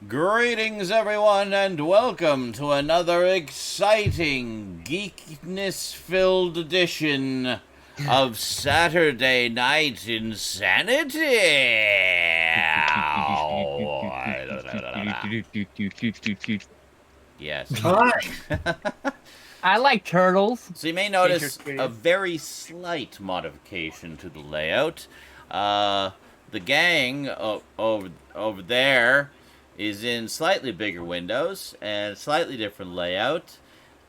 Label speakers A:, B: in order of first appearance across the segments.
A: Greetings, everyone, and welcome to another exciting, geekiness-filled edition of Saturday Night InSaNiTy. Yes.
B: Hi.
C: I like turtles.
A: So you may notice a very slight modification to the layout. The gang over there is in slightly bigger windows and slightly different layout.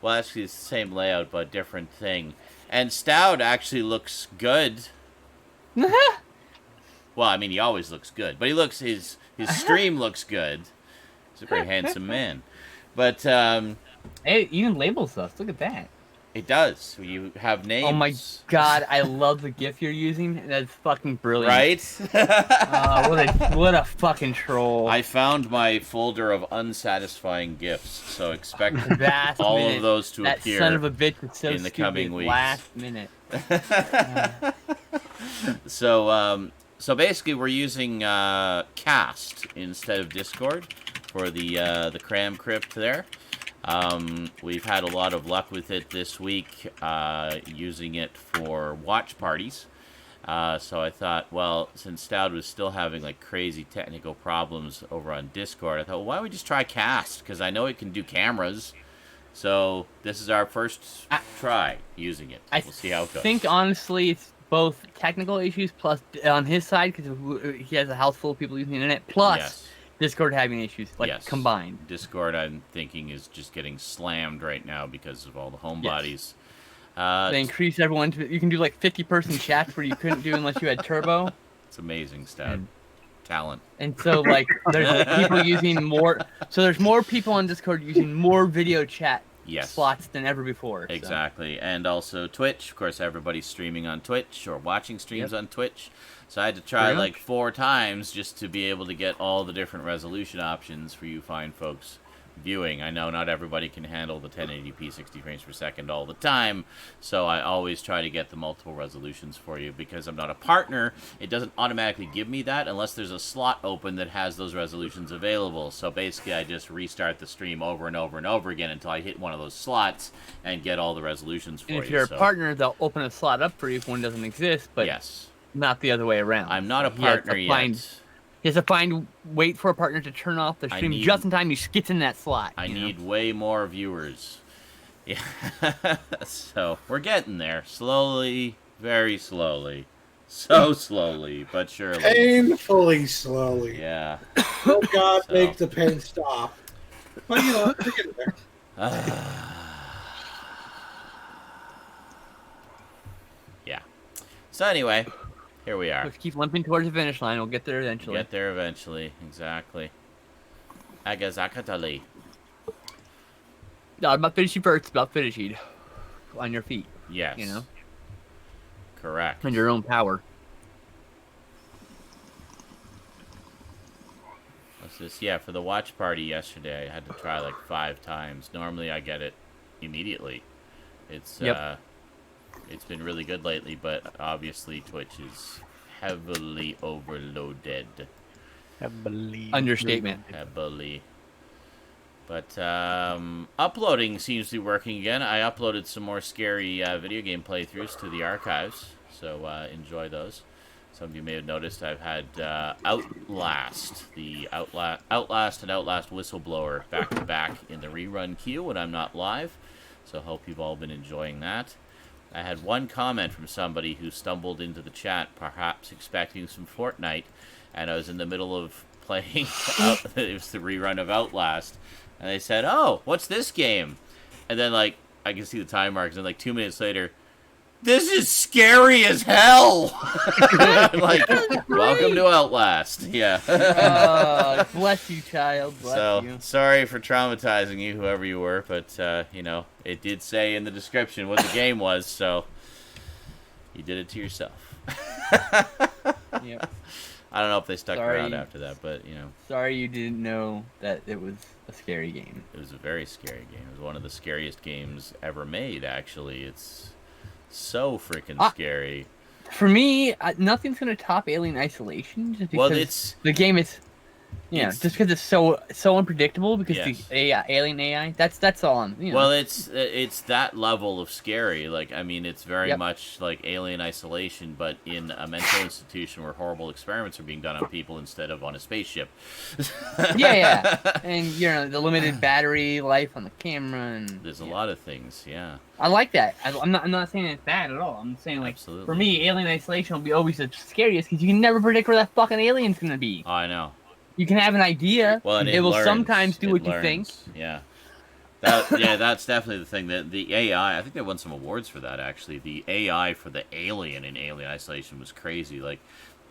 A: Well, actually, it's the same layout, but different thing. And Stout actually looks good. Well, I mean, he always looks good, but his stream looks good. He's a very handsome man. But
C: Hey, even labels us. Look at that.
A: it does. You have names.
C: Oh my god, I love the GIF you're using. That's fucking brilliant.
A: Right?
C: What a fucking troll.
A: I found my folder of unsatisfying gifts, so expect
C: Last
A: all
C: minute.
A: of those to
C: That
A: appear
C: son of a bitch is so
A: in the
C: stupid.
A: coming weeks.
C: Last minute.
A: So basically, we're using Cast instead of Discord for the Cram Crypt there. We've had a lot of luck with it this week, using it for watch parties. So I thought, well, since Stout was still having like crazy technical problems over on Discord, I thought, well, why don't we just try Cast? Because I know it can do cameras. So this is our first try using it. We'll see how it goes.
C: I think honestly, it's both technical issues plus on his side because he has a house full of people using the internet. Plus.
A: Yes.
C: Discord having issues, combined.
A: Discord, I'm thinking, is just getting slammed right now because of all the homebodies.
C: They increased everyone to... You can do, 50-person chats where you couldn't do unless you had Turbo.
A: It's amazing stuff. Talent.
C: And so, there's people using more... So there's more people on Discord using more video chat slots than ever before.
A: Exactly. So. And also Twitch. Of course, everybody's streaming on Twitch or watching streams on Twitch. So I had to try 4 times just to be able to get all the different resolution options for you fine folks viewing. I know not everybody can handle the 1080p 60 frames per second all the time, so I always try to get the multiple resolutions for you. Because I'm not a partner, it doesn't automatically give me that unless there's a slot open that has those resolutions available. So basically I just restart the stream over and over and over again until I hit one of those slots and get all the resolutions for you.
C: And if you're a partner, they'll open a slot up for you if one doesn't exist, but not the other way around.
A: I'm not a partner yet.
C: He has to wait for a partner to turn off the stream just in time he gets in that slot.
A: I need way more viewers. Yeah. So, we're getting there. Slowly, very slowly. So slowly, but surely.
B: Painfully slowly.
A: Yeah.
B: Oh God, make the pain stop. But you know, we're getting there.
A: Yeah. So anyway, here we are.
C: Let's keep limping towards the finish line. We'll get there eventually.
A: Get there eventually. Exactly. Agazakatali.
C: No, I'm not finishing first. It's about finishing on your feet.
A: Yes.
C: You know?
A: Correct.
C: And your own power.
A: What's this? Yeah, for the watch party yesterday, I had to try 5 times. Normally I get it immediately. It's it's been really good lately, but obviously Twitch is heavily overloaded.
C: Understatement.
A: Heavily. But uploading seems to be working again. I uploaded some more scary video game playthroughs to the archives, so enjoy those. Some of you may have noticed I've had Outlast, the Outlast and Outlast Whistleblower back-to-back in the rerun queue when I'm not live, so hope you've all been enjoying that. I had one comment from somebody who stumbled into the chat, perhaps expecting some Fortnite, and I was in the middle of playing, it was the rerun of Outlast, and they said, "Oh, what's this game?" And then, I can see the time marks, and 2 minutes later, "This is scary as hell!" I'm welcome to Outlast. Yeah.
C: Bless you, child. Bless you.
A: Sorry for traumatizing you, whoever you were, but, it did say in the description what the game was, so you did it to yourself.
C: Yep.
A: I don't know if they stuck around after that, but,
C: Sorry you didn't know that it was a scary game.
A: It was a very scary game. It was one of the scariest games ever made, actually. It's so freaking scary.
C: For me, nothing's going to top Alien Isolation, just because the game is just because it's so unpredictable because
A: Yes.
C: the AI, alien AI. That's all I'm.
A: Well, it's that level of scary. Like, I mean, it's very
C: Yep.
A: much like Alien Isolation, but in a mental institution where horrible experiments are being done on people instead of on a spaceship.
C: yeah, and the limited battery life on the camera, and
A: There's a lot of things. Yeah.
C: I like that. I'm not saying it's bad at all. I'm saying like
A: Absolutely.
C: for me, Alien Isolation will be always the scariest because you can never predict where that fucking alien's gonna be.
A: Oh, I know.
C: You can have an idea.
A: Well, and
C: it will
A: learns.
C: sometimes do what
A: learns.
C: you think.
A: Yeah. That's definitely the thing. The AI, I think they won some awards for that, actually. The AI for the alien in Alien Isolation was crazy. Like,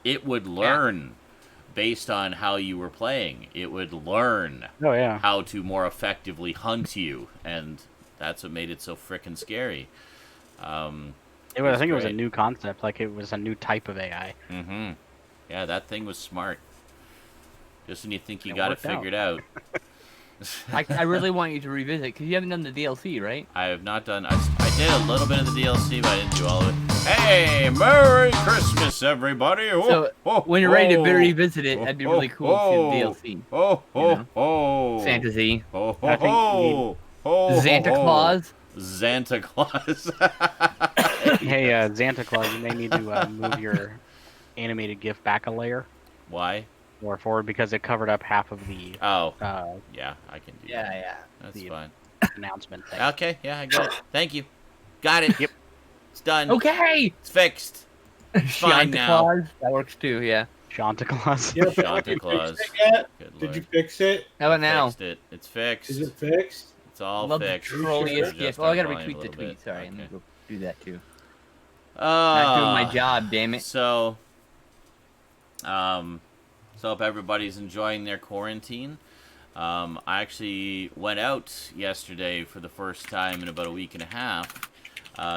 A: it would learn based on how you were playing. It would learn how to more effectively hunt you, and that's what made it so frickin' scary.
D: I think it was a new concept. Like, it was a new type of AI.
A: Mm-hmm. Yeah, that thing was smart. Just when you think you got it figured out.
C: I really want you to revisit because you haven't done the DLC, right?
A: I have not done. I did a little bit of the DLC, but I didn't do all of it. Hey, Merry Christmas, everybody!
C: So when you're ready to revisit it, that'd be really cool to see the DLC. Fantasy. Santa Claus.
A: Santa Claus.
D: Hey, Santa Claus, you may need to move your animated GIF back a layer.
A: Why?
D: More forward because it covered up half of the.
A: Yeah, I can do that.
C: Yeah.
A: That's fine.
D: Announcement thing.
A: Okay, yeah, I got it. Thank you. Got it.
D: Yep.
A: It's done.
C: Okay.
A: It's fixed. It's fine now.
C: Claus. That works too. Yeah.
D: Santa Claus.
B: Yeah,
A: Santa Claus.
B: Did you fix it?
C: How about now?
A: Fixed it. It's fixed.
B: Is it fixed?
A: It's all
C: Love
A: fixed.
C: the trolliest
A: Adjust
C: gift.
A: our
C: Oh, I gotta
A: volume
C: retweet
A: a
C: the
A: little
C: tweet.
A: bit.
C: Sorry, I'm
A: Okay.
C: gonna go do that too. Not doing my job, damn it.
A: So hope everybody's enjoying their quarantine. I actually went out yesterday for the first time in about a week and a half,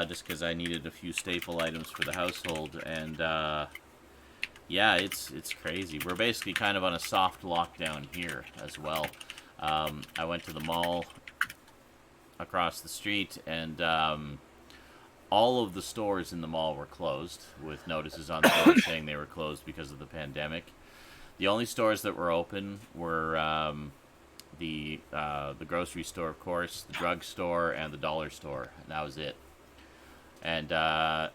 A: just because I needed a few staple items for the household, and yeah, it's crazy. We're basically kind of on a soft lockdown here as well. I went to the mall across the street, and all of the stores in the mall were closed, with notices on the door saying they were closed because of the pandemic. The only stores that were open were the grocery store, of course, the drugstore, and the dollar store, and that was it. And that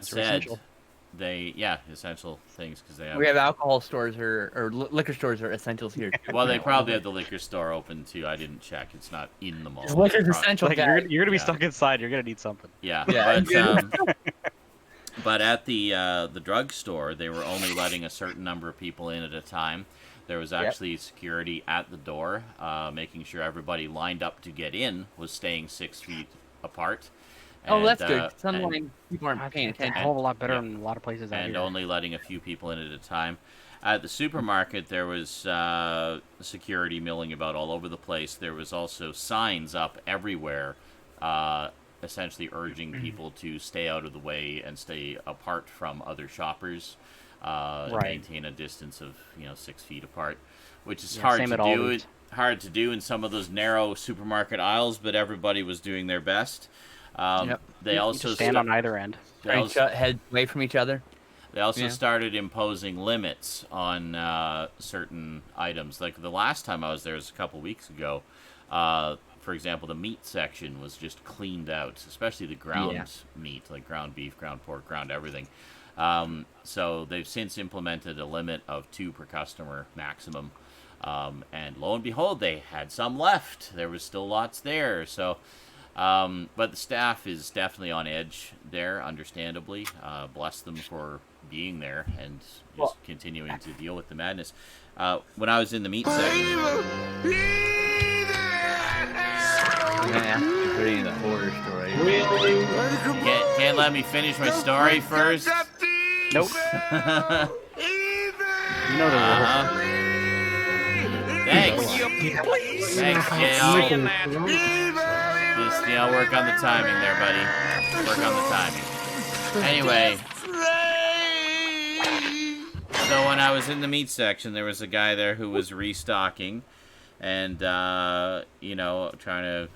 A: said,
D: essential.
A: essential things because they have.
C: We have alcohol stores or liquor stores are essentials here.
A: Well, they probably have the liquor store open too. I didn't check. It's not in the mall.
C: Liquor's essential.
D: Like, you're gonna be stuck inside. You're gonna need something.
A: Yeah.
C: Yeah.
A: But at the drugstore, they were only letting a certain number of people in at a time. There was actually security at the door, making sure everybody lined up to get in was staying 6 feet apart.
C: Oh, that's good. Some people aren't paying
D: It's a
C: attention.
D: hell of a lot better in a lot of places out
A: And
D: here.
A: only letting a few people in at a time. At the supermarket, there was security milling about all over the place. There was also signs up everywhere, essentially urging people to stay out of the way and stay apart from other shoppers. Maintain a distance of 6 feet apart, which is hard to do. Hard to do in some of those narrow supermarket aisles, but everybody was doing their best. They also
D: stand on either end.
C: Head away from each other.
A: They also started imposing limits on certain items. Like the last time I was there was a couple weeks ago. For example, the meat section was just cleaned out, especially the ground meat, like ground beef, ground pork, ground everything. So they've since implemented a limit of 2 per customer maximum. And lo and behold, they had some left. There was still lots there. So, but the staff is definitely on edge there, understandably. Bless them for being there and just continuing to deal with the madness. When I was in the meat section...
C: Putting the horror story.
B: Really?
A: Can't let me finish my story first?
D: Nope. You know the
A: Thanks. Thanks, Gail. Just, work on the timing there, buddy. Work on the timing. Anyway. So when I was in the meat section, there was a guy there who was restocking. And, trying to...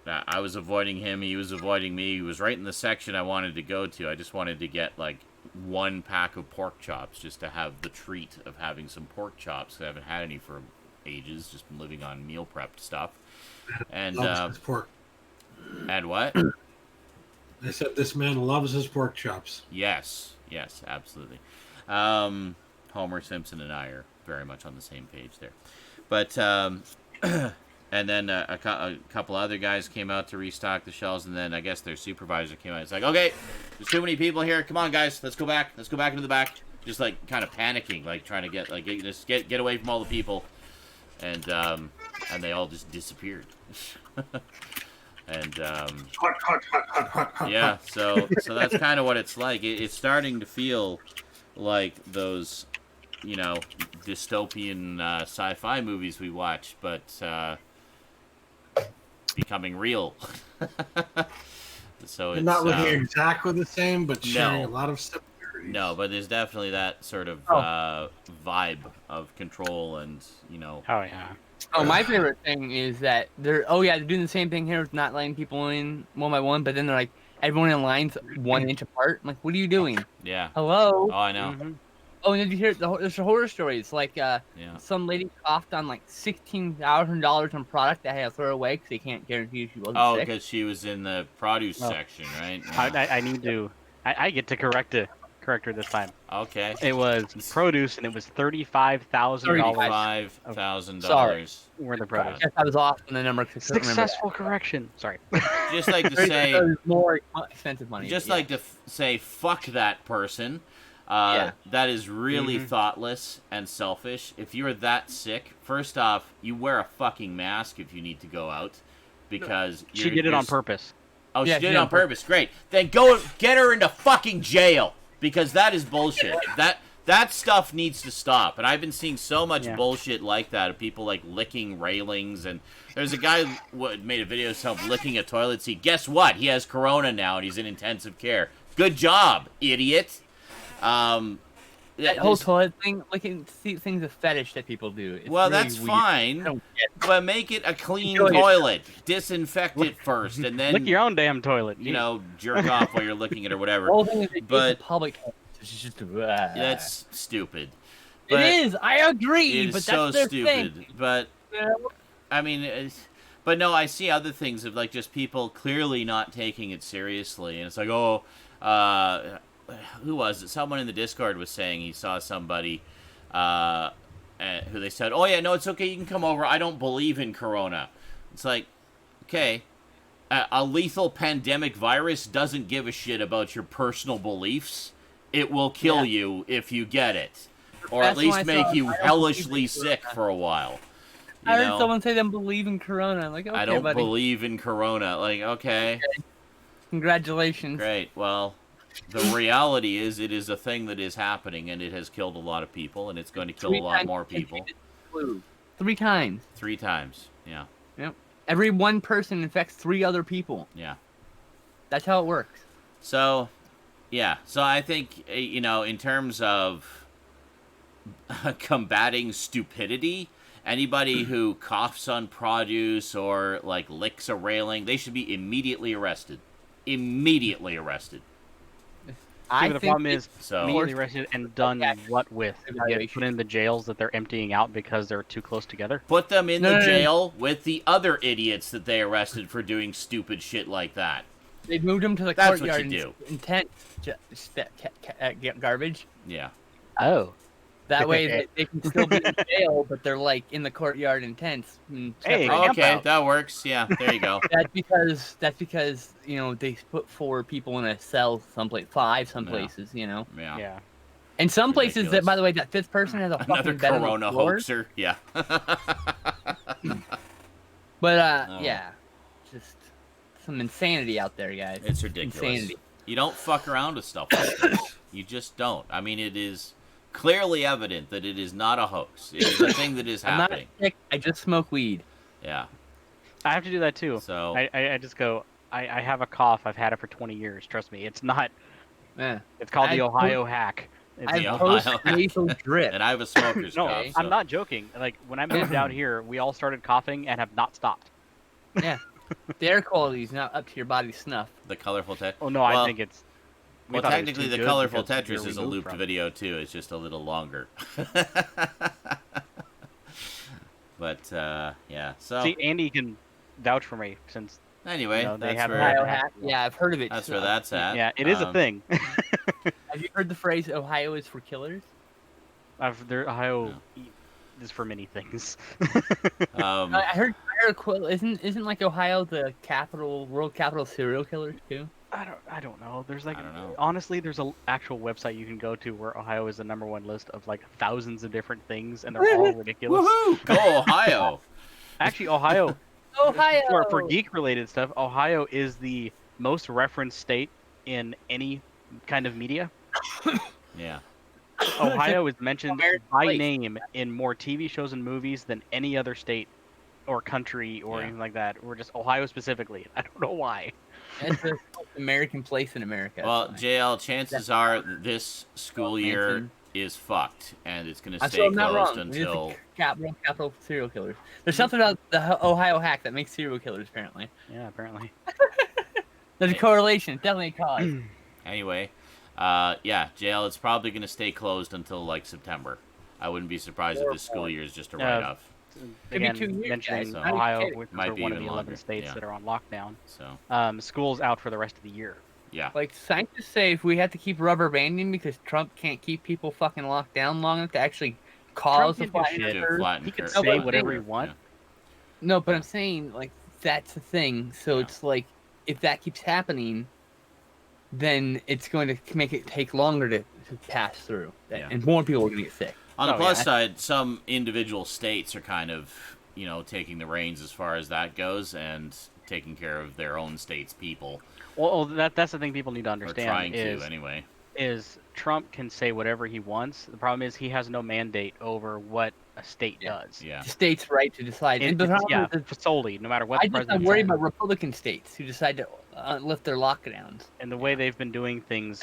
A: I was avoiding him, he was avoiding me. He was right in the section I wanted to go to. I just wanted to get, one pack of pork chops just to have the treat of having some pork chops. I haven't had any for ages, just been living on meal prepped stuff. And
B: loves his pork.
A: And what?
B: I said this man loves his pork chops.
A: Yes, absolutely. Homer Simpson and I are very much on the same page there. But and then a couple other guys came out to restock the shelves, and then I guess their supervisor came out. It's like, okay, there's too many people here. Come on, guys, let's go back. Let's go back into the back. Just like kind of panicking, like trying to get away from all the people, and they all just disappeared. And
B: hot,
A: yeah, so that's kind of what it's like. It's starting to feel like those, dystopian sci-fi movies we watch, but becoming real. So
B: they're
A: it's
B: not looking exactly the same, but sharing a lot of similarities.
A: No, but there's definitely that sort of vibe of control and,
D: Oh, yeah.
C: Oh, my favorite thing is that they're doing the same thing here with not letting people in one by one, but then they're like, everyone in line's 1 inch apart. I'm like, what are you doing?
A: Yeah.
C: Hello?
A: Oh, I know.
C: Mm-hmm. Oh, and did you hear there's a horror story? It's like some lady coughed on like $16,000 on product that I had to throw away because they can't guarantee she wasn't sick.
A: Oh, because she was in the produce section, right?
D: Yeah. I need to. I get to correct her this time.
A: Okay.
D: It was produce, and it was $35,000.
A: $35,000.
D: Were the produce?
C: Yes, I was off on the number.
D: Successful correction. Sorry.
A: Just like to say
C: more expensive money.
A: Just like to say, fuck that person. That is really thoughtless and selfish. If you're that sick, first off, you wear a fucking mask if you need to go out, because
D: she did it on purpose.
A: Oh, she did it on purpose. Great. Then go get her into fucking jail, because that is bullshit. That stuff needs to stop. And I've been seeing so much bullshit like that of people like licking railings. And there's a guy who made a video of himself licking a toilet seat. Guess what? He has corona now and he's in intensive care. Good job, idiot.
C: That whole toilet thing, licking things a fetish that people do. It's
A: well,
C: really
A: that's
C: weird.
A: fine, but make it a clean toilet. Disinfect it first, and then
D: lick your own damn toilet.
A: Jerk off while you're licking it or whatever.
C: The whole thing is
A: but
C: public. It's just
A: that's stupid.
C: But it is. I agree.
A: It is
C: but
A: so
C: that's their
A: stupid.
C: thing.
A: But I mean, but no, I see other things of like just people clearly not taking it seriously, and it's like, who was it? Someone in the Discord was saying he saw somebody who they said, oh, yeah, no, it's okay. You can come over. I don't believe in Corona. It's like, okay, a lethal pandemic virus doesn't give a shit about your personal beliefs. It will kill you if you get it. Or at least make you hellishly sick for a while.
C: I heard someone say they don't believe in Corona. I'm like, okay,
A: I don't
C: buddy.
A: believe in Corona. Like, okay.
C: Congratulations.
A: Great. Well, the reality is it is a thing that is happening, and it has killed a lot of people, and it's going to kill a lot more people.
C: 3 times.
A: 3 times, yeah.
C: Yep. Every one person infects 3 other people.
A: Yeah.
C: That's how it works.
A: So, yeah. So I think, in terms of combating stupidity, anybody who coughs on produce or, like, licks a railing, they should be immediately arrested. Immediately arrested.
D: The problem is, immediately arrested and done what with? Put in the jails that they're emptying out because they're too close together?
A: Put them in the jail with the other idiots that they arrested for doing stupid shit like that.
C: They moved them to the
A: That's
C: courtyard
A: what you
C: get garbage.
A: Yeah.
D: Oh.
C: That way they can still be in jail, but they're like in the courtyard in tents.
D: Hey,
A: okay, that works. Yeah, there you go.
C: That's because they put 4 people in a cell someplace, 5 some places.
A: Yeah.
C: And some places that, by the way, that 5th person has a fucking bed
A: Corona
C: on the floor.
A: hoaxer. Yeah.
C: But yeah, just some insanity out there, guys.
A: It's ridiculous.
C: Insanity.
A: You don't fuck around with stuff like this. You just don't. I mean, it is clearly evident that it is not a hoax. It is a thing that is happening.
C: I'm not sick. I just smoke weed.
A: Yeah.
D: I have to do that too.
A: So
D: I just go, I have a cough. I've had it for 20 years. Trust me. It's not.
C: Yeah.
D: It's called the Ohio hack.
C: I have post-nasal drip.
A: And I have a smoker's cough.
D: No, I'm not joking. Like, when I moved out here, we all started coughing and have not stopped.
C: Yeah. The air quality is not up to your body's snuff.
A: The colorful tech.
D: Oh, no, I think it's...
A: Well, technically, the colorful Tetris is a looped video too. It's just a little longer. But yeah. So
D: see, Andy can vouch for me since.
A: Anyway,
D: they
A: that's
D: have
A: where,
C: Ohio hack. Yeah, I've heard of it.
A: That's where that's at.
D: Yeah, it is a thing.
C: Have you heard the phrase "Ohio is for killers"?
D: Ohio is for many things.
C: I heard a quote. Isn't like Ohio the world capital of serial killers too?
D: I don't know. There's like, honestly, there's an actual website you can go to where Ohio is the #1 list of like thousands of different things, and they're all ridiculous.
A: Woohoo! Go Ohio!
D: Actually, Ohio.
C: Ohio.
D: For geek-related stuff, Ohio is the most referenced state in any kind of media.
A: Yeah.
D: Ohio is mentioned by name in more TV shows and movies than any other state or country or anything like that. Or just Ohio specifically. I don't know why.
C: It's an American place in America.
A: Well, JL, chances are this school year is fucked, and it's going to stay closed until...
C: Capital serial killers. There's something about the Ohio hack that makes serial killers, apparently.
D: Yeah, apparently.
C: There's a correlation. It's definitely a cause.
A: Anyway, yeah, JL, it's probably going to stay closed until, like, September. I wouldn't be surprised if this school year is just a write-off.
D: Again, mentioning Ohio, which
A: might
D: are
A: be
D: one of
A: even
D: the 11
A: longer.
D: states that are on lockdown.
A: So,
D: school's out for the rest of the year.
A: Yeah.
C: Like, scientists say if we have to keep rubber banding because Trump can't keep people fucking locked down long enough to actually cause a flattening curve.
D: He can say whatever he wants.
C: No, but I'm saying, like, that's the thing. So it's like, if that keeps happening, then it's going to make it take longer to pass through. And more people are going to get sick.
A: On the plus side, some individual states are kind of, taking the reins as far as that goes and taking care of their own state's people.
D: Well, that's the thing people need to understand.
A: Or trying to, anyway.
D: Is Trump can say whatever he wants. The problem is he has no mandate over what a state does.
A: Yeah.
C: The state's right to decide.
D: Solely, no matter what the president
C: I'm worried about Republican states who decide to lift their lockdowns.
D: And the way they've been doing things,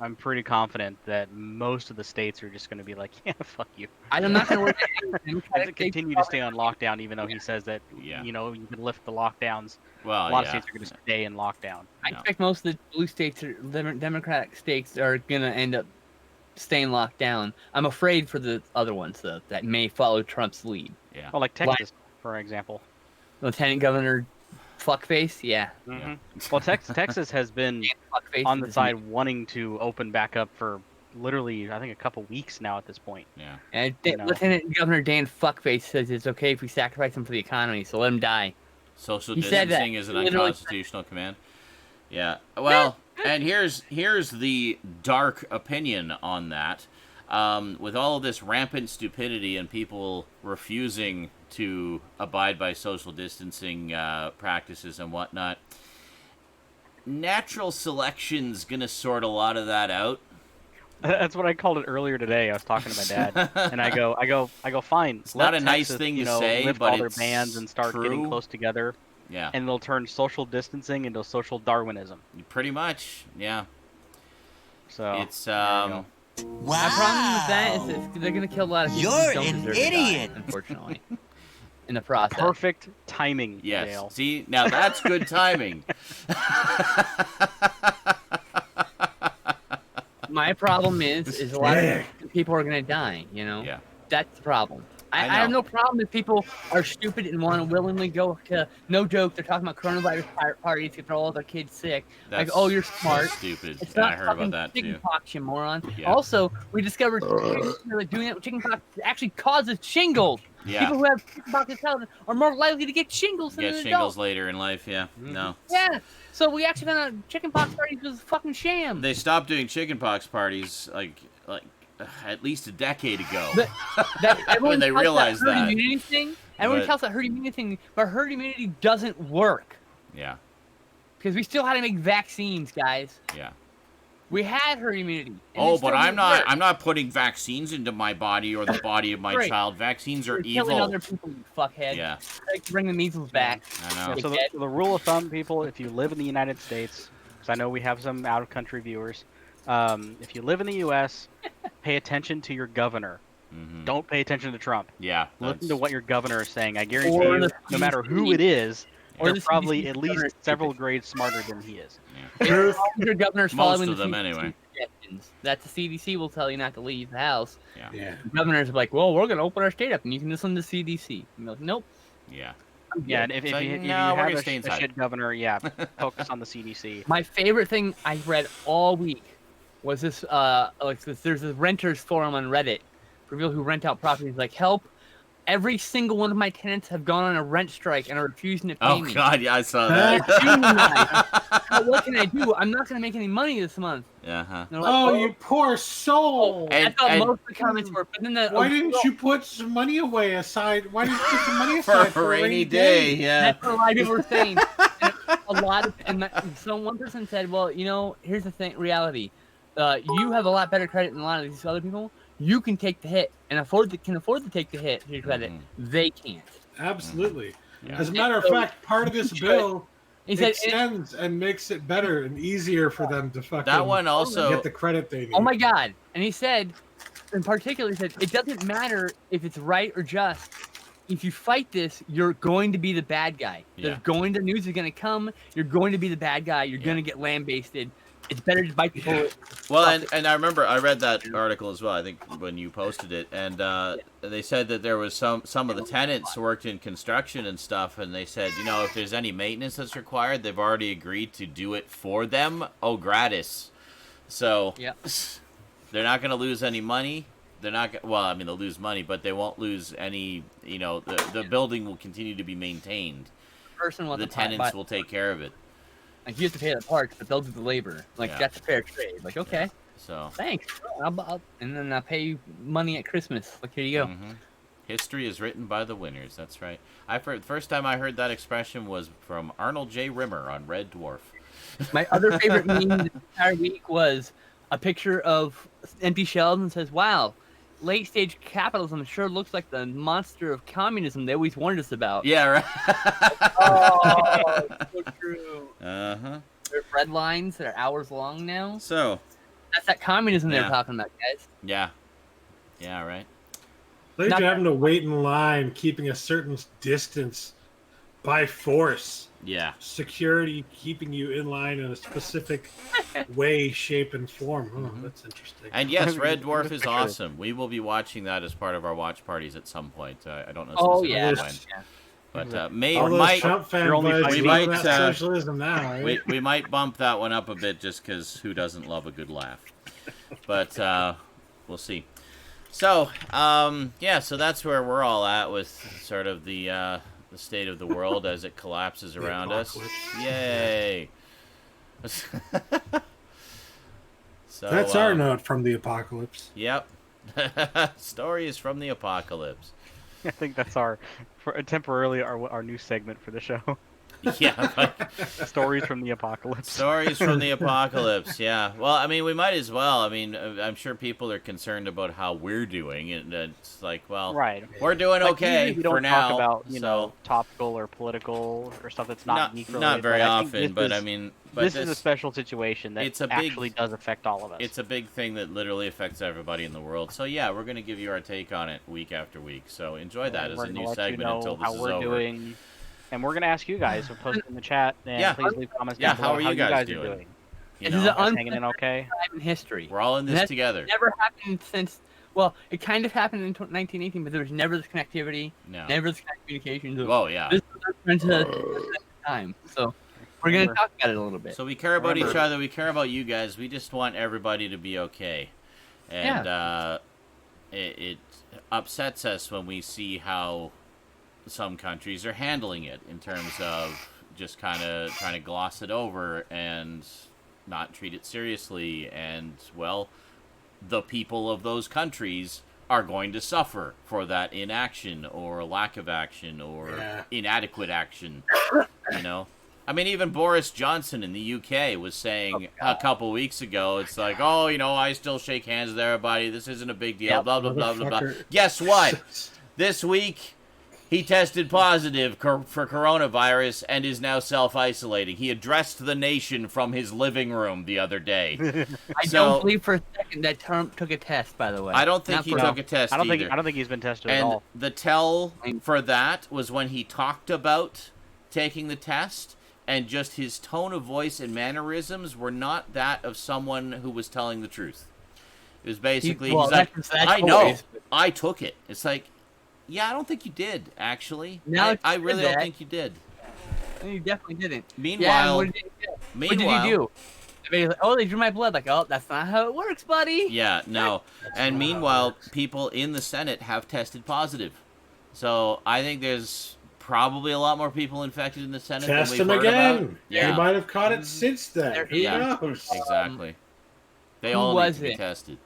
D: I'm pretty confident that most of the states are just going to be like, yeah, fuck you.
C: I'm not going to worry.
D: Continue to stay on lockdown, even though he says that, you can lift the lockdowns.
A: Well,
D: a lot of states are going to stay in lockdown.
C: I expect most of the blue states, or Democratic states, are going to end up staying locked down. I'm afraid for the other ones, though, that may follow Trump's lead.
A: Yeah.
D: Well, like Texas, for example.
C: Lieutenant Governor Fuckface, yeah.
D: Mm-hmm. Well, Texas has been on the side wanting to open back up for literally, I think, a couple weeks now at this point.
A: Yeah.
C: And Lieutenant Governor Dan Fuckface says it's okay if we sacrifice him for the economy, so let him die.
A: Social distancing is an unconstitutional command. Yeah. Well, and here's the dark opinion on that. With all of this rampant stupidity and people refusing to abide by social distancing practices and whatnot, natural selection's gonna sort a lot of that out.
D: That's what I called it earlier today. I was talking to my dad, and I go, fine.
A: It's not a nice thing to say,
D: lift
A: but
D: all their
A: it's
D: bands and start getting close together.
A: Yeah.
D: And they'll turn social distancing into social Darwinism.
A: Pretty much, yeah.
D: So
A: it's
C: Wow. My problem with that is they're gonna kill a lot of people who don't deserve to die, unfortunately. In the process.
D: Perfect timing.
A: Yes.
D: Dale.
A: See, now that's good timing.
C: My problem is a lot of people are gonna die.
A: Yeah.
C: That's the problem. I have no problem if people are stupid and want to willingly go to, no joke, they're talking about coronavirus parties to throw all their kids sick.
A: That's
C: like, oh, you're smart.
A: Stupid.
C: It's not
A: I heard about that too.
C: Chickenpox, you moron.
A: Yeah.
C: Also, we discovered that doing that with chickenpox actually causes shingles.
A: Yeah.
C: People who have chickenpox are more likely to get shingles than an adult.
A: Get shingles later in life, yeah. No.
C: Yeah. So we actually found out chickenpox parties was a fucking sham.
A: They stopped doing chickenpox parties like at least a decade ago. When they realized that.
C: Everyone tells that herd immunity thing, but herd immunity doesn't work.
A: Yeah.
C: Because we still had to make vaccines, guys.
A: Yeah.
C: We had herd immunity.
A: Oh, but I'm not putting vaccines into my body or the body of my child. Vaccines are evil.
C: Killing other people, you fuckhead.
A: Yeah.
C: Like, bring the measles back.
A: I know.
D: Yeah, so the rule of thumb, people, if you live in the United States, because I know we have some out-of-country viewers, if you live in the U.S., pay attention to your governor.
A: Mm-hmm.
D: Don't pay attention to Trump.
A: Yeah.
D: Listen to what your governor is saying. I guarantee you, no matter who it is,
C: Or
D: They're
C: the
D: probably
C: CDC
D: at least
C: governor-
D: several grades smarter than he is.
B: Truth.
C: Your governor's
A: Most
C: following
A: of
C: the
A: them,
C: CDC
A: anyway.
C: suggestions. That the CDC will tell you not to leave the house.
B: Yeah.
C: The governor's like, well, we're going to open our state up, and you can listen to CDC. And they're like, nope.
A: Yeah.
D: Yeah, and if
A: It's
D: you,
A: like,
D: if you
A: no, we're
D: have
A: gonna
D: a,
A: stay
D: a
A: inside.
D: shit governor, yeah, focus on the CDC.
C: My favorite thing I read all week was this. There's a renters forum on Reddit for people who rent out properties. Like, help! Every single one of my tenants have gone on a rent strike and are refusing to pay
A: Oh
C: me.
A: God, yeah, I saw
C: They're
A: that.
C: unionized. What can I do? I'm not going to make any money this month.
A: Uh-huh.
C: They're like,
B: Oh, you poor soul.
A: And-
C: I thought
A: and-
C: most of the comments were. But then
B: Why didn't you put some money away aside? Why didn't you put some money aside
A: For a rainy day, yeah.
C: That's what a lot of people were saying. So one person said, "Well, here's the thing. Reality, you have a lot better credit than a lot of these other people. You can take the hit and can afford to take the hit to your credit. They can't."
B: Absolutely.
A: Yeah.
B: As a matter of fact, part of this bill
C: He said,
B: extends and makes it better and easier for them to fucking
A: That one also.
B: get the credit they need.
C: "Oh my God!" And he said, in particular, he said, "It doesn't matter if it's right or just. If you fight this, you're going to be the bad guy.
A: Yeah.
C: The news is going to come. You're going to be the bad guy. You're going to get lambasted. It's better to bite the bullet."
A: Well, and I remember I read that article as well. I think when you posted it, and they said that there was some of the tenants worked in construction and stuff, and they said, if there's any maintenance that's required, they've already agreed to do it for them, gratis. So they're not going to lose any money. They're not. Well, I mean, they'll lose money, but they won't lose any. The building will continue to be maintained. The tenants will take care of it.
C: Like, you have to pay the parts, but they'll do the labor. Like, that's a fair trade. Like, okay,
A: so
C: thanks. And then I'll pay you money at Christmas. Like, here you go.
A: Mm-hmm. History is written by the winners. That's right. The first time I heard that expression was from Arnold J. Rimmer on Red Dwarf.
C: My other favorite meme this entire week was a picture of empty shelves and says, "Wow, late-stage capitalism sure looks like the monster of communism they always warned us about."
A: Yeah, right.
C: Oh, so true.
A: Uh-huh.
C: There's red lines that are hours long now.
A: So.
C: That's that communism they're
A: Yeah.
C: talking about, guys.
A: Yeah. Yeah, right.
B: Like you're having to wait in line, keeping a certain distance by force.
A: Yeah.
B: Security keeping you in line in a specific way, shape, and form. Oh, that's interesting.
A: And yes, Red Dwarf is awesome. We will be watching that as part of our watch parties at some point. I don't know specifically when. But
B: All those Trump fanboys
A: we
B: love
A: might
B: that socialism now, right?
A: we might bump that one up a bit just because who doesn't love a good laugh? But we'll see. So so that's where we're all at with sort of the state of the world as it collapses around us. Yay! So
B: that's our note from the apocalypse.
A: Yep. Stories from the apocalypse.
D: I think that's temporarily our new segment for the show.
A: Yeah.
D: Stories from the apocalypse.
A: Stories from the apocalypse, yeah. Well, I mean, we might as well. I mean, I'm sure people are concerned about how we're doing, and it's like, well,
D: right.
A: We're doing okay
D: we don't
A: for now.
D: talk about, know, topical or political or stuff that's not geek related.
A: Not very often, but I mean...
D: This is a special situation that actually does affect all of us.
A: It's a big thing that literally affects everybody in the world. So, yeah, we're going to give you our take on it week after week. So enjoy that as a new segment until this is over.
D: Doing. And we're going to ask you guys to post in the chat. And please leave comments down below
A: how are you guys doing?
C: This is an
D: hanging in okay?
C: time in history.
A: We're all in this together.
C: Never happened since... Well, it kind of happened in 1918, but there was never this connectivity, never this kind of communication.
A: Oh, yeah.
C: This was the time. So... We're going to talk about it a little bit.
A: So we care about each other. We care about you guys. We just want everybody to be okay. And it upsets us when we see how some countries are handling it in terms of just kind of trying to gloss it over and not treat it seriously. And, well, the people of those countries are going to suffer for that inaction or lack of action or inadequate action, you know? I mean, even Boris Johnson in the UK was saying a couple weeks ago, it's like, oh, you know, I still shake hands with everybody. This isn't a big deal, blah, blah, blah, blah, blah. Guess what? This week, he tested positive for coronavirus and is now self-isolating. He addressed the nation from his living room the other day.
C: I don't believe for a second that Trump took a test, by the way.
A: I don't think he took a test
D: I don't
A: either.
D: think he's been tested
A: and
D: at all.
A: The tell for that was when he talked about taking the test, and just his tone of voice and mannerisms were not that of someone who was telling the truth. It was basically, he's like, I know, I took it. It's like, yeah, I don't think you did, actually. I really don't think you did.
C: You definitely didn't.
A: Meanwhile,
C: what did he do? I mean, they drew my blood. Like, oh, that's not how it works, buddy.
A: Yeah, no. And meanwhile, people in the Senate have tested positive. So I think there's probably a lot more people infected in the Senate
B: Test
A: than we've
B: them
A: heard
B: again.
A: about. Yeah.
B: He might have caught it since then. Who knows?
A: Exactly. They
C: Who
A: all
C: was
A: need to be
C: it?
A: tested.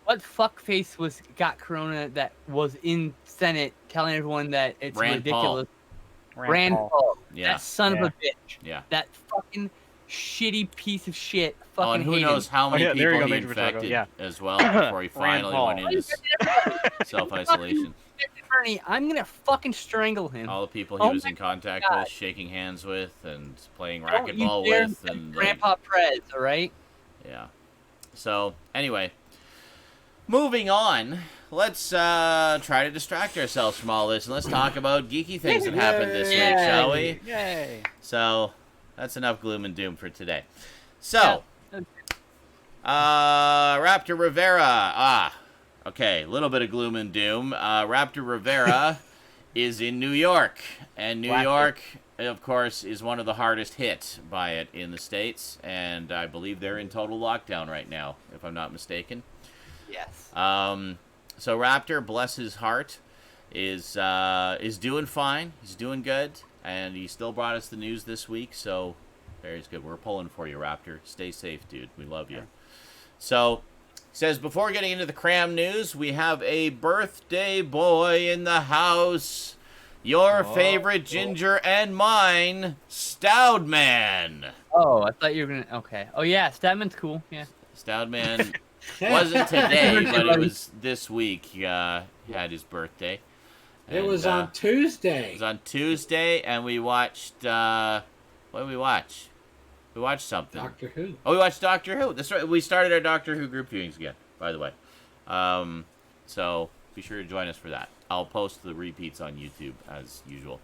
C: What fuckface got corona that was in Senate telling everyone that it's
A: Rand Paul.
C: ridiculous? Rand Paul.
A: Yeah.
C: That son of a bitch.
A: Yeah.
C: That fucking shitty piece of shit.
A: Oh,
C: Fucking
A: and who
C: hate
A: knows
C: him.
A: how many
D: there you
A: people
D: go,
A: he
D: Major Pacheco,
A: infected as well before he finally
D: Paul.
A: went into self-isolation.
C: Bernie, I'm gonna fucking strangle him.
A: All the people he was in contact with, shaking hands with, and playing
C: Don't you
A: racquetball
C: dare
A: with, and
C: Grandpa Prez, all right?
A: yeah. So anyway, moving on. Let's try to distract ourselves from all this, and let's talk about geeky things that happened this week, shall we?
D: Yay!
A: So that's enough gloom and doom for today. So, Raptor Rivera. Okay, a little bit of gloom and doom. Raptor Rivera is in New York, and New York, of course, is one of the hardest hit by it in the States, and I believe they're in total lockdown right now, if I'm not mistaken.
C: Yes.
A: So Raptor, bless his heart, is doing fine. He's doing good, and he still brought us the news this week, so very good. We're pulling for you, Raptor. Stay safe, dude. We love you. So, says, before getting into the Cram news, we have a birthday boy in the house. Your favorite ginger and mine, Stoudman.
C: Oh, I thought you were gonna. Okay. Oh yeah, Stoudman's cool. Yeah.
A: Stoudman wasn't today, but it was this week. He had his birthday.
B: It was on Tuesday.
A: It was on Tuesday, and we watched. What did we watch? We watched something.
B: Doctor Who.
A: Oh, we watched Doctor Who. That's right. We started our Doctor Who group viewings again, by the way. So be sure to join us for that. I'll post the repeats on YouTube as usual.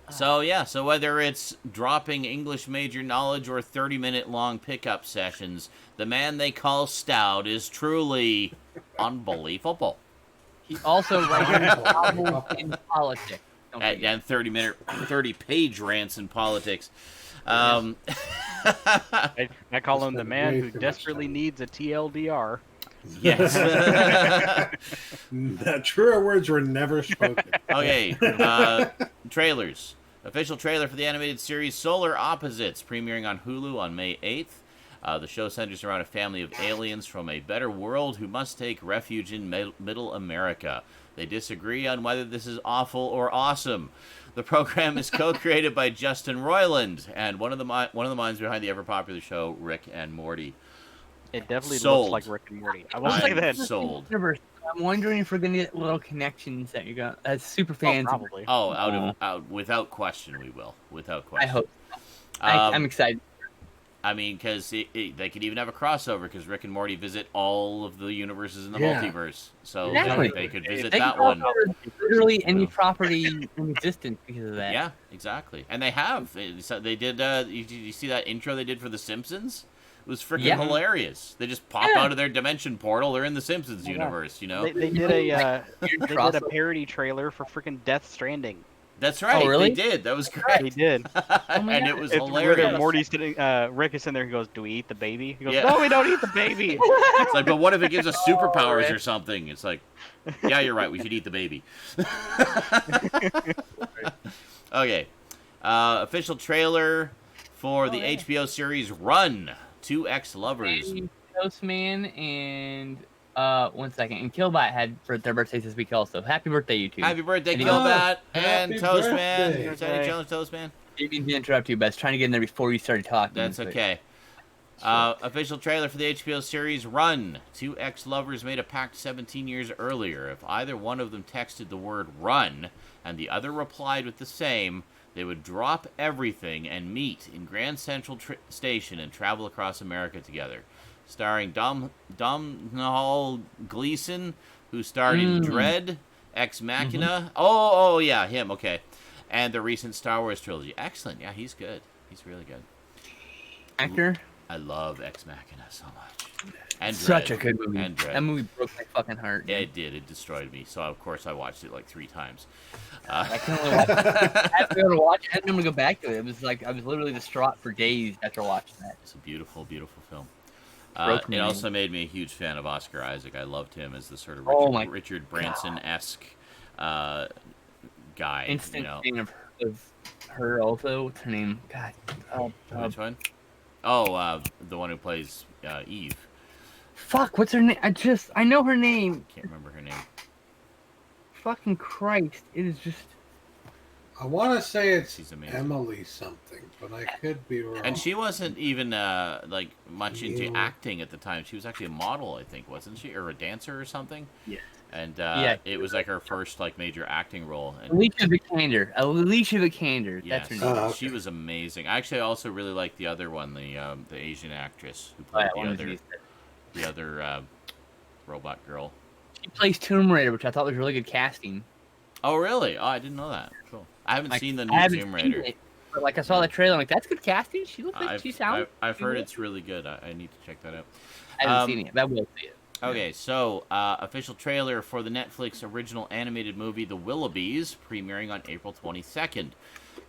A: So whether it's dropping English major knowledge or 30-minute long pickup sessions, the man they call Stout is truly unbelievable.
C: He also writes novels in politics.
A: And 30-page rants in politics.
D: I call him the man who desperately needs a TLDR.
A: Yes.
B: Truer words were never spoken.
A: Okay. Trailers. Official trailer for the animated series Solar Opposites, premiering on Hulu on May 8th. The show centers around a family of aliens from a better world who must take refuge in Middle America. They disagree on whether this is awful or awesome. The program is co-created by Justin Roiland and one of the minds behind the ever-popular show Rick and Morty.
D: It definitely
A: Sold.
D: looks like Rick and Morty. I will say that.
A: Sold.
C: I'm wondering if we're gonna get little connections that you got as super fans.
D: Probably.
A: Oh, out without question we will. Without question.
C: I hope. I'm excited.
A: I mean, because they could even have a crossover, because Rick and Morty visit all of the universes in the multiverse. So
C: Exactly.
A: they could visit
C: They
A: that
C: can
A: one.
C: cover literally any property in existence because of that.
A: Yeah, exactly. And they have. They did. You see that intro they did for The Simpsons? It was freaking hilarious. They just pop out of their dimension portal. They're in the Simpsons universe, you know?
D: They did a parody trailer for freaking Death Stranding.
A: That's right.
C: Oh, really?
A: They did. That was great.
D: They did.
A: And it was
D: It's
A: hilarious.
D: Rick and Morty's sitting. Rick is in there. He goes, "Do we eat the baby?" He goes,
A: Yeah.
D: "No, we don't eat the baby."
A: It's like, but what if it gives us superpowers or something? It's like, yeah, you're right. We should eat the baby. Okay. Official trailer for the HBO series Run. Two ex-lovers.
C: Toastman and 1 second. And Killbot had their birthdays this week also. Happy birthday, you two.
A: Happy birthday,
C: And
A: Killbat and
B: happy
A: Toastman.
B: birthday.
A: Teddy Jones, Toastman.
C: Didn't mean to interrupt you, but I was trying to get in there before you started talking.
A: That's
C: but-
A: okay. Official trailer for the HBO series Run. Two ex-lovers made a pact 17 years earlier. If either one of them texted the word run and the other replied with the same, they would drop everything and meet in Grand Central Station and travel across America together. Starring Domhnall Gleeson, who starred in Dread, Ex Machina. Oh, yeah, him, okay. and the recent Star Wars trilogy. Excellent. Yeah, he's good. He's really good.
C: Actor.
A: I love Ex Machina so much. And
C: Such
A: Dread.
C: a good movie.
A: And Dread.
C: That movie broke my fucking heart.
A: Yeah, it did. It destroyed me. So, of course, I watched it like 3 times.
C: I can only watch it. I have to be able to watch it. I had to go back to it. It was like I was literally distraught for days after watching that.
A: It's a beautiful, beautiful film.
C: Broke me.
A: It also made me a huge fan of Oscar Isaac. I loved him as the sort of Richard Branson-esque guy.
C: Instant
A: you know.
C: thing of her also. What's her name? God.
A: Which one? Oh, the one who plays Eve.
C: Fuck, what's her name? I know her name.
A: Can't remember her name.
C: Fucking Christ. It is just...
B: I want to say it's
A: She's amazing.
B: Emily something, but I could be wrong.
A: And she wasn't even like much into acting at the time. She was actually a model, I think, wasn't she, or a dancer or something?
C: Yeah.
A: And it was like her first like major acting role. And,
C: Alicia Vikander.
A: yes,
C: That's her name.
B: okay.
A: she was amazing. Actually, I also really liked the other one, the Asian actress who played the other robot girl.
C: She plays Tomb Raider, which I thought was really good casting.
A: Oh, really? Oh, I didn't know that. Cool. I haven't seen the new Tomb Raider.
C: But like I saw the trailer, I'm like, that's good casting. She looks like she sounds.
A: I've heard it's really good. I need to check that out.
C: I haven't seen it, but I will see it.
A: Okay, so official trailer for the Netflix original animated movie The Willoughbys, premiering on April 22nd.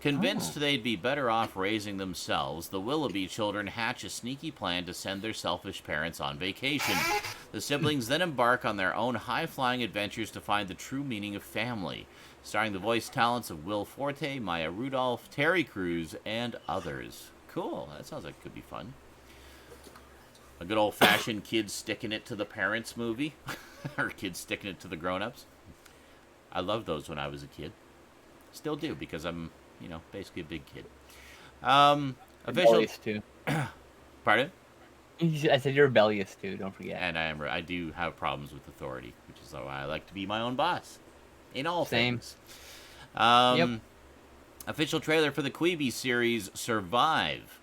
A: Convinced they'd be better off raising themselves, the Willoughby children hatch a sneaky plan to send their selfish parents on vacation. The siblings then embark on their own high-flying adventures to find the true meaning of family. Starring the voice talents of Will Forte, Maya Rudolph, Terry Crews, and others. Cool, that sounds like it could be fun. A good old-fashioned kids sticking it to the parents movie. Or kids sticking it to the grown-ups. I loved those when I was a kid. Still do, because I'm, basically a big kid.
C: Rebellious too.
A: Pardon?
C: I said you're rebellious too, don't forget.
A: And I do have problems with authority, which is why I like to be my own boss. In all things. Official trailer for the Queeby series, Survive.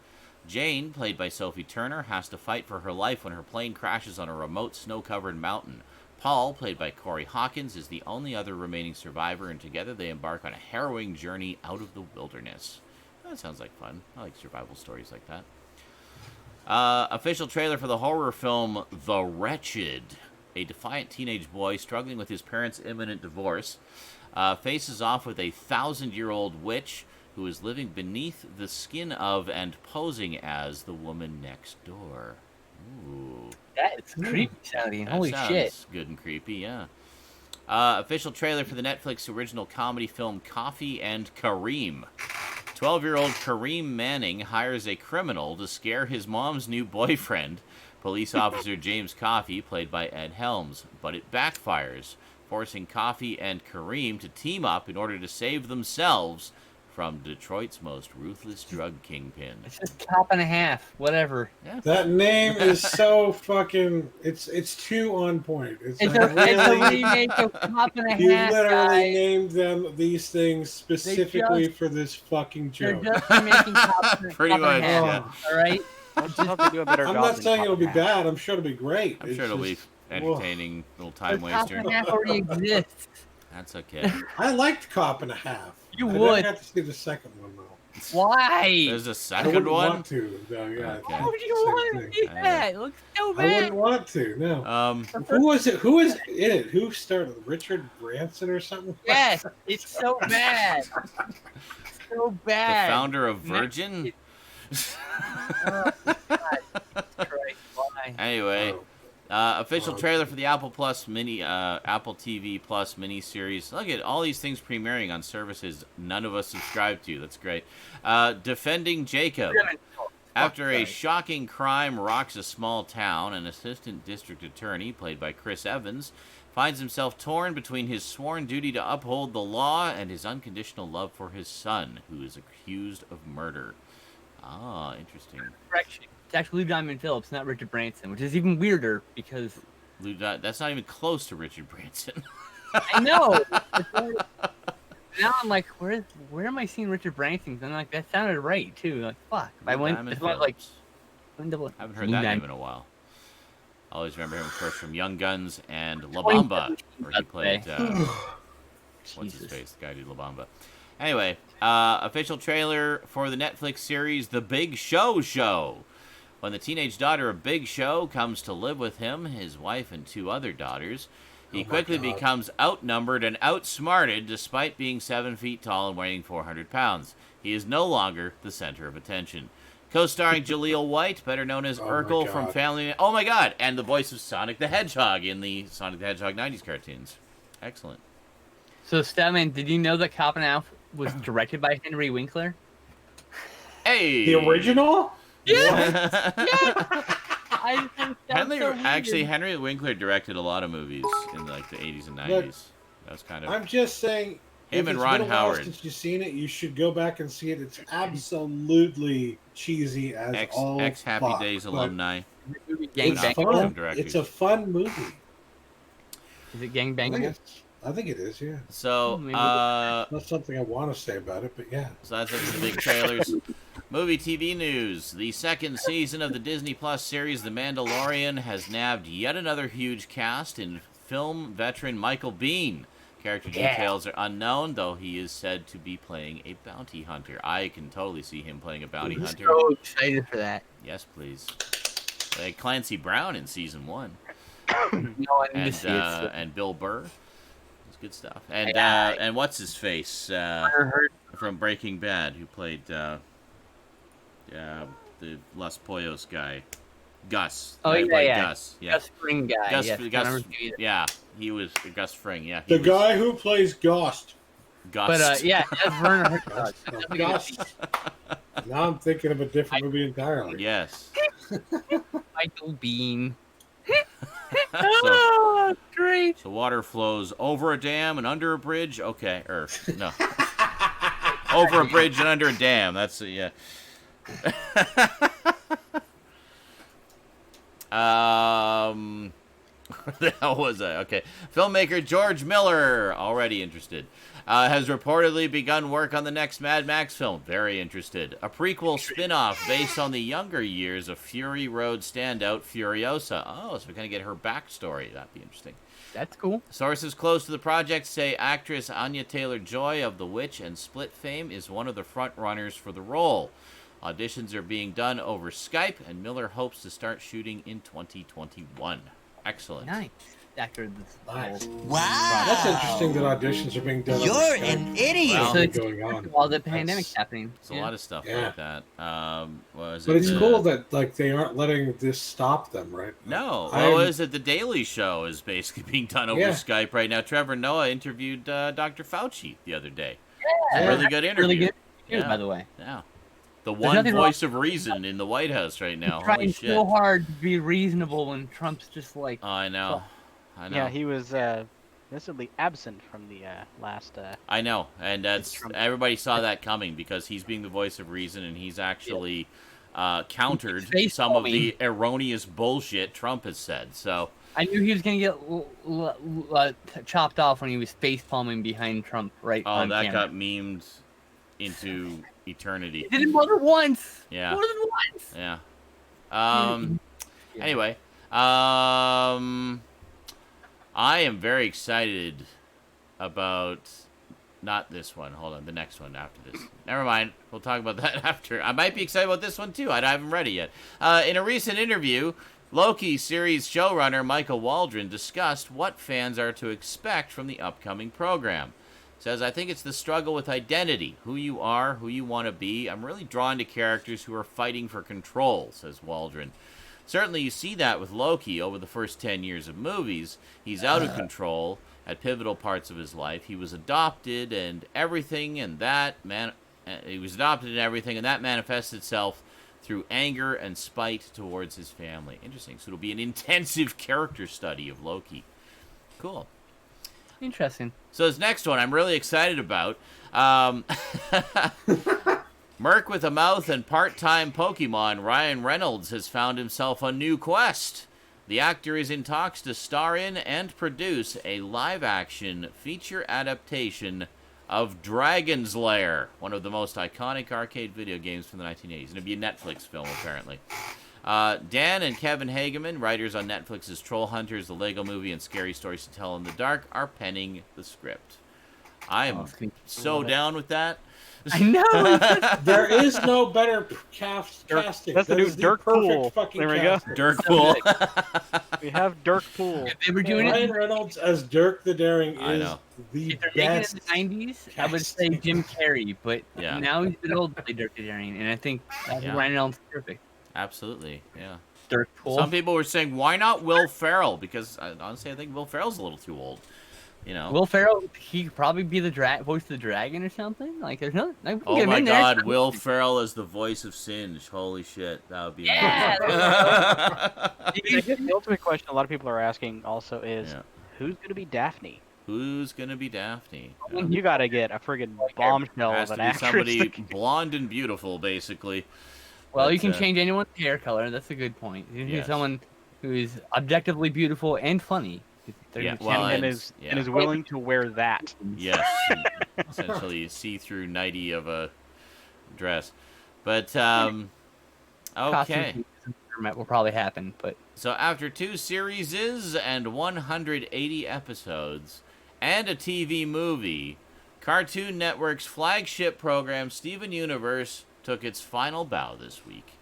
A: Jane, played by Sophie Turner, has to fight for her life when her plane crashes on a remote snow-covered mountain. Paul, played by Corey Hawkins, is the only other remaining survivor, and together they embark on a harrowing journey out of the wilderness. That sounds like fun. I like survival stories like that. Official trailer for the horror film The Wretched. A defiant teenage boy struggling with his parents' imminent divorce faces off with a 1,000-year-old witch who is living beneath the skin of and posing as the woman next door. Ooh.
C: That is creepy sounding. Holy
A: sounds
C: shit.
A: Good and creepy, yeah. Official trailer for the Netflix original comedy film Coffee and Kareem. 12-year-old Kareem Manning hires a criminal to scare his mom's new boyfriend, police officer James Coffey, played by Ed Helms, but it backfires, forcing Coffey and Kareem to team up in order to save themselves from Detroit's most ruthless drug kingpin.
C: It's just Cop and a Half, whatever.
A: Yeah.
B: That name is so fucking. It's too on point. It's
C: a remake of Cop and a
B: You
C: Half.
B: literally named them these things specifically for this fucking
C: They're
B: joke.
C: just remaking Cop and
A: Pretty much,
C: Half.
A: yeah.
C: All right.
D: I just hope they do a better
B: I'm
D: job
B: not
D: than
B: saying
D: Cop
B: it'll be
D: and Half.
B: bad. I'm sure it'll be great.
A: I'm sure it'll be entertaining, little time
C: But Cop
A: waster.
C: and a Half already exists.
A: That's okay.
B: I liked Cop and a Half.
C: You
B: I
C: would.
B: didn't have to see the second one though.
C: Why?
A: There's a
B: I
A: second
B: wouldn't
A: one.
B: want to. No, yeah.
A: Okay.
C: Why would you
B: Same
C: want to
B: thing.
C: see that? It looks so
B: I wouldn't
C: bad.
B: want to. No.
A: Who
B: was it? Who is in it? Who started? Richard Branson or something?
C: Yes, it's so bad. So
A: the
C: bad.
A: founder of Virgin?
C: Oh, God. Christ, why?
A: Anyway, official trailer for the Apple TV Plus mini series. Look at all these things premiering on services none of us subscribe to. That's great. Defending Jacob. After a shocking crime rocks a small town, an assistant district attorney, played by Chris Evans, finds himself torn between his sworn duty to uphold the law and his unconditional love for his son, who is accused of murder. Ah, interesting.
C: Correction. It's actually Lou Diamond Phillips, not Richard Branson, which is even weirder because...
A: That's not even close to Richard Branson.
C: I know! Now I'm like, where am I seeing Richard Branson? And I'm like, that sounded right, too. Like, fuck. I went,
A: Diamond
C: it's not like...
A: Phillips. Haven't heard that name in a while. I always remember him, of course, from Young Guns and La Bamba, where he played, what's his face, the guy who did La Bamba. Anyway, official trailer for the Netflix series The Big Show Show. When the teenage daughter of Big Show comes to live with him, his wife, and 2 other daughters, he quickly becomes outnumbered and outsmarted despite being 7 feet tall and weighing 400 pounds. He is no longer the center of attention. Co-starring Jaleel White, better known as Urkel from Family... Oh my god! And the voice of Sonic the Hedgehog in the Sonic the Hedgehog 90s cartoons. Excellent.
C: So, Stoudman, did you know that Cop and Alf was directed by Henry Winkler?
A: Hey!
B: The original?
C: Yeah!
A: Henry Winkler directed a lot of movies in like the 80s and 90s.
B: Look,
A: That was kind of...
B: I'm just saying,
A: him
B: if
A: and
B: it's
A: Ron
B: been a while
A: Howard.
B: since you've seen it, you should go back and see it. It's absolutely cheesy as all
A: Happy
B: fuck,
A: Days
B: but
A: alumni.
C: Gang
B: It's
C: Bang.
B: fun. It's a fun movie.
C: Is it Gang
B: I think,
C: Bangable?
B: I think it is, yeah.
A: So,
B: Not something I want to say about it, but yeah.
A: So that's the big trailers. Movie TV news. The second season of the Disney Plus series The Mandalorian has nabbed yet another huge cast in film veteran Michael Biehn. Character details are unknown, though he is said to be playing a bounty hunter. I can totally see him playing a bounty hunter.
C: So excited for that.
A: Yes, please. Like Clancy Brown in season 1.
C: No, I need to see it.
A: And Bill Burr. It's good stuff. And what's his face from Breaking Bad, who played the Los Pollos guy, Gus.
C: Oh yeah.
A: Gus. Yeah.
C: Gus Fring guy.
A: Gus.
C: Yes,
A: He was Gus Fring. Yeah.
B: The guy who plays Ghost.
A: Gus.
C: But that's Werner Herzog.
B: Ghost. Now I'm thinking of a different movie entirely.
A: Yes.
C: Michael Biehn.
A: So,
C: great.
A: so water flows over a dam and under a bridge. Okay, no. Over a bridge and under a dam. That's yeah. What the hell was that? Okay. Filmmaker George Miller, already interested, has reportedly begun work on the next Mad Max film. Very interested. A prequel spin-off based on the younger years of Fury Road standout Furiosa. Oh, so we're going to get her backstory. That'd be interesting.
C: That's cool.
A: Sources close to the project say actress Anya Taylor-Joy of The Witch and Split fame is one of the front-runners for the role. Auditions are being done over Skype, and Miller hopes to start shooting in 2021. Excellent.
C: Nice. After
B: Nice.
E: Wow.
B: That's interesting that auditions are being done.
E: You're
B: over Skype.
E: an idiot.
A: Well,
C: So it's
B: going on.
C: while the pandemic's happening.
A: It's a lot of stuff
B: Yeah.
A: like that.
B: But it's cool that they aren't letting this stop them, right?
A: No.
B: I'm-
A: Well, is it The Daily Show is basically being done over
B: Yeah.
A: Skype right now. Trevor Noah interviewed Dr. Fauci the other day.
C: Yeah.
A: Really good interview.
C: Really good too,
A: Yeah.
C: by the way.
A: Yeah. The one
C: nothing
A: voice of reason in the White House right now. Holy
C: Trying
A: shit.
C: so hard to be reasonable when Trump's just like.
A: Oh, I know. I know.
D: Yeah, he was visibly absent from the last.
A: I know, and that's
D: Trump.
A: everybody saw that coming because he's being the voice of reason, and he's actually countered
C: Face
A: some of
C: palming.
A: the erroneous bullshit Trump has said. So
C: I knew he was gonna get chopped off when he was face palming behind Trump, right?
A: oh,
C: on
A: that
C: camera.
A: got memed into eternity.
C: He did it more than once.
A: Yeah.
C: More than once.
A: Yeah.
C: Yeah.
A: Anyway, I am very excited about not this one. Hold on, the next one after this. Never mind. We'll talk about that after. I might be excited about this one too. I haven't read it yet. In a recent interview, Loki series showrunner Michael Waldron discussed what fans are to expect from the upcoming program. Says, I think it's the struggle with identity, who you are, who you want to be. I'm really drawn to characters who are fighting for control, says Waldron. Certainly you see that with Loki over the first 10 years of movies. He's out of control at pivotal parts of his life. He was adopted and everything, and that manifests itself through anger and spite towards his family. Interesting. So it'll be an intensive character study of Loki. Cool.
C: Interesting.
A: So this next one I'm really excited about. Merc with a mouth and part-time Pokemon Ryan Reynolds has found himself a new quest. The actor is in talks to star in and produce a live-action feature adaptation of Dragon's Lair, one of the most iconic arcade video games from the 1980s. It'll be a Netflix film, apparently. Dan and Kevin Hageman, writers on Netflix's Troll Hunters, The Lego Movie, and Scary Stories to Tell in the Dark, are penning the script. I'm so down with that.
C: I know.
B: There is no better casting.
D: That's the
B: That
D: new
B: is
D: Dirk
B: perfect
D: Pool.
B: fucking
D: There we go.
B: casting.
A: Dirk Pool.
D: We have Dirk Pool.
C: If they were doing
B: Ryan
C: it,
B: Reynolds as Dirk the Daring
A: I
B: is
A: know.
B: the
C: if they're making it
B: best.
C: in the 90s, I would say
B: casting.
C: Jim Carrey, but
A: Yeah.
C: now he's been old to play Dirk the Daring, and I think
A: Yeah.
C: Ryan Reynolds is perfect.
A: Absolutely, yeah.
C: Dirk Pool.
A: Some people were saying, why not Will Ferrell? Because honestly, I think Will Ferrell's a little too old. You know.
C: Will Ferrell, he could probably be the voice of the dragon or something. Like, there's no. Like,
A: Oh my God, Will Ferrell as the voice of Singe. Holy shit, that would be
C: Yeah,
A: amazing.
D: I guess the ultimate question a lot of people are asking also is,
A: Yeah.
D: who's going to be Daphne?
A: Who's gonna be Daphne? Yeah.
D: You got to get a friggin' bombshell
A: Has
D: of
A: to
D: an
A: be
D: actress.
A: somebody blonde and beautiful, basically.
C: Well, you
A: But,
C: can change anyone's hair color. That's a good point. You can
A: Yes.
C: be someone who is objectively beautiful and funny. They're
A: Yeah,
C: just
A: well,
C: channel-
D: and is willing to wear that.
A: Yes, essentially see-through nighty of a dress. But okay.
C: costume will probably happen, but
A: So after 2 series and 180 episodes and a TV movie, Cartoon Network's flagship program, Steven Universe, took its final bow this week.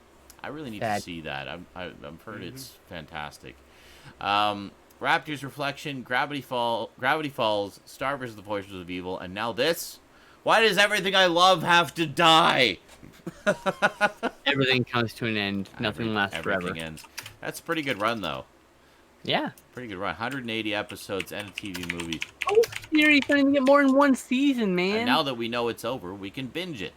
A: I really need to see that. I've heard it's fantastic. Raptor's Reflection, Gravity Falls, Star vs. the Forces of Evil, and now this? Why does everything I love have to die?
C: everything comes to an end. Nothing lasts forever.
A: Everything ends. That's a pretty good run, though.
C: Yeah.
A: Pretty good run. 180 episodes and a TV movie.
C: Oh, series don't even get more than one season, man.
A: And now that we know it's over, we can binge it.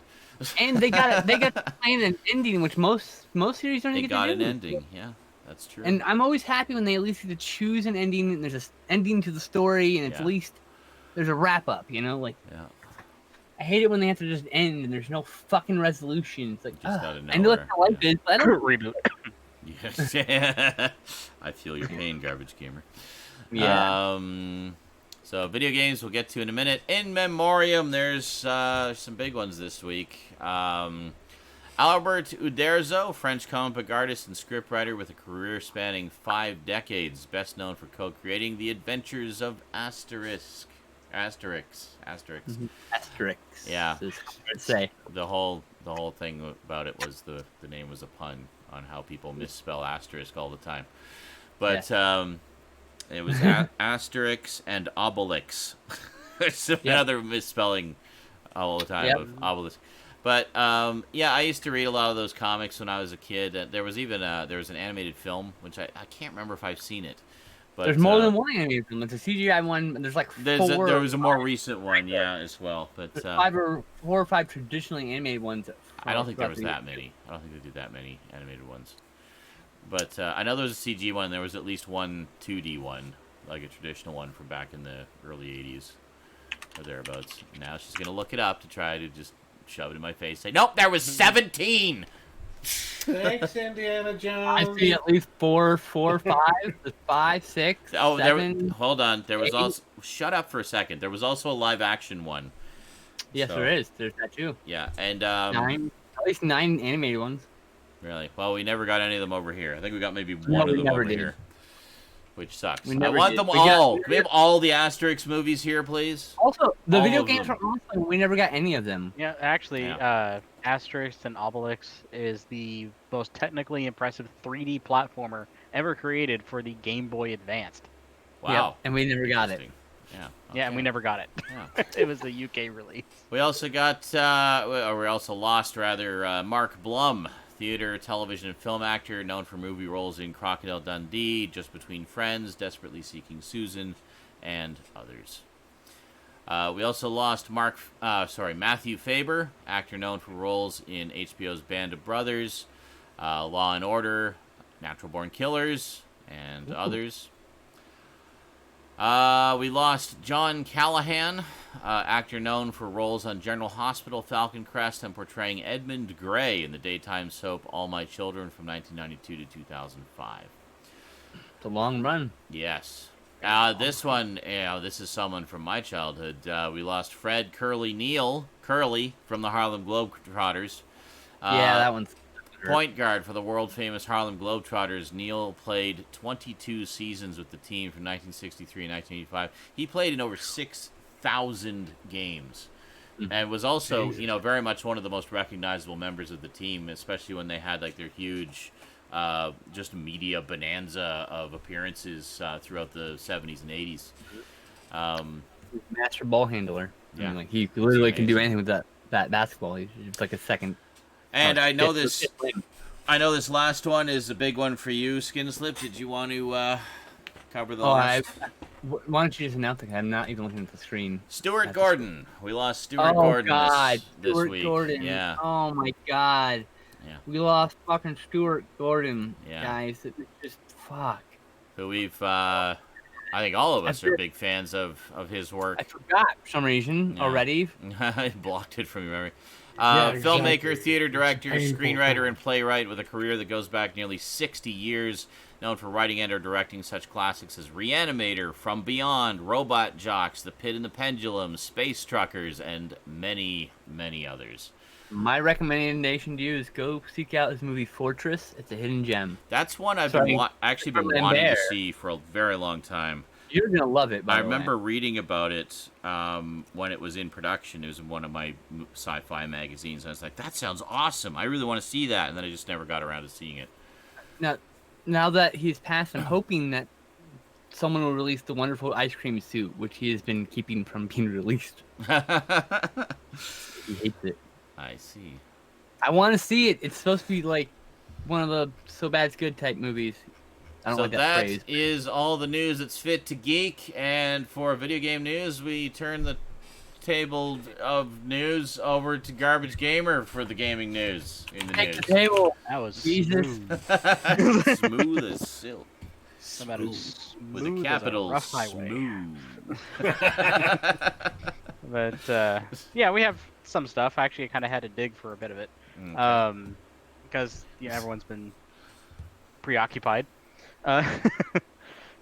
C: And they got to plan an ending, which most series don't
A: They
C: even get
A: got
C: to
A: an
C: do.
A: ending, yeah. That's true.
C: And I'm always happy when they at least get to choose an ending, and there's an ending to the story, and it's at least there's a wrap up, you know? Like,
A: yeah.
C: I hate it when they have to just end and there's no fucking resolution. It's like,
A: Just out of
C: I know it's
A: nowhere,
C: not like this, but I don't
D: Reboot.
A: Yes. I feel your pain, Garbage Gamer.
C: Yeah.
A: So video games we'll get to in a minute. In memoriam, there's some big ones this week. Albert Uderzo, French comic book artist and scriptwriter with a career spanning 5 decades, best known for co-creating The Adventures of Asterix. Yeah.
C: Let's say.
A: The whole thing about it was the name was a pun on how people misspell asterisk all the time. But it was Asterix and Obelix. It's another misspelling all the time of Obelix. But yeah, I used to read a lot of those comics when I was a kid. There was even there was an animated film, which I can't remember if I've seen it. But
C: there's more than one animated film. There's a CGI one. And there's like
A: there was a more recent one, as well. But
C: there's 4 or 5 traditionally animated ones.
A: I don't think there was that many. I don't think they did that many animated ones. But I know there was a CG one. And there was at least one 2D one, like a traditional one from back in the early '80s or thereabouts. Now she's gonna look it up to try to just shove it in my face. Say, nope, there was 17.
B: Thanks, Indiana Jones.
C: I see at least 4, 5, 5, 6.
A: Oh,
C: 7,
A: hold on. There was
C: 8.
A: also. Shut up for a second. There was also a live action one.
C: Yes, there is. There's that too.
A: Yeah, and
C: 9, at least 9 animated ones.
A: Really? Well, we never got any of them over here. I think we got maybe one of them over here, which sucks. I want them all. Can we have all the Asterix movies here, please?
C: Also, the
A: All
C: video
A: of
C: games
A: them.
C: are awesome. We never got any of them.
D: Yeah, actually, Asterix and Obelix is the most technically impressive 3D platformer ever created for the Game Boy Advanced.
A: Wow.
C: Yep, and we never got it.
A: Yeah.
D: Yeah, and we never got it.
A: Yeah.
D: It was a UK release.
A: We also got, or we also lost, rather, Mark Blum, theater, television, and film actor, known for movie roles in Crocodile Dundee, Just Between Friends, Desperately Seeking Susan, and others. We also lost Matthew Faber, actor known for roles in HBO's Band of Brothers, Law and Order, Natural Born Killers, and others. We lost John Callahan, actor known for roles on General Hospital, Falcon Crest, and portraying Edmund Gray in the daytime soap All My Children from 1992 to 2005.
C: It's a long run.
A: Yes. This one, this is someone from my childhood. We lost Fred Curly from the Harlem Globetrotters.
C: Yeah, that one's...
A: Point guard for the world-famous Harlem Globetrotters, Neil played 22 seasons with the team from 1963 and 1985. He played in over 1,000 games. And was also, very much one of the most recognizable members of the team, especially when they had like their huge, just media bonanza of appearances throughout the 70s and 80s.
C: Master ball handler.
A: Yeah.
C: I mean, like, he literally can do anything with that basketball. It's like a second.
A: And I know this. I know this last one is a big one for you, Skinslip. Did you want to cover the list?
C: Why don't you just announce it? I'm not even looking at the screen.
A: Stuart Gordon. We lost Stuart Gordon this week.
C: Gordon.
A: Yeah.
C: Oh my God.
A: Yeah.
C: We lost fucking Stuart Gordon,
A: Yeah.
C: guys. It's just fuck.
A: Who we've, I think all of us are big fans of his work.
C: I forgot for some reason already.
A: I blocked it from your memory.
B: Exactly.
A: Filmmaker, theater director,
B: Painful.
A: screenwriter, and playwright with a career that goes back nearly 60 years, known for writing and or directing such classics as Reanimator, From Beyond, Robot Jocks, The Pit and the Pendulum, Space Truckers, and many, many others.
C: My recommendation to you is go seek out his movie Fortress. It's a hidden gem.
A: That's one I've been actually been wanting to see for a very long time.
C: You're gonna love it.
A: I remember reading about it when it was in production. It was in one of my sci-fi magazines. I was like, "That sounds awesome! I really want to see that," and then I just never got around to seeing it.
C: Now that he's passed, I'm hoping that someone will release the wonderful ice cream suit, which he has been keeping from being released. He hates it.
A: I see.
C: I want to see it. It's supposed to be like one of the so bad's good type movies. I don't like that phrase.
A: That is all the news that's fit to geek, and for video game news, we turn the table of news over to Garbage Gamer for the gaming news in the news.
C: The table.
D: That was
C: Jesus.
D: smooth.
A: Smooth as silk.
D: About as
A: With
D: smooth
A: a
D: as
A: capital
D: rough highway.
A: smooth.
D: But yeah, we have some stuff. Actually, I kind of had to dig for a bit of it, because everyone's been preoccupied.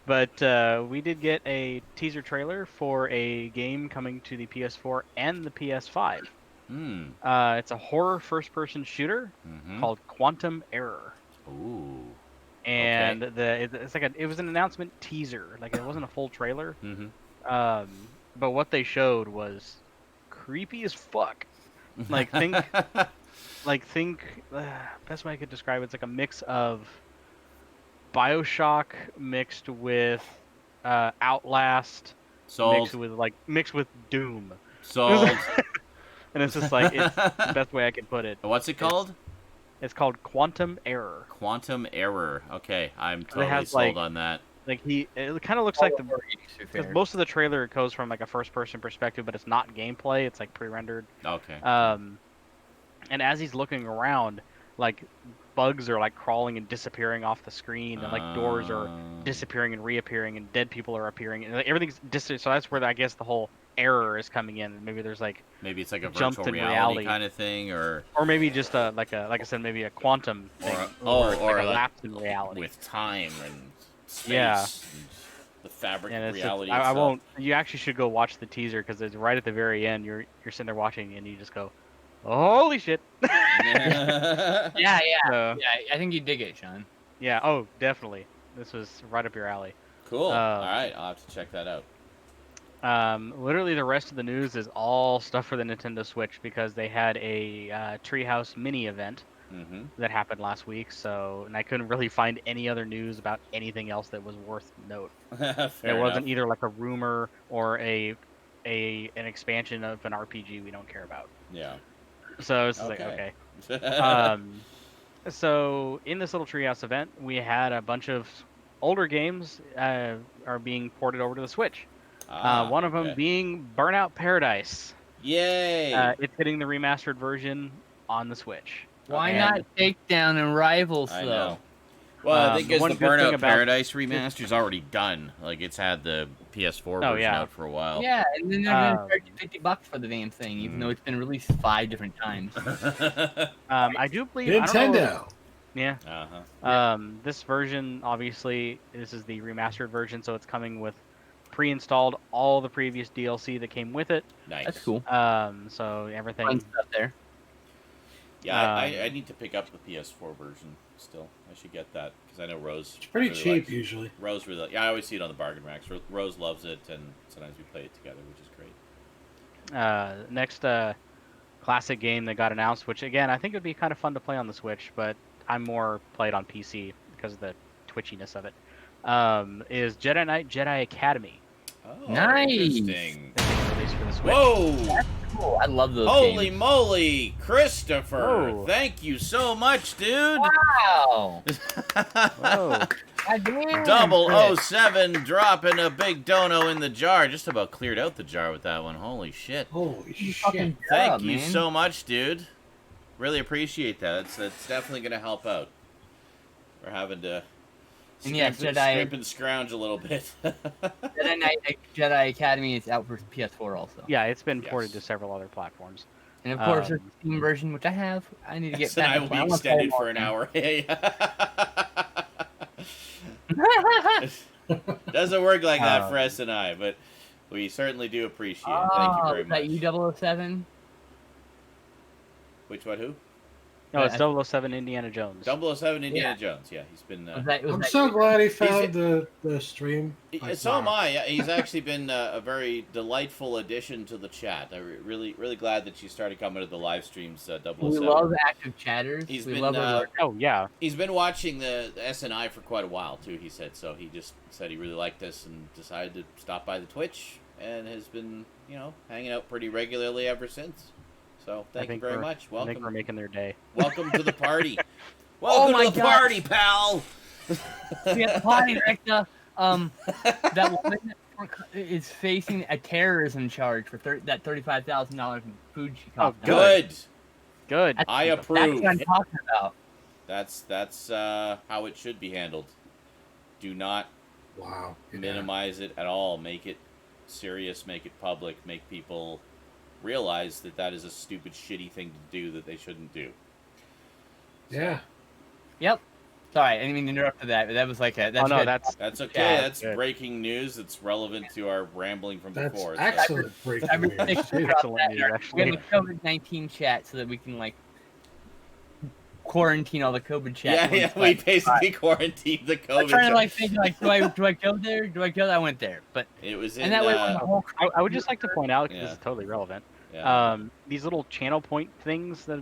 D: But we did get a teaser trailer for a game coming to the PS4 and the PS5. It's a horror first-person shooter called Quantum Error.
A: Ooh.
D: And it was an announcement teaser, like it wasn't a full trailer. But what they showed was creepy as fuck. Like think best way I could describe it's like a mix of BioShock mixed with Outlast,
A: Sold.
D: mixed with Doom.
A: Sold.
D: And it's just like it's the best way I could put it.
A: What's it called?
D: It's called Quantum Error.
A: Quantum Error. Okay, I'm totally sold on that.
D: Like it kind of looks like because most of the trailer goes from like a first-person perspective, but it's not gameplay. It's like pre-rendered.
A: Okay.
D: And as he's looking around, like bugs are like crawling and disappearing off the screen, and like doors are disappearing and reappearing, and dead people are appearing, and like, everything's so that's where I guess the whole error is coming in. Maybe there's like
A: maybe it's like a
D: jumped
A: virtual
D: in
A: reality kind of thing, or
D: maybe just like I said, maybe a quantum thing, or like a lapse in reality
A: with time and space.
D: Yeah.
A: And the fabric
D: and
A: of reality.
D: I won't. You actually should go watch the teaser because it's right at the very end. You're sitting there watching and you just go, "Holy shit!"
C: Yeah. I think you dig it, Sean.
D: Yeah. Oh, definitely. This was right up your alley.
A: Cool. All right, I'll have to check that out.
D: Literally, the rest of the news is all stuff for the Nintendo Switch because they had a Treehouse mini event that happened last week. And I couldn't really find any other news about anything else that was worth note. It wasn't either like a rumor or an expansion of an RPG we don't care about.
A: Yeah.
D: So it's like okay. So in this little Treehouse event, we had a bunch of older games are being ported over to the Switch. One of them being Burnout Paradise.
A: Yay!
D: It's hitting the remastered version on the Switch.
C: Why not Takedown and Rivals, though?
A: I know. Well, I think the Burnout Paradise remaster is already done. Like, it's had the PS4 version out for a while.
C: Yeah, and then they're going to charge you $50 for the damn thing, even though it's been released 5 different times.
D: I do believe
B: Nintendo.
D: Yeah. This version, obviously, this is the remastered version, so it's coming with pre-installed all the previous DLC that came with it.
A: Nice.
C: That's cool.
D: So everything.
C: Fun stuff there.
A: Yeah, I need to pick up the PS4 version still. I should get that because I know Rose.
B: It's pretty
A: really
B: cheap
A: likes it.
B: usually.
A: Rose really, yeah, I always see it on the bargain racks. Rose loves it, and sometimes we play it together, which is great.
D: Next classic game that got announced, which again I think would be kind of fun to play on the Switch, but I'm more played on PC because of the twitchiness of it. Is Jedi Knight Jedi Academy.
A: Oh,
C: Nice.
A: interesting.
D: That's being released for the Switch.
A: Whoa!
C: Cool. I love those
A: Holy
C: games.
A: moly, Christopher!
D: Whoa.
A: Thank you so much, dude.
C: Wow.
D: Whoa.
C: Goddamn.
A: 007 dropping a big dono in the jar. Just about cleared out the jar with that one. Holy shit.
B: Holy
C: You
B: shit.
C: fucking
A: Thank
C: job,
A: you
C: man.
A: so much, dude. Really appreciate that. That's definitely going to help out. We're having to
C: And yeah,
A: scrimp
C: Jedi-
A: and scrounge a little bit.
C: Jedi Knight Jedi Academy is out for PS4 also.
D: Yeah, it's been ported
A: Yes.
D: to several other platforms.
C: And of course, there's
D: Um,
C: the Steam version, which I have. I need to get
A: Yes, and
C: back.
A: I will be extended for an hour. Doesn't work like that for S and I, but we certainly do appreciate it. Thank you very
C: Is that
A: much.
C: U007?
A: Which one? Who?
D: No, it's
C: I-
D: 007 Indiana Jones.
A: 007 Indiana Jones. Yeah, he's been.
C: Was
B: I'm
C: that
B: so
C: you?
B: glad he found the stream. Like,
A: So am
B: wow.
A: I. Yeah, he's actually been a very delightful addition to the chat. I'm really glad that you started coming to the live streams. 007.
C: We love active chatters.
A: He's
C: we
A: been,
C: love our
D: Oh yeah,
A: He's been watching the SNI for quite a while too. He said so. He just said he really liked this and decided to stop by the Twitch and has been hanging out pretty regularly ever since. So thank you very much.
D: I think we're
A: Welcome,
D: making their day.
A: welcome to the party.
C: Oh
A: Welcome
C: my
A: to the
C: God.
A: party, pal.
C: We have the party director. That woman is facing a terrorism charge for that $35,000 in food she coughed up.
A: Good.
D: Good.
A: I
C: That's
A: approve.
C: what I'm talking about.
A: That's how it should be handled. Do not
B: Wow. Yeah.
A: minimize it at all. Make it serious. Make it public. Make people realize that that is a stupid, shitty thing to do that they shouldn't do.
B: Yeah.
C: Yep. Sorry, I didn't mean to interrupt that. That was like a. That's
D: Oh no,
C: good.
A: That's okay.
C: Yeah,
A: That's
D: good.
A: breaking news. That's relevant to our rambling from
B: That's
A: before.
B: excellent breaking
C: Everything
B: news. too.
C: across
D: Excellent
C: that.
D: news, actually.
C: We have a COVID-19 chat so that we can quarantine all the COVID chat.
A: Yeah,
C: rooms,
A: yeah.
C: but-
A: We basically quarantined the
C: I'm
A: COVID.
C: trying to think do I go there? Do I go there? I went there, but
A: It was in.
C: and that way when the whole
D: I would just like to point out, because
A: Yeah.
D: this is totally relevant,
A: yeah.
D: these little channel point things that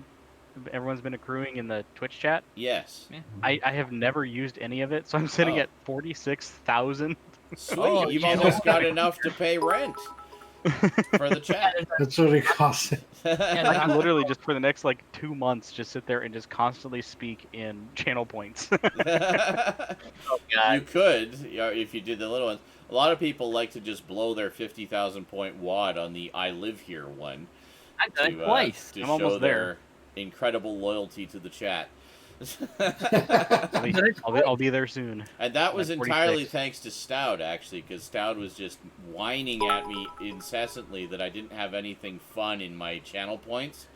D: everyone's been accruing in the Twitch chat,
A: Yes.
D: I have never used any of it, so I'm sitting
A: Oh.
D: at 46,000.
A: Sweet.
C: Oh,
A: You've
C: yeah.
A: almost got enough to pay rent for the chat.
B: That's what it costs.
D: I can literally just for the next 2 months just sit there and just constantly speak in channel points.
C: oh
A: You
C: god,
A: could, if you did the little ones. A lot of people like to just blow their 50,000 point wad on the "I live here" one
C: I've done it
A: to,
C: twice.
A: to
D: I'm
A: show
D: almost
A: their incredible loyalty to the chat.
D: I'll be there soon.
A: And that was
D: Like
A: entirely
D: 46.
A: thanks to Stoud, actually, because Stoud was just whining at me incessantly that I didn't have anything fun in my channel points.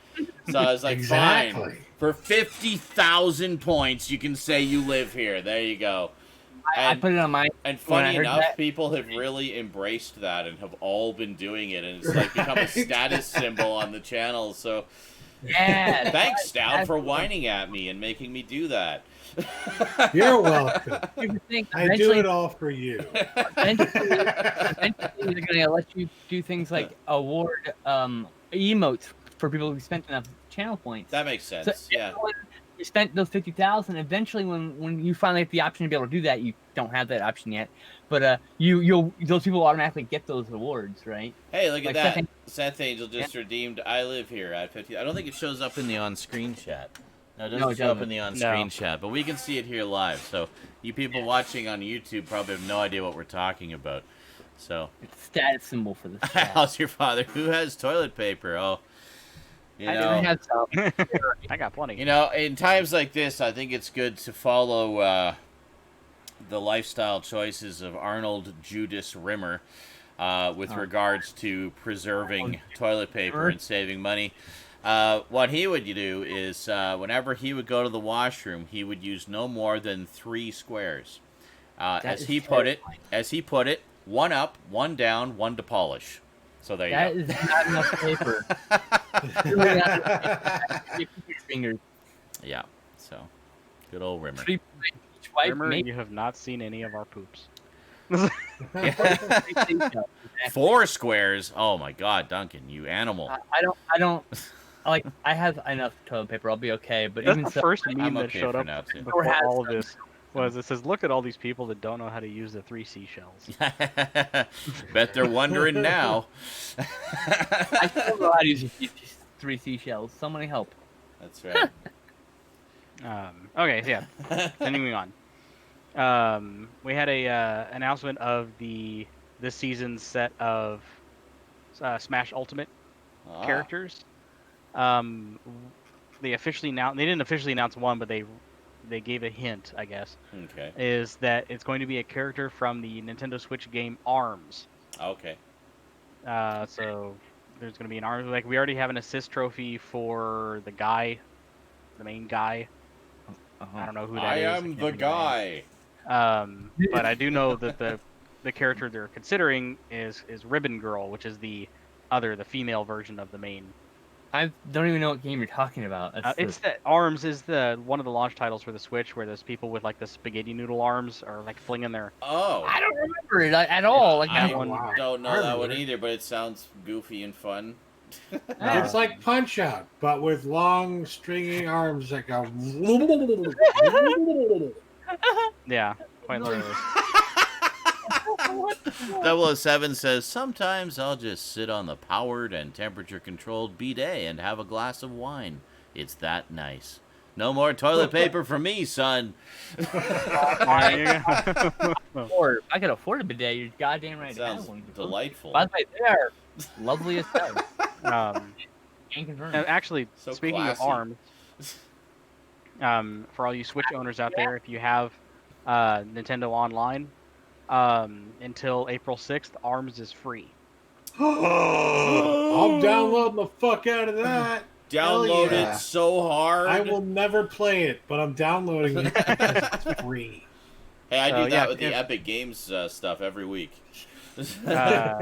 A: So I was like, fine,
B: Exactly.
A: for 50,000 points, you can say you live here. There you go.
C: I put it on my.
A: And
C: when I
A: funny
C: heard
A: enough,
C: that-
A: people have really embraced that and have all been doing it, and it's like become a
B: Right.
A: status symbol on the channel. So
C: Yeah.
A: thanks, Stoud, for
C: Absolutely.
A: whining at me and making me do that.
B: You're welcome.
C: Here's the thing,
B: I do
C: eventually-
B: it all for you.
C: Eventually, they're gonna let you do things like award emotes for people who spent enough channel points.
A: That makes sense.
C: So
A: Yeah.
C: everyone who spent those 50,000. Eventually, when you finally have the option to be able to do that, you don't have that option yet. But those people will automatically get those awards, right?
A: Hey, look at
C: Like
A: that.
C: Seth
A: Seth Angel just redeemed "I live here" at 50. I don't think it shows up in the on-screen chat. No, it doesn't
C: No, it
A: show up
C: doesn't.
A: in the on-screen
D: No.
A: chat, but we can see it here live. So you people watching on YouTube probably have no idea what we're talking about. So,
C: It's a status symbol for this. chat.
A: how's your father? Who has toilet paper? Oh, you
C: I
A: know.
C: didn't have some.
D: I got plenty.
A: In times like this, I think it's good to follow the lifestyle choices of Arnold Judas Rimmer with regards to preserving toilet paper and saving money. What he would do is whenever he would go to the washroom, he would use no more than 3 squares. As
C: is
A: he put it, one up, one down, one to polish. So there you
C: That
A: go.
C: is not enough paper. It's really not enough paper. If you fingers.
A: Yeah. So, good old Rimmer.
C: 3 each wipe,
D: Rimmer,
C: maybe
D: you have not seen any of our poops.
C: 3 seashells.
A: 4 squares. Oh my God, Duncan, you animal.
C: I don't like. I have enough toilet paper. I'll be okay. But
D: That's
C: even
D: the
C: so,
D: first
A: I'm
D: meme that
A: okay
D: showed
A: for
D: up
A: now, too.
D: before
C: has
D: all of
C: some.
D: this. It says, "Look at all these people that don't know how to use the 3 seashells."
A: Bet they're wondering now.
C: I still know how to use these 3 seashells. Somebody help.
A: That's right.
D: Okay, so yeah. Continuing on. We had a announcement of this season's set of Smash Ultimate characters. They officially announced. They didn't officially announce one, but they gave a hint, I guess.
A: Okay.
D: Is that it's going to be a character from the Nintendo Switch game ARMS.
A: Okay.
D: So there's going to be an ARMS. Like we already have an assist trophy for the main guy. I don't know who that
A: I
D: is.
A: am
D: can't
A: the
D: think of
A: guy.
D: name. But I do know that the character they're considering is Ribbon Girl, which is the female version of the main.
C: I don't even know what game you're talking about.
D: It's the ARMS is one of the launch titles for the Switch, where those people with like the spaghetti noodle arms are like flinging their.
A: Oh.
C: I don't remember it at all. Like
A: I
D: that one-
A: don't know
B: I
A: that one
B: remember.
A: either, but it sounds goofy and fun.
B: It's like Punch Out, but with long, stringy arms that go.
D: Yeah, quite literally.
A: 007 says, sometimes I'll just sit on the powered and temperature-controlled bidet and have a glass of wine. It's that nice. No more toilet paper for me, son.
C: Or I could afford a bidet. You're goddamn right. to have
A: Sounds
C: one.
A: delightful.
C: By the way, they are lovely as hell. Ain't confirmed.
D: And actually,
A: So
D: speaking
A: classy.
D: of ARMS, for all you Switch owners out there, if you have Nintendo Online, until April 6th, ARMS is free.
B: I'm downloading the fuck out of that.
A: Download
B: Hell yeah.
A: it so hard.
B: I will never play it, but I'm downloading it because it's free.
A: Hey, I do
D: So,
A: that
D: yeah,
A: with the
D: if-
A: Epic Games stuff every week.
D: Yeah,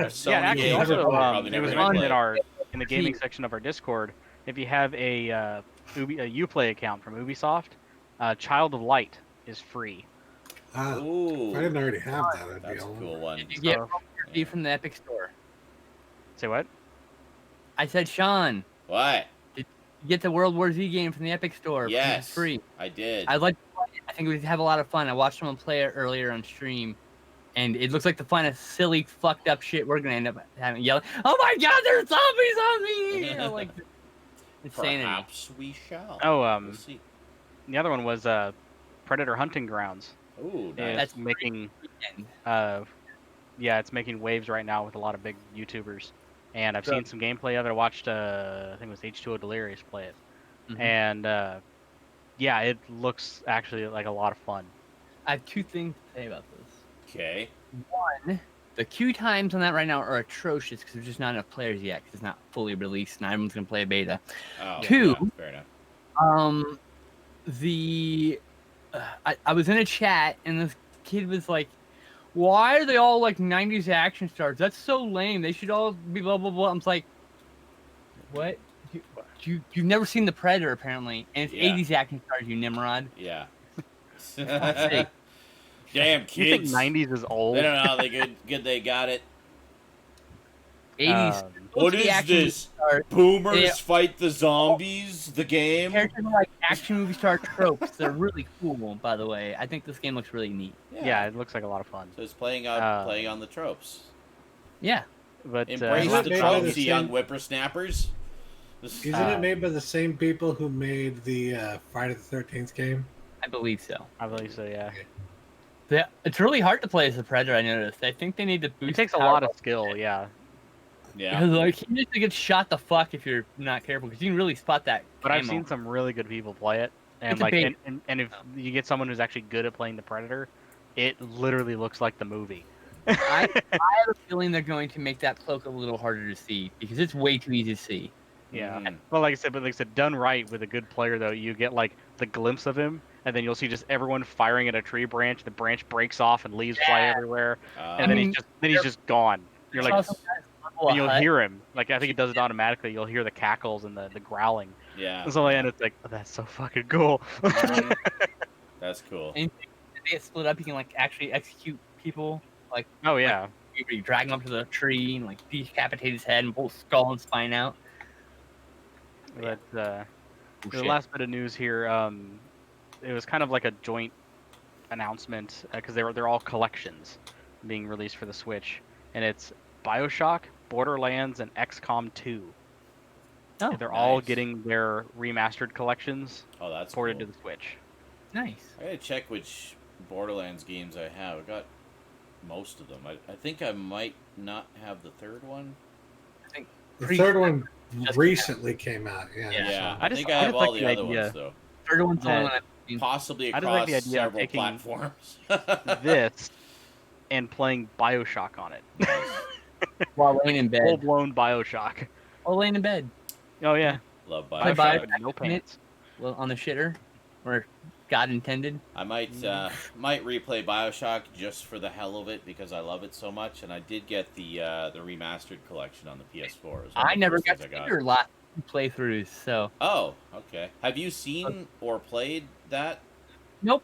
A: Sony
D: actually,
A: games
B: also,
A: I'm probably
D: it
A: never
D: was
A: gonna
D: mentioned
A: play.
D: in the gaming section of our Discord. If you have a Uplay account from Ubisoft, Child of Light is free.
A: Ooh,
B: If I didn't already have that, I'd be
A: that's a
B: all
A: cool one.
C: You get
D: So-
C: free from the Epic Store.
D: Say what?
C: I said, Sean,
A: What?
C: you get the World War Z game from the Epic Store.
A: Yes,
C: It's free.
A: I did.
C: I'd like to play it. I think we'd have a lot of fun. I watched someone play it earlier on stream, and it looks like the kind of silly, fucked up shit we're gonna end up having yelling. Oh my God, there's zombies on me! You know, like insanity.
A: Perhaps we shall.
D: Oh,
A: We'll see.
D: the other one was Predator Hunting Grounds.
A: Ooh,
D: It's
A: nice.
C: That's
D: making
C: weekend.
D: it's making waves right now with a lot of big YouTubers, and I've
C: Sure.
D: seen some gameplay of it. I watched I think it was H2O Delirious play it,
C: Mhm.
D: and yeah, it looks actually like a lot of fun.
C: I have 2 things to say about this.
A: Okay.
C: One, the queue times on that right now are atrocious because there's just not enough players yet because it's not fully released and everyone's gonna play a beta.
A: Oh,
C: 2,
A: yeah, fair enough.
C: I was in a chat and this kid was like, "Why are they all like 90s action stars? That's so lame. They should all be blah blah blah." I'm just like, "What? You've never seen The Predator apparently, and it's
A: Yeah.
C: 80s action stars, you Nimrod."
A: Yeah.
C: Fuck's sake.
A: Damn
D: You think
A: kids.
D: 90s is old?
A: They don't know how good they got it.
C: 80s.
A: What
C: the
A: is
C: action
A: this?
C: star-
A: Boomers
C: Yeah.
A: fight the zombies? The game?
C: Characters are like action movie star tropes. They're really cool, by the way. I think this game looks really neat.
D: Yeah, it looks like a lot of fun.
A: So it's playing on the tropes.
C: Yeah.
D: But
A: Embrace
B: Isn't it
A: the
B: made by
A: tropes,
B: the
A: you young
B: same-
A: whippersnappers.
B: Isn't it made by the same people who made the Friday the 13th game?
C: I believe so.
D: I believe so, yeah.
C: Yeah, it's really hard to play as a Predator, I noticed. I think they need to boost
D: It takes a
C: power
D: lot of
C: up.
D: skill, yeah.
A: Yeah.
C: Because like he just gets shot the fuck if you're not careful, because you can really spot that.
D: But I've
C: camo.
D: seen some really good people play it, and
C: It's a
D: like,
C: bait.
D: and if you get someone who's actually good at playing the Predator, it literally looks like the movie.
C: I have a feeling they're going to make that cloak a little harder to see because it's way too easy to see.
D: Yeah.
A: Mm.
D: Well, like I said, done right with a good player though, you get like the glimpse of him, and then you'll see just everyone firing at a tree branch. The branch breaks off and leaves fly everywhere, and then he's just gone. You're
C: I
D: like,
C: saw some guys level
D: and
C: a
D: you'll
C: hut.
D: hear him. Like I think it does it automatically. You'll hear the cackles and the growling.
A: Yeah.
D: So and it's like, oh, that's so fucking cool.
A: That's cool.
C: And they get split up. You can like actually execute people. Like
D: Oh yeah.
C: you drag them up to the tree and like decapitate his head and pull skull and spine out.
D: But the
C: shit.
D: last bit of news here, it was kind of like a joint announcement because they're all collections being released for the Switch, and it's BioShock, Borderlands, and XCOM 2.
C: Oh,
D: They're all
A: nice.
D: getting their remastered collections
A: Oh, that's
D: ported
A: cool.
D: to the Switch.
C: nice.
A: I gotta check which Borderlands games I have. I got most of them. I think I might not have the third one.
B: The third one
C: Just
B: recently came out. Yeah.
A: Yeah,
D: I
A: I
D: just-
A: think
D: I
A: I have
D: just
A: all
D: like
A: the
D: the
A: other
D: idea.
A: ones though.
C: Third one's the only one I've seen.
A: Possibly
D: I just
A: across
D: like the idea of
A: several
D: taking
A: platforms.
D: This and playing BioShock on it.
C: While laying in
D: Full
C: bed.
D: blown BioShock.
C: While laying in bed.
D: Oh yeah.
A: Love
C: Play
A: BioShock.
C: Bio-
D: with no
C: in it.
D: pants.
C: Well, on the shitter, where God intended.
A: I might replay BioShock just for the hell of it because I love it so much, and I did get the remastered collection on the PS4. It was one of
C: I
A: the
C: never
A: first
C: got
A: things
C: to
A: I got.
C: your last playthroughs, so
A: Oh, okay. Have you seen or played that?
C: nope.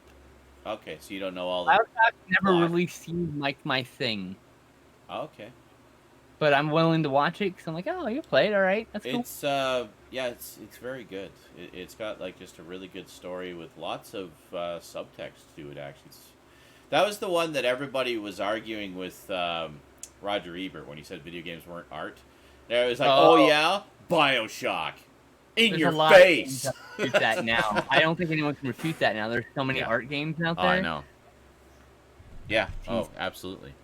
A: Okay, so you don't know all the.
C: BioShock never
A: Plot.
C: really seemed like my thing,
A: Okay.
C: but I'm willing to watch it because I'm like, oh, you played, all right, that's cool.
A: It's it's very good. It's got like just a really good story with lots of subtext to it. Actually, that was the one that everybody was arguing with Roger Ebert when he said video games weren't art. It was like, oh yeah, BioShock, in
C: There's
A: your
C: a lot
A: face.
C: of games that refute that now. I don't think anyone can refute that now. There's so many
A: Yeah.
C: art games out
A: Oh,
C: there.
A: I know. Yeah.
C: Jeez.
A: Oh, absolutely.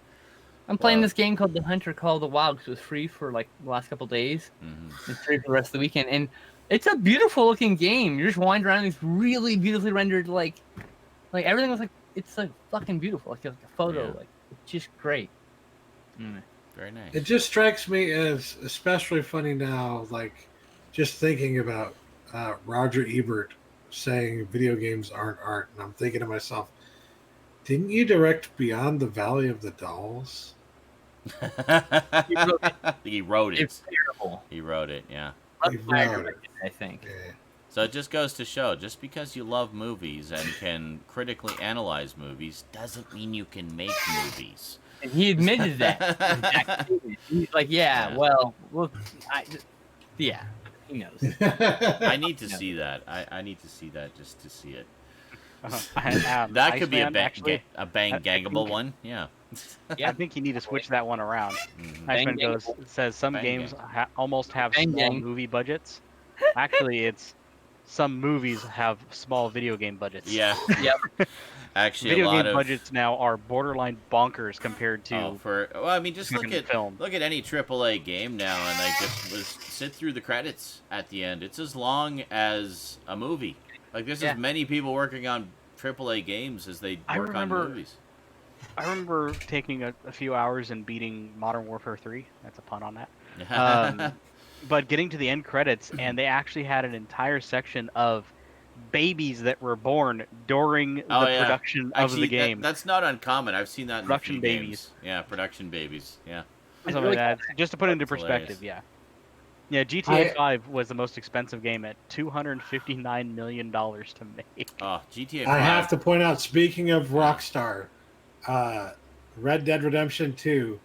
C: I'm playing
A: Well-
C: this game called The Hunter Call of the Wild because it was free for like the last couple days.
A: Mm-hmm.
C: It's free for the rest of the weekend, and it's a beautiful looking game. You're just wandering around these really beautifully rendered like everything was like it's like fucking beautiful, like a photo,
A: Yeah.
C: like it's just great.
A: Very nice.
B: It just strikes me as especially funny now, like just thinking about Roger Ebert saying video games aren't art, and I'm thinking to myself, didn't you direct Beyond the Valley of the Dolls?
A: He wrote it.
C: It's terrible.
A: He wrote it. Yeah.
B: He
C: Fire
B: wrote it.
C: I think.
B: Yeah.
A: So it just goes to show, just because you love movies and can critically analyze movies doesn't mean you can make movies.
C: And he admitted that. He's like, yeah,
A: Yeah.
C: well, yeah, he knows.
A: I need to see that. I need to see that just to see it. That could be a
D: Iceman, actually,
A: bang
D: I
A: gangable
D: think-
A: one. Yeah.
D: I think you need to switch that one around.
A: Mhm.
C: Bang
D: Iceman
C: gang.
D: says some
A: Bang
D: games
A: gang.
D: almost have
C: Bang
D: small
C: gang.
D: movie budgets. Actually, it's some movies have small video game budgets.
A: Yeah.
C: Yep.
A: Actually,
D: Video
A: a lot
D: game
A: of
D: budgets now are borderline bonkers compared to
A: well, I mean, just look
D: fucking
A: at
D: film.
A: any AAA game now, and like just sit through the credits at the end. It's as long as a movie. Like there's
C: Yeah.
A: as many people working on AAA games as they
D: I
A: work
D: remember-
A: on movies.
D: I remember taking a few hours and beating Modern Warfare 3. That's a pun on that. But getting to the end credits, and they actually had an entire section of babies that were born during the production of
A: Actually,
D: the game.
A: that's not uncommon. I've seen that in
D: Production
A: a few
D: babies.
A: games. Yeah, production babies. Yeah.
D: Something
C: really
D: like that. Just to put it into
A: That's
D: perspective,
A: hilarious.
D: yeah. Yeah, GTA 5 was the most expensive game at $259 million to make.
A: Oh, GTA 5.
B: I have to point out, speaking of Rockstar, Red Dead Redemption 2,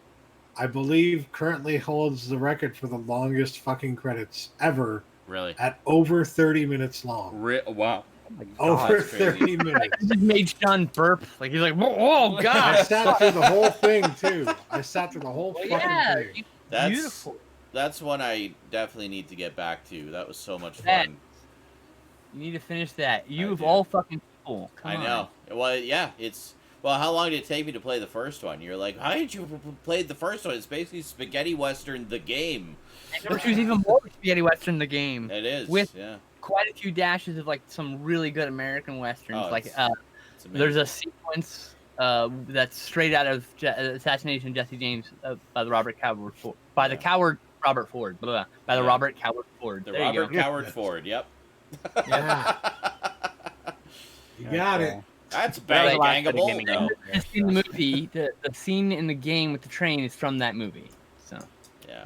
B: I believe currently holds the record for the longest fucking credits ever
A: Really?
B: at over 30 minutes long.
A: Wow.
D: Oh my God.
B: Over
A: that's crazy.
B: 30 minutes.
C: It just made Sean burp. Like he's like, oh
B: I
C: god.
B: sat through the whole thing, too. I sat through the whole
C: Well,
B: fucking
C: yeah,
B: thing.
C: it's
A: That's
C: beautiful.
A: That's one I definitely need to get back to. That was so much
C: That-
A: fun.
C: You need to finish that. You of
A: do.
C: all fucking people. Come
A: I
C: on.
A: know. Well, yeah, it's. Well, how long did it take me to play the first one? You're like, how did you play the first one? It's basically Spaghetti Western, the game.
C: Which was even more spaghetti western the game.
A: It is.
C: With-
A: yeah.
C: Quite a few dashes of like some really good American westerns.
A: Oh,
C: like
A: it's amazing.
C: there's a sequence that's straight out of Assassination of Jesse James by the Robert Coward Ford. By the Coward Robert Ford. Blah, blah, by the
A: Yeah.
C: Robert Coward Ford.
A: the
C: There
A: Robert
C: you go.
A: Coward Ford. Yep.
B: Yeah. You got it.
A: That's
D: Right.
A: bang
D: Last bit of
A: gangable.
D: gaming.
A: No.
C: The scene in the movie, the scene in the game with the train is from that movie. So
A: Yeah.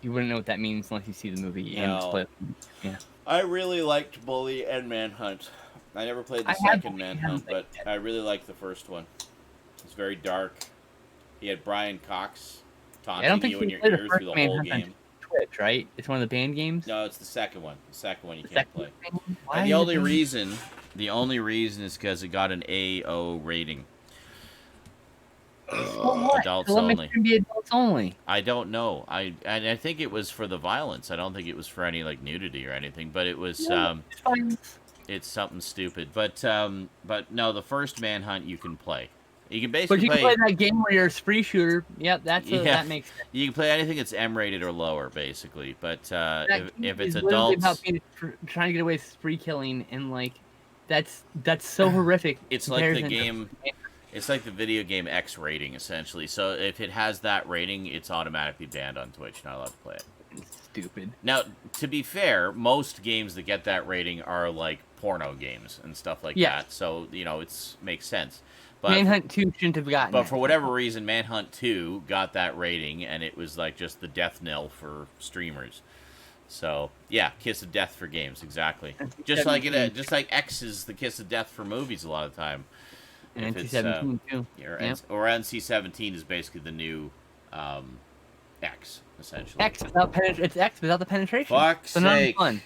C: you wouldn't know what that means unless you see the movie and
A: No.
C: play. Yeah.
A: I really liked Bully and Manhunt. I never played the second Manhunt, but I really liked the first one. It's very dark. He had Brian Cox taunting you in your ear through the whole game.
C: Twitch, right? It's one of the banned games.
A: No, it's the second one. The second one you can't play.
C: Why
A: And the only reason is because it got an AO rating. Adults only.
C: Be adults only.
A: I don't know. I think it was for the violence. I don't think it was for any like nudity or anything. But it was. It's something stupid. But no, the first Manhunt you can play. You can basically.
C: But you can play that game where you're a spree shooter. Yep, that makes sense.
A: You can play anything that's M-rated or lower, basically. But if it's
C: literally
A: adults,
C: about trying to get away with spree killing, and like that's so horrific.
A: It's like the game. It's like the video game X rating, essentially. So if it has that rating, it's automatically banned on Twitch. Not allowed to play it.
C: It's stupid.
A: Now, to be fair, most games that get that rating are like porno games and stuff like that. So, it makes sense. But
C: Manhunt 2 shouldn't have gotten
A: But for whatever reason, Manhunt 2 got that rating, and it was like just the death knell for streamers. So, yeah, kiss of death for games, exactly. Just like X is the kiss of death for movies a lot of the time.
C: And NC-17 too.
A: Or NC-17 is basically the new X, essentially.
C: It's X without the penetration.
A: Fuck's sake.
C: Fun.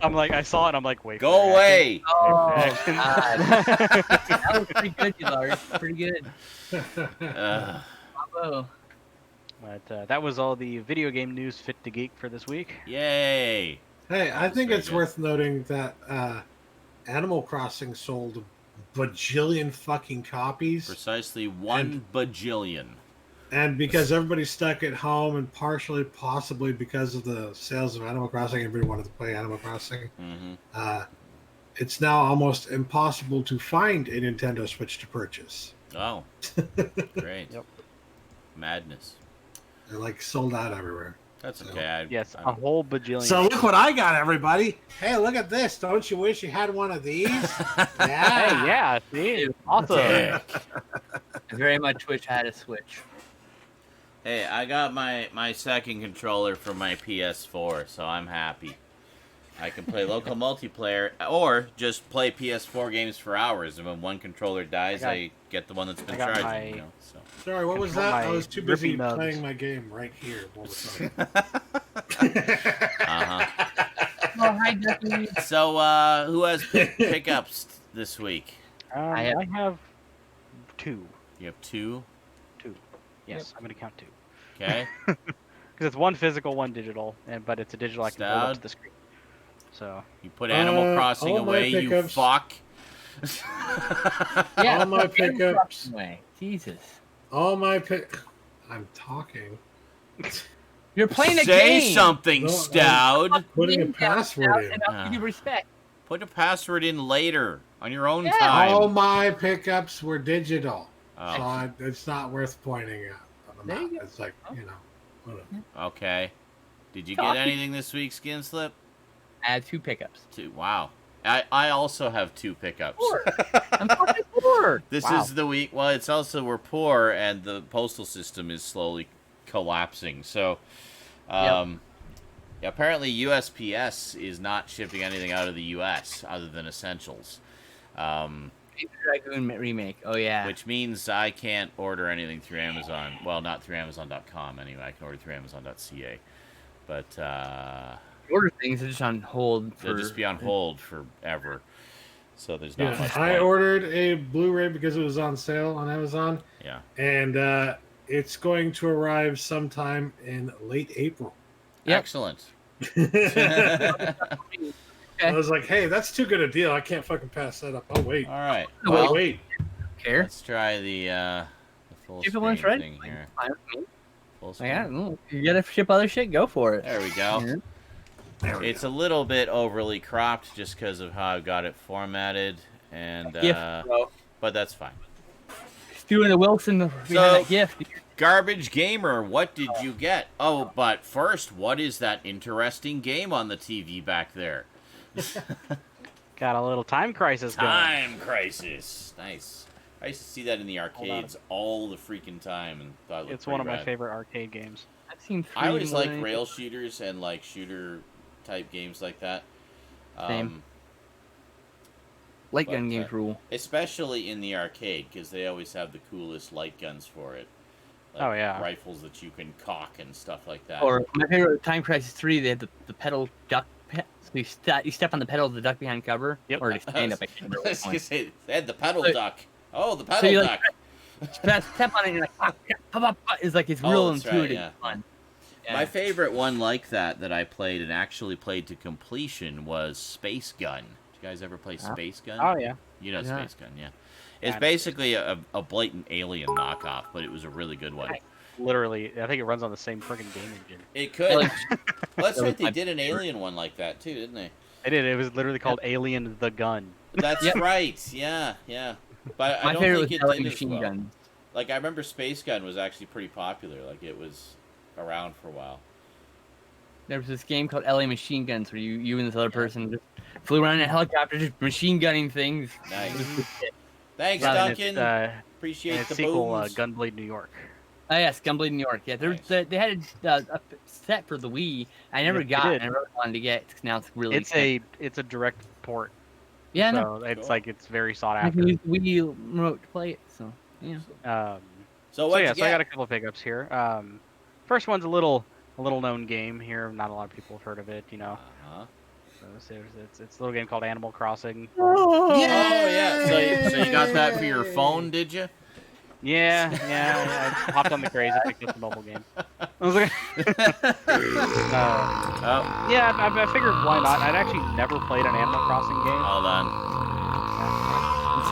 D: I saw it. I'm like, wait.
A: Go away.
C: Oh God. That was pretty good, Lars. Pretty good. Bravo.
D: But that was all the video game news fit to geek for this week.
A: Yay.
B: Hey, I think it's worth noting that Animal Crossing sold a bajillion fucking copies.
A: Precisely 1 bajillion.
B: And because everybody's stuck at home, and possibly because of the sales of Animal Crossing, everybody wanted to play Animal Crossing.
A: Mm-hmm.
B: It's now almost impossible to find a Nintendo Switch to purchase.
A: Oh, great.
D: Yep.
A: Madness.
B: They're like sold out everywhere.
A: That's okay.
D: Yes, a whole bajillion.
B: So look what I got, everybody. Hey, look at this. Don't you wish you had one of these? Yeah.
D: Hey, yeah. See? Awesome.
C: I very much wish I had a Switch.
A: Hey, I got my second controller for my PS4, so I'm happy. I can play local multiplayer, or just play PS4 games for hours, and when one controller dies, I get the one that's been charging. So.
B: Sorry, what was that? I was too busy playing my game right here. What was that?
C: Oh, hi, Ducky.
A: So, who has pickups this week?
D: I have 2.
A: You have 2?
D: 2. Yes, I'm going to count 2.
A: Okay.
D: Because it's one physical, one digital, but it's a digital I can hold up to the screen. So
A: you put Animal Crossing away, you fuck.
C: Yeah,
B: all my pickups.
C: Away. Jesus.
B: All my I'm talking.
C: You're playing a
A: game.
C: Say
A: something, Stoud.
B: Putting a password in.
C: And I'll give you respect.
A: Put a password in later on your own time.
B: All my pickups were digital,
A: oh.
B: So it's not worth pointing out. It's like whatever.
A: Okay. Did you get anything this week, Skinslip?
C: I had 2 pickups.
A: 2. Wow. I also have 2 pickups.
C: I'm fucking poor.
A: This is the week. Well, it's also we're poor, and the postal system is slowly collapsing. So, apparently USPS is not shipping anything out of the U.S. other than essentials.
C: Dragoon remake. Oh yeah.
A: Which means I can't order anything through Amazon. Well, not through Amazon.com anyway. I can order through Amazon.ca. But
C: order things are just on hold.
A: They'll just be on hold forever. So there's not much point.
B: I ordered a Blu-ray because it was on sale on Amazon.
A: Yeah.
B: And it's going to arrive sometime in late April.
A: Yep. Excellent.
B: I was like, hey, that's too good a deal. I can't fucking pass that up. Oh, wait.
A: All right.
B: Well, wait.
C: Care?
A: Let's try the full screen thing here. Full screen.
C: Yeah, you gotta ship other shit, go for it.
A: There we go. It's a little bit overly cropped just because of how I've got it formatted, and but that's fine.
C: Doing the Wilson behind that gift.
A: Garbage Gamer, what did you get? Oh, but first, what is that interesting game on the TV back there?
D: Got a little Time Crisis going.
A: Time Crisis. Nice. I used to see that in the arcades all the freaking time, and thought it looked
D: It's one of
A: pretty
D: my
A: rad.
D: favorite arcade games.
C: I've seen.
A: I always like
C: three
A: rail shooters and like shooter type games like that.
C: Same. Light gun
A: but,
C: games rule.
A: Especially in the arcade, because they always have the coolest light guns for it. Like
D: Oh, yeah.
A: rifles that you can cock and stuff like that.
C: Or my favorite Time Crisis 3, they had the pedal duck. So you step on the pedal of the duck behind cover.
D: Yep.
C: Or just stand up. I can't
A: I
C: remember
A: was
C: which
A: gonna
C: one.
A: say, they had the pedal
C: So-
A: duck. Oh, the
C: So
A: pedal
C: you
A: duck.
C: step on it and you're like, it's like it's
A: Oh,
C: real
A: that's right,
C: intuitive
A: yeah.
C: fun. Yeah.
A: My favorite one like that I played and actually played to completion was Space Gun. Did you guys ever play Space Gun?
D: Oh yeah.
A: You know
C: Yeah.
A: Space Gun, yeah. It's
D: Yeah.
A: basically a blatant Alien knockoff, but it was a really good one.
D: Literally, I think it runs on the same freaking game engine.
A: It could.
C: Like-
A: Well, that's
C: That
A: right.
C: was
A: They
C: my
A: did an
C: favorite.
A: Alien one like that too, didn't they?
D: It did. It was literally called Alien the Gun.
A: That's
C: Yep.
A: right. Yeah, yeah. But I
C: My
A: don't
C: favorite
A: think
C: was
A: it
C: LA
A: did as
C: Machine
A: well.
C: Gun.
A: Like I remember Space Gun was actually pretty popular. Like it was around for a while.
C: There was this game called LA Machine Guns where you and this other person just flew around in a helicopter just machine gunning things.
A: Nice.
C: It was-
A: Thanks,
D: And
A: Duncan.
D: its
A: Appreciate
D: its
A: the
D: sequel,
A: booms.
D: Gunblade New York.
C: Oh yes, Gunblade New York. Yeah,
A: Nice.
C: they had a set for the Wii. I never
D: Yeah, they
C: got.
D: did.
C: I never wanted to get. Cause now it's really.
D: It's a direct port.
C: yeah. No,
D: So it's
A: Cool.
D: like it's very sought
C: I
D: after.
C: can use the Wii remote to play it. So yeah.
A: So
D: So
A: what?
D: yeah,
A: you
D: so I got
A: get?
D: a couple of pickups here. First one's a little known game here. Not a lot of people have heard of it. You know,
A: Uh-huh.
D: so it's a little game called Animal Crossing.
A: Oh yeah. So you got that for your phone, did you?
D: Yeah. I hopped on the craze. I picked up the mobile game. I was like,
A: Oh,
D: yeah, I figured why not. I'd actually never played an Animal Crossing game.
A: hold on.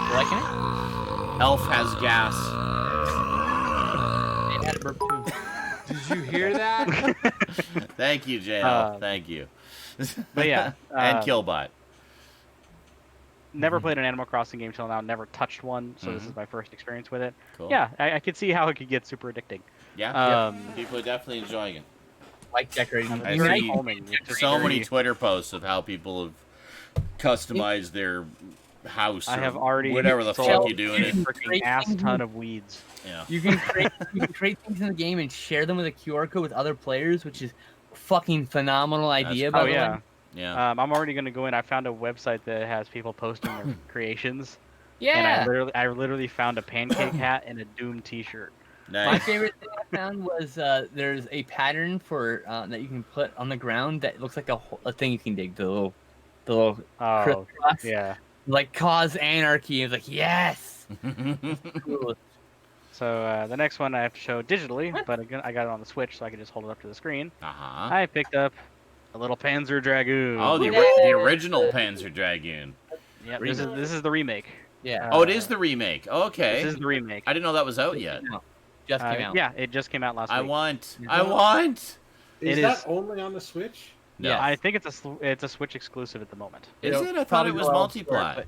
C: You liking it?
A: Elf has gas.
C: It had a burp too.
B: Did you hear that?
A: Thank you, JL. Thank you.
D: But yeah,
A: and Killbot.
D: never played an Animal Crossing game till now. Never touched one, so this
A: Mhm.
D: is my first experience with it.
A: Cool.
D: Yeah, I could see how it could get super addicting.
A: Yeah. People are definitely enjoying it.
C: Like decorating.
A: I
C: You're
A: see
C: right.
D: Homing, it's just
A: So
D: very-
A: many Twitter posts of how people have customized their house.
D: I
A: or
D: have already
A: whatever the
D: sold
A: fuck you doing
D: a
A: it.
D: freaking ass ton of weeds.
A: Yeah.
C: You can create things in the game and share them with a QR code with other players, which is a fucking phenomenal idea.
A: cool.
C: By
D: Oh
C: the
D: yeah.
C: way.
A: Yeah.
D: I'm already gonna go in. I found a website that has people posting their creations, and
C: Yeah.
D: I literally found a pancake hat and a Doom T-shirt.
C: My
A: Nice.
C: favorite thing I found was there's a pattern for that you can put on the ground that looks like a thing you can dig. The little
D: Oh
C: crisscross,
D: yeah.
C: like cause anarchy. It's like yes. Cool.
D: So the next one I have to show digitally, but again I got it on the Switch, so I can just hold it up to the screen.
A: Uh-huh.
D: I picked up a little Panzer Dragoon.
A: Oh, the
C: Yeah.
A: original Panzer Dragoon.
D: yeah. This is the remake.
C: Yeah.
A: Oh, it is the remake. Okay.
D: This is the remake.
A: I didn't know that was out yet.
C: No, just came out.
D: Yeah, it just came out last week.
A: I want.
C: Yeah.
A: I want.
B: Is
D: It
B: that
D: is-
B: only on the Switch?
A: No.
C: Yeah.
D: I think it's a Switch exclusive at the moment.
A: Is
C: It'll
A: it? I thought
C: probably
A: it was
C: go elsewhere,
A: multi-plat.
C: but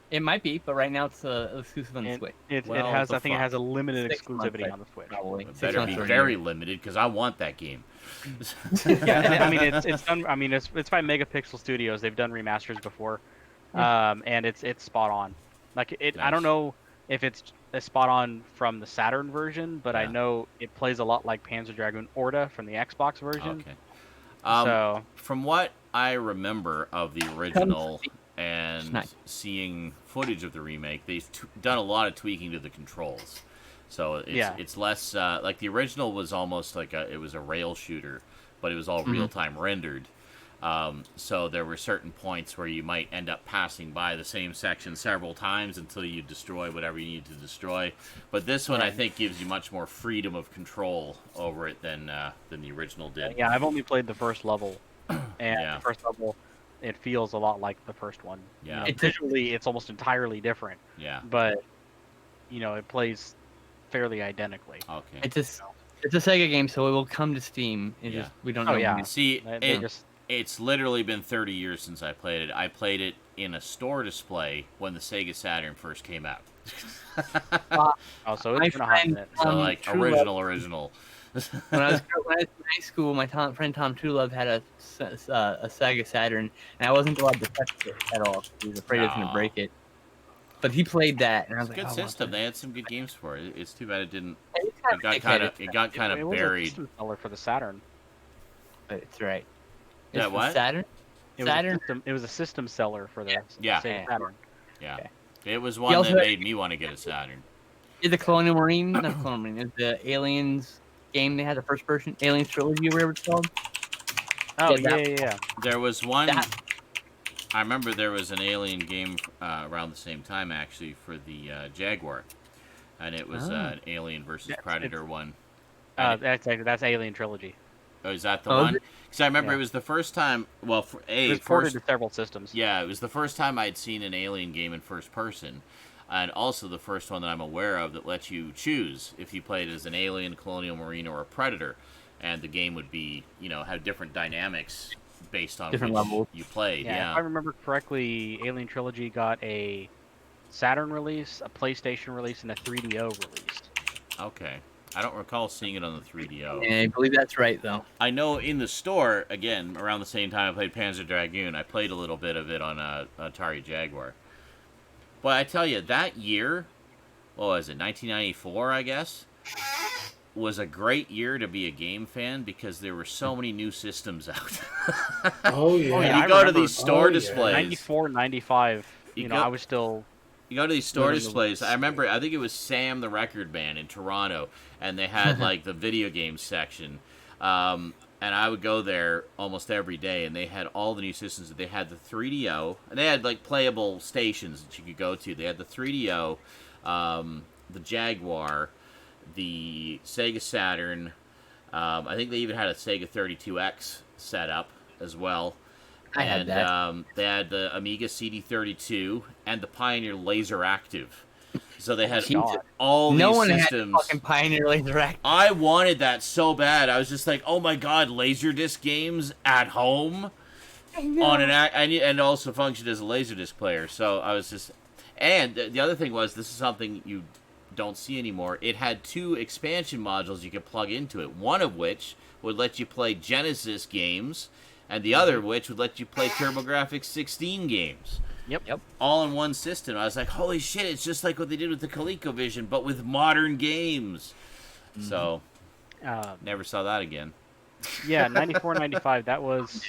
C: It might be, but right now it's exclusive on the
D: It,
C: Switch.
D: it
A: Well,
D: has.
A: the
D: I think it
A: fuck?
D: has a limited
C: 6 months,
D: exclusivity on the Switch.
C: Probably.
A: It
C: 6
A: better
C: months
A: be
C: or a
A: very
C: year.
A: limited because I want that game.
D: Yeah, I mean it's done. I mean it's by Megapixel Studios. They've done remasters before, and it's spot on. Like it, I
A: Nice.
D: don't know if it's spot on from the Saturn version, but I
A: Yeah.
D: know it plays a lot like Panzer Dragoon Orta from the Xbox version.
A: Okay.
D: So
A: From what I remember of the original and
C: Nice.
A: seeing footage of the remake, they've done a lot of tweaking to the controls. So it's less like the original was almost like it was a rail shooter, but it was all real time rendered. So there were certain points where you might end up passing by the same section several times until you destroy whatever you need to destroy. But this one, I think, gives you much more freedom of control over it than the original did.
D: yeah, I've only played the first level, and
A: Yeah.
D: the first level it feels a lot like the first one.
A: Yeah.
D: You know, visually it's almost entirely different,
A: Yeah.
D: but it plays fairly identically.
A: Okay.
C: It's a Sega game, so it will come to Steam.
A: Yeah.
C: We don't
D: Oh,
C: know.
D: yeah.
C: when.
A: See,
D: They just
A: it's literally been 30 years since I played it. I played it in a store display when the Sega Saturn first came out.
D: oh, so
C: My
D: it's been a hot
C: friend,
D: minute.
A: So
C: Um,
A: like
C: True
A: original.
C: When I was in high school, my friend Tom Truelove had a Sega Saturn, and I wasn't allowed to touch it at all. He was afraid I was going
A: Aw.
C: to break it. But he played that, and I was
A: It's a
C: like,
A: good
C: oh,
A: system. They had some good games for it. It's too bad it didn't.
C: It's
A: It got kind
D: It
A: of
D: was a
A: buried.
D: system seller for the Saturn.
C: It's right.
A: That
C: It's
A: what?
C: Saturn. Saturn.
D: It was a system seller for the
A: Yeah.
D: Sega Saturn.
A: Yeah.
D: Okay.
A: It was one
C: also
A: that
C: had-
A: made me want to get a Saturn.
C: Is the Colonial Marine? Not Colonial Marine. Is the Aliens game they had the first person Aliens trilogy, or whatever it's called?
D: Oh
C: Yeah,
D: yeah.
A: There was one.
C: That-
A: I remember there was an Alien game around the same time actually for the Jaguar, and it was an Alien versus Predator one.
D: That's Alien Trilogy.
A: Oh, is that the
C: Oh, is
A: one?
C: it?
A: Because I remember
D: Yeah.
A: it was the first time. Well,
D: It was ported to several systems.
A: Yeah, it was the first time I'd seen an Alien game in first person, and also the first one that I'm aware of that lets you choose if you played as an Alien, Colonial Marine, or a Predator, and the game would be, have different dynamics based on
C: Different
A: which
C: levels.
A: you played.
D: Yeah, if I remember correctly, Alien Trilogy got a Saturn release, a PlayStation release, and a 3DO release.
A: Okay. I don't recall seeing it on the 3DO.
C: Yeah, I believe that's right, though.
A: I know in the store, again, around the same time I played Panzer Dragoon, I played a little bit of it on Atari Jaguar. But I tell you, that year, what was it, 1994, I guess, was a great year to be a game fan because there were so many new systems out.
B: Oh yeah.
D: Oh, yeah,
A: You
D: I
A: go to
D: remember.
A: these store
B: Oh, yeah.
A: displays.
D: 94, 95.
A: You
D: I
A: go-
D: was still.
A: You go to these store
D: Living the
A: displays.
D: woods.
A: I remember, I think it was Sam the Record Man in Toronto, and they had like the video game section. And I would go there almost every day, and they had all the new systems. They had the 3DO, and they had like playable stations that you could go to. They had the 3DO, the Jaguar, the Sega Saturn. I think they even had a Sega 32X set up as well.
C: I had that.
A: They had the Amiga CD32 and the Pioneer Laser Active. So they had
C: Jesus.
A: all
C: No
A: these
C: one
A: systems.
C: had fucking Pioneer Laser Act.
A: I wanted that so bad. I was just like, oh my god, Laserdisc games at home on and also functioned as a Laserdisc player. So I was just, and the other thing was, this is something you don't see anymore. It had 2 expansion modules you could plug into it. One of which would let you play Genesis games, and the other of which would let you play TurboGrafx 16 games.
D: Yep.
A: All in one system. I was like, holy shit, it's just like what they did with the ColecoVision, but with modern games. So, never saw that again.
D: Yeah, 94, 95. That was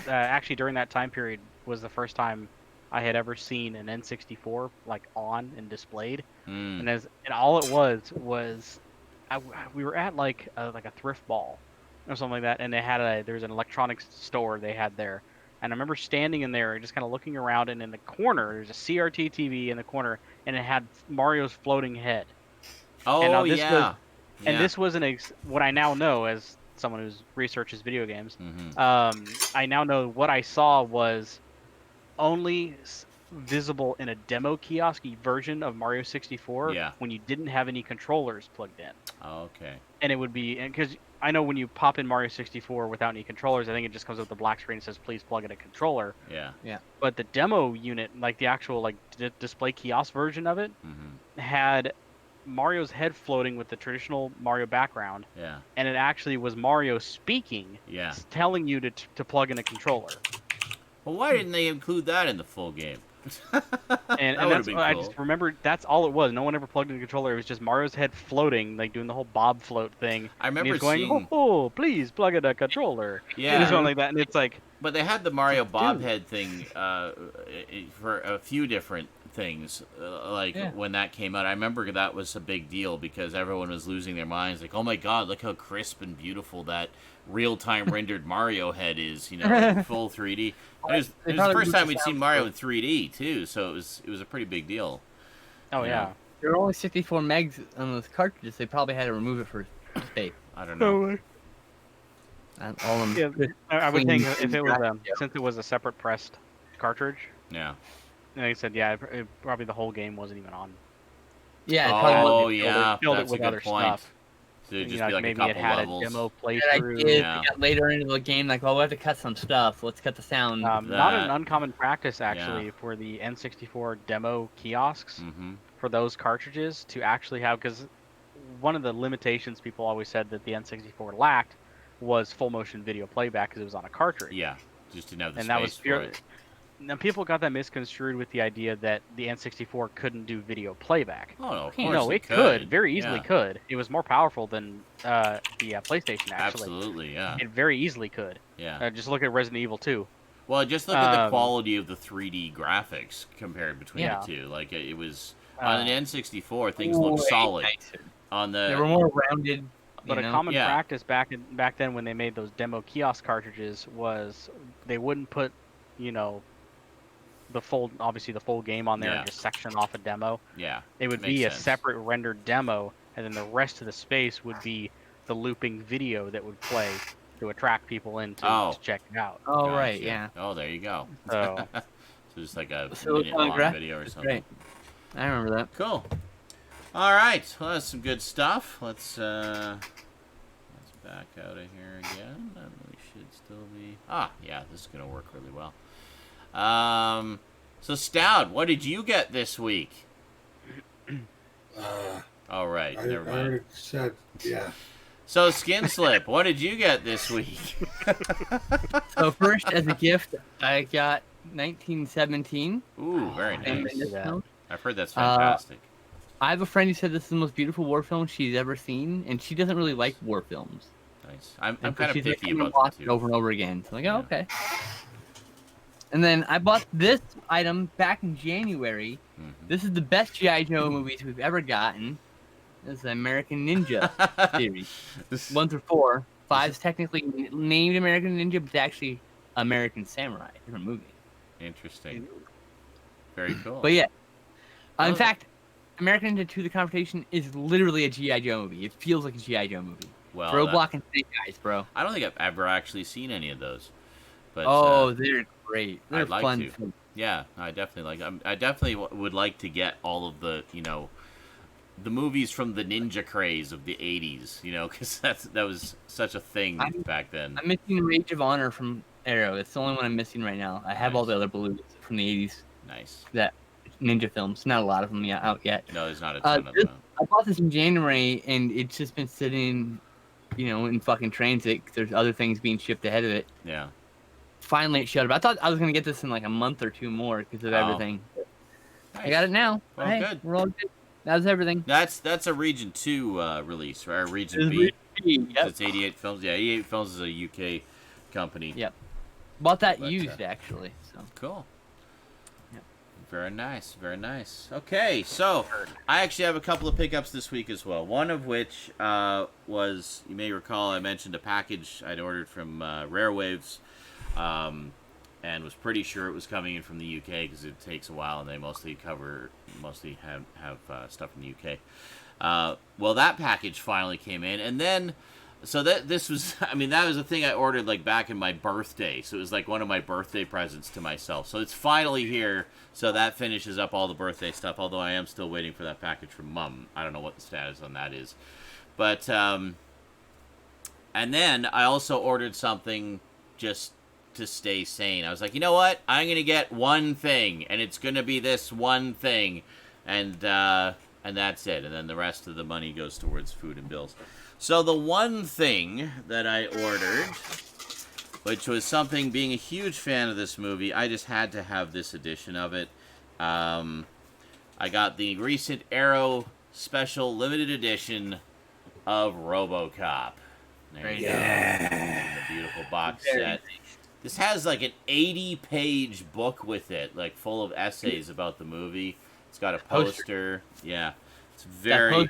D: actually during that time period was the first time I had ever seen an N64 like on and displayed. And all it was we were at like a thrift ball or something like that, and there was an electronics store they had there. And I remember standing in there and just kind of looking around, and in the corner, there's a CRT TV in the corner, and it had Mario's floating head.
A: Oh,
D: And this was what I now know as someone who researches video games. I now know what I saw was only visible in a demo kiosk version of Mario 64 when you didn't have any controllers plugged in.
A: Oh, okay.
D: And it would be, because I know when you pop in Mario 64 without any controllers, I think it just comes up with the black screen and says, please plug in a controller.
A: Yeah.
D: But the demo unit, like the actual display kiosk version of it, had Mario's head floating with the traditional Mario background.
A: Yeah.
D: And it actually was Mario speaking, telling you to plug in a controller.
A: Well, why didn't they include that in the full game?
D: and that's cool. I just remember that's all it was. No one ever plugged in a controller. It was just Mario's head floating, like doing the whole bob float thing.
A: I remember
D: and he's going, oh, please plug in a controller.
A: Yeah.
D: And something like that. And it's like...
A: But they had the Mario Bobhead thing for a few different things. When that came out, I remember that was a big deal because everyone was losing their minds. Like, oh my god, look how crisp and beautiful that real-time rendered Mario head is, in full 3D. It was the first time we'd seen Mario in 3D, too, so it was a pretty big deal.
D: Oh, yeah.
C: There were only 64 megs on those cartridges. They probably had to remove it for space.
A: I don't know.
C: And all of them.
D: I would think if it was since it was a separate pressed cartridge.
A: Yeah.
D: And they said, probably the whole game wasn't even on.
C: Yeah.
A: Oh,
D: filled
A: that's
D: it with
A: a good
D: other
A: point.
D: stuff.
A: So it'd just be like
D: maybe
A: a
D: it
A: couple
D: had
A: levels.
D: a demo
C: We
D: playthrough.
C: got later into the game, like, well, we have to cut some stuff. Let's cut the sound.
D: Not an uncommon practice, actually, for the N64 demo kiosks for those cartridges to actually have, because one of the limitations people always said that the N64 lacked was full motion video playback because it was on a cartridge.
A: Yeah, just didn't have the
D: and
A: space
D: that was
A: for it.
D: Now people got that misconstrued with the idea that the N64 couldn't do video playback.
A: Oh, no, of
C: No,
A: course
D: It could, very
A: Yeah.
D: easily could. It was more powerful than the PlayStation, actually.
A: Absolutely, yeah.
D: It very easily could.
A: Yeah.
D: Just look at Resident Evil 2.
A: Well, just look at the quality of the 3D graphics compared between
D: Yeah.
A: the two. Like, it was... on an N64, things looked solid.
C: Nicer.
A: On the...
C: They were more rounded.
D: But a common practice back then when they made those demo kiosk cartridges was they wouldn't put, obviously the full game on there and just section off a demo.
A: Yeah.
D: It would be a separate rendered demo, and then the rest of the space would be the looping video that would play to attract people in to check it out.
C: Oh,
A: Gotcha.
C: right, yeah.
A: Oh, there you go.
D: So,
A: So just like a
C: So it's on
A: minute-long video or something.
C: Right. I remember that.
A: Cool. All right. Well, that's some good stuff. Let's back out of here again. And we should still be... yeah, this is going to work really well. So, Stout, what did you get this week? All right, never mind.
B: I already said, yeah.
A: So, Skinslip, what did you get this week?
C: So first, as a gift, I got 1917.
A: Ooh, very
C: and
A: nice.
C: this film.
A: I've heard that's fantastic.
C: I have a friend who said this is the most beautiful war film she's ever seen, and she doesn't really like war films.
A: Nice. I'm
C: And
A: kind of
C: she's
A: picky
C: like,
A: about
C: watch
A: that,
C: it
A: too.
C: over and over again. So I'm like, oh, okay. And then I bought this item back in January.
A: Mm-hmm.
C: This is the best G.I. Joe movies we've ever gotten. This is the American Ninja series. 1 through 4. 5 is technically named American Ninja, but it's actually American Samurai. Different movie.
A: Interesting. Very cool.
C: But yeah. In fact, American Ninja 2: The Confrontation is literally a G.I. Joe movie. It feels like a G.I. Joe movie.
A: Well,
C: Roadblock and Snake Eyes, bro.
A: I don't think I've ever actually seen any of those. But,
C: they're great. They're
A: I'd like
C: fun.
A: to. Yeah, I definitely like. I definitely would like to get all of the, the movies from the ninja craze of the '80s. Because that was such a thing back then.
C: I'm missing Rage of Honor from Arrow. It's the only one I'm missing right now. I have all the other blues from the '80s.
A: Nice.
C: That ninja films. Not a lot of them out yet.
A: No, there's not a ton of them.
C: I bought this in January, and it's just been sitting, in fucking transit. 'Cause there's other things being shipped ahead of it.
A: Yeah.
C: Finally, it showed up. I thought I was gonna get this in like a month or two more because of everything.
A: Nice.
C: I got it now.
A: Well,
C: hey,
A: good.
C: We're all good. That's everything.
A: That's a Region 2 release, right? Region B.
C: Yep.
A: It's 88 Films. Yeah, 88 Films is a UK company.
C: Yep. Bought that
A: But,
C: used actually. So.
A: Cool.
C: Yep.
A: Very nice. Very nice. Okay, so I actually have a couple of pickups this week as well. One of which was, you may recall, I mentioned a package I'd ordered from Rare Waves, and was pretty sure it was coming in from the UK because it takes a while, and they mostly have stuff from the UK. Well, that package finally came in, and then. So that was a thing I ordered like back in my birthday. So it was like one of my birthday presents to myself. So it's finally here. So that finishes up all the birthday stuff. Although I am still waiting for that package from Mum. I don't know what the status on that is. But and then I also ordered something just to stay sane. I was like, you know what? I'm gonna get one thing, and it's gonna be this one thing, and that's it. And then the rest of the money goes towards food and bills. So the one thing that I ordered, which was something, being a huge fan of this movie, I just had to have this edition of it. I got the recent Arrow special limited edition of RoboCop. There you go. The beautiful box set. This has like an 80-page book with it, like full of essays about the movie. It's got a poster. Yeah. It's very...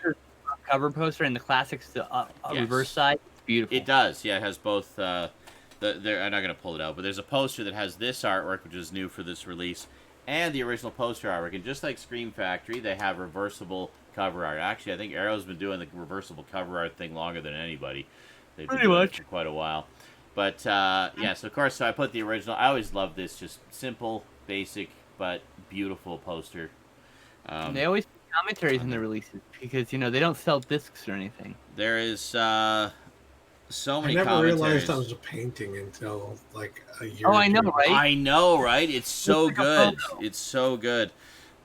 C: cover poster and the classics, the reverse side. It's beautiful.
A: It does. Yeah, it has both. I'm not going to pull it out, but there's a poster that has this artwork, which is new for this release, and the original poster artwork. And just like Scream Factory, they have reversible cover art. Actually, I think Arrow's been doing the reversible cover art thing longer than anybody. They've been doing it for quite a while. But, yeah, so of course, I put the original. I always love this. Just simple, basic, but beautiful poster.
C: And they always put commentaries in the releases because, they don't sell discs or anything.
A: There is so many commentaries.
B: I never realized that was a painting until like a year.
C: Oh, I know, right?
A: I know, right? It's so
C: like
A: good. It's so good.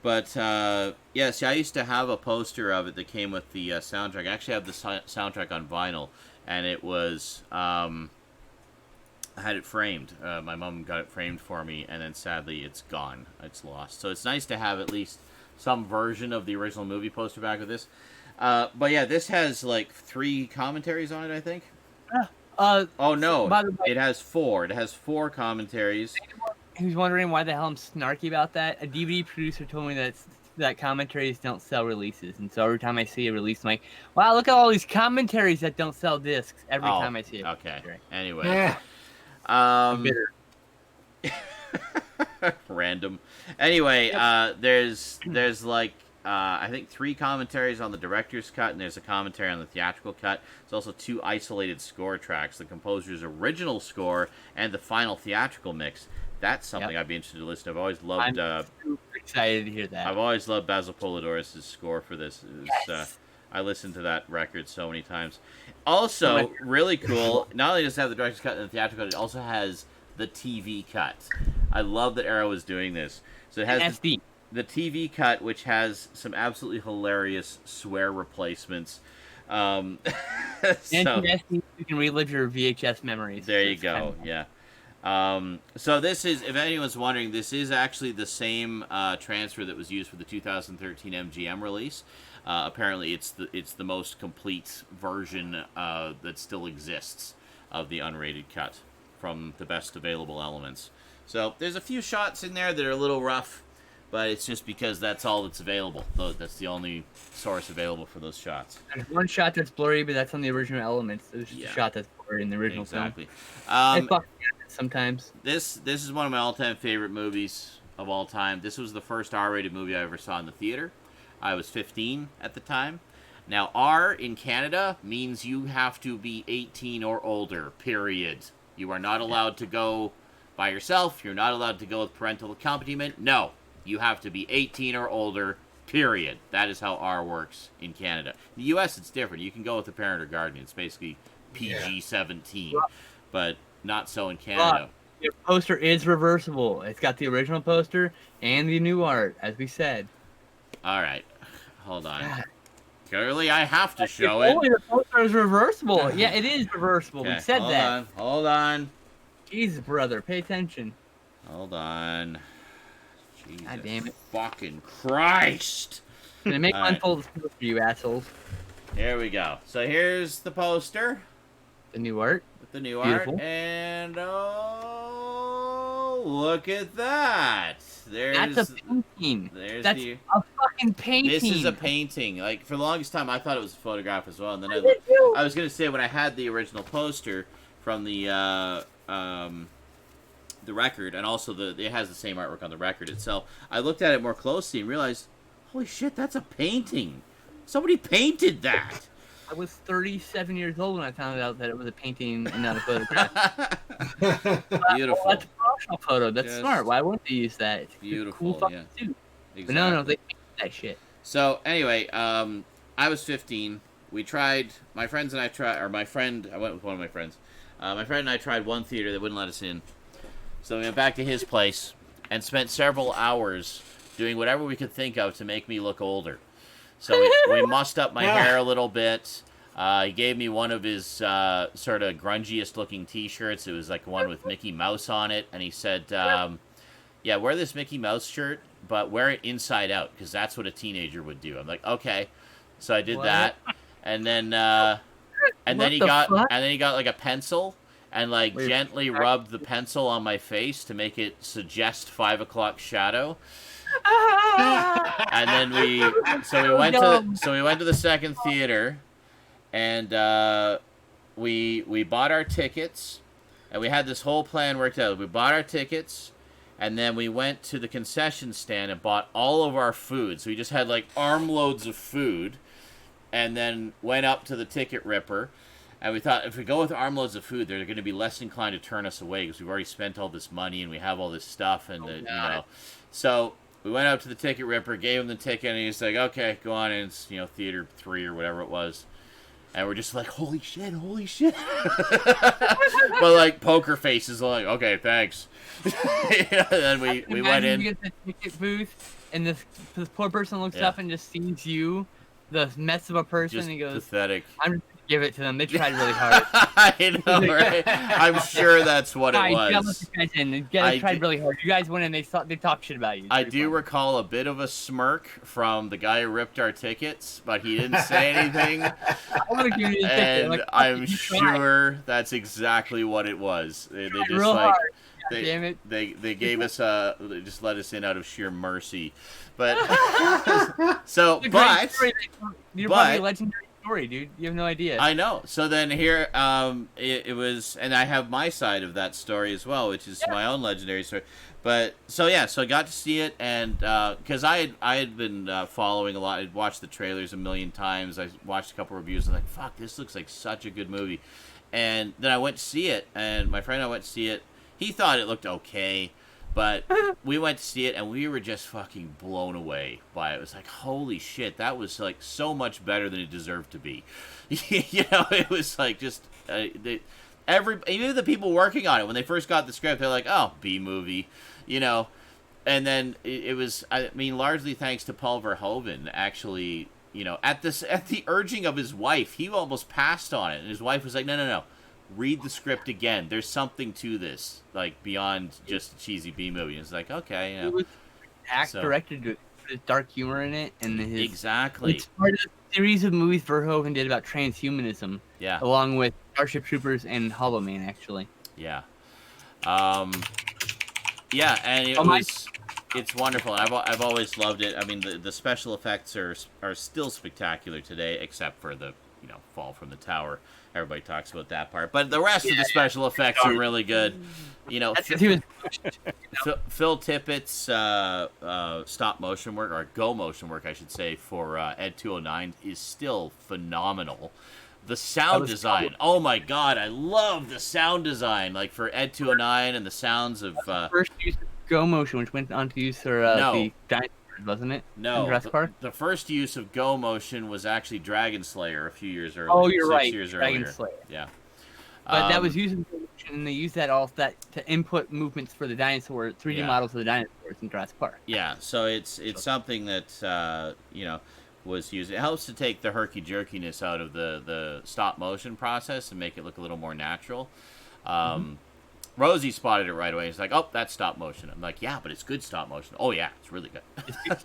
A: But, yeah, see, I used to have a poster of it that came with the soundtrack. I actually have the soundtrack on vinyl, and it was I had it framed. My mom got it framed for me, and then sadly it's gone. It's lost. So it's nice to have at least some version of the original movie poster back with this. But yeah, this has like 3 commentaries on it, I think. Oh no,
C: by the way,
A: it has 4. It has 4 commentaries.
C: who's wondering why the hell I'm snarky about that? A DVD producer told me that commentaries don't sell releases, and so every time I see a release, I'm like, wow, look at all these commentaries that don't sell discs. Every time I see it.
A: Okay. Anyway.
C: I'm bitter.
A: Random. Anyway, there's like I think 3 commentaries on the director's cut, and there's a commentary on the theatrical cut. There's also 2 isolated score tracks: the composer's original score and the final theatrical mix. That's something I'd be interested to listen to. I've always loved.
C: I'm super excited to hear that.
A: I've always loved Basil Polidoris' score for this.
C: Yes.
A: I listened to that record so many times. Also, really cool. Not only does it have the director's cut and the theatrical cut, it also has the TV cut. I love that Arrow is doing this. So it has the TV cut, which has some absolutely hilarious swear replacements. So,
C: and you can relive your VHS memories.
A: There you go. Yeah. So this is, if anyone's wondering, this is actually the same transfer that was used for the 2013 MGM release. Apparently, it's the most complete version that still exists of the unrated cut from the best available elements. So there's a few shots in there that are a little rough, but it's just because that's all that's available. That's the only source available for those shots.
C: There's one shot that's blurry, but that's on the original elements. There's just a shot that's blurry in the original film. Sometimes.
A: This is one of my all-time favorite movies of all time. This was the first R-rated movie I ever saw in the theater. I was 15 at the time. Now, R in Canada means you have to be 18 or older, period. You are not allowed to go by yourself. You're not allowed to go with parental accompaniment. No, you have to be 18 or older, period. That is how R works in Canada. In the U.S., it's different. You can go with a parent or guardian. It's basically PG-17, but not so in Canada.
C: Your poster is reversible. It's got the original poster and the new art, as we said.
A: All right. Hold on. Clearly, I have to show it.
C: The poster is reversible. Yeah, it is reversible. Okay, we said that.
A: Hold on.
C: Jesus, brother. Pay attention.
A: Hold on. Jesus
C: God damn it.
A: Fucking Christ.
C: Can I make one full for you assholes?
A: Here we go. So here's the poster.
C: The new art.
A: With the new
C: Beautiful.
A: art. And oh, look at that.
C: That's a painting. That's a fucking painting.
A: This is a painting. Like, for the longest time, I thought it was a photograph as well. And then I was going to say, when I had the original poster from the record, and also it has the same artwork on the record itself, I looked at it more closely and realized, holy shit, that's a painting. Somebody painted that.
C: I was 37 years old when I found out that it was a painting and not a photograph.
A: Beautiful.
C: That's a promotional photo. That's smart. Why wouldn't they use that? It's
A: beautiful.
C: Cool fucking suit.
A: Exactly.
C: But no, they painted that shit.
A: So anyway, I was 15. We tried. My friends and I tried. Or my friend. I went with one of my friends. My friend and I tried one theater that wouldn't let us in. So we went back to his place and spent several hours doing whatever we could think of to make me look older. So we mussed up my hair a little bit. He gave me one of his sort of grungiest looking t-shirts. It was like one with Mickey Mouse on it. And he said, yeah, wear this Mickey Mouse shirt, but wear it inside out, because that's what a teenager would do. I'm like, okay. So I did that. And then he got like a pencil and like gently rubbed the pencil on my face to make it suggest 5 o'clock shadow. And then we went to the second theater, and we bought our tickets, and we had this whole plan worked out. We bought our tickets, and then we went to the concession stand and bought all of our food. So we just had like armloads of food, and then went up to the ticket ripper. And we thought, if we go with armloads of food, they're going to be less inclined to turn us away, because we've already spent all this money and we have all this stuff, and you know. So we went up to the ticket ripper, gave him the ticket, and he's like, okay, go on in. It's, theater 3 or whatever it was. And we're just like, holy shit. But like poker faces, like, okay, thanks. And then we went in.
C: You get the ticket booth, and this poor person looks up and just sees you, the mess of a person,
A: just
C: and he goes,
A: pathetic.
C: I'm just Give it to them. They tried really hard.
A: I know, right? I'm sure that's what it was.
C: You guys tried really hard. You guys went in. They talked shit about you.
A: I do recall a bit of a smirk from the guy who ripped our tickets, but he didn't say anything. And I'm sure that's exactly what it was. They just like
C: damn it.
A: They gave us they just let us in out of sheer mercy. But so but
C: you're probably a legendary story, dude. You have no idea.
A: I know. So then here it was, and I have my side of that story as well, which is my own legendary story. But so I got to see it, and because I had been following a lot. I'd watched the trailers a million times. I watched a couple reviews and like, fuck, this looks like such a good movie. And then I went to see it, and my friend and I went to see it. He thought it looked okay, but we went to see it, and we were just fucking blown away by it. It was like, holy shit, that was like so much better than it deserved to be. It was like just even the people working on it, when they first got the script, they're like, oh, B movie, and then it was, I mean, largely thanks to Paul Verhoeven, actually, at the urging of his wife, he almost passed on it, and his wife was like, no. Read the script again. There's something to this, like beyond just a cheesy B movie. It's like, okay,
C: It was directed with dark humor in it, and
A: exactly.
C: It's part of the series of movies Verhoeven did about transhumanism.
A: Yeah.
C: Along with Starship Troopers and Hollow Man, actually.
A: Yeah. And it's wonderful. I've always loved it. I mean, the special effects are still spectacular today, except for the fall from the tower. Everybody talks about that part, but the rest of the special effects are really good. Phil Tippett's stop motion work, or go motion work, I should say, for Ed 209 is still phenomenal. The sound design, oh my god, I love the sound design, like for Ed 209 and the sounds of
C: first use of go motion, which went on to use for the dinosaurs, wasn't it?
A: No,
C: Jurassic Park?
A: The first use of go motion was actually Dragon Slayer a few years earlier.
C: Oh, you're
A: 6
C: right,
A: years
C: Dragon
A: earlier.
C: Slayer.
A: Yeah,
C: but that was using go motion, and they used that to input movements for the dinosaur 3D models of the dinosaurs in Jurassic Park.
A: Yeah, so it's something that was used. It helps to take the herky jerkiness out of the stop motion process and make it look a little more natural. Rosie spotted it right away. He's like, oh, that's stop motion. I'm like, yeah, but it's good stop motion. Oh, yeah, it's really good.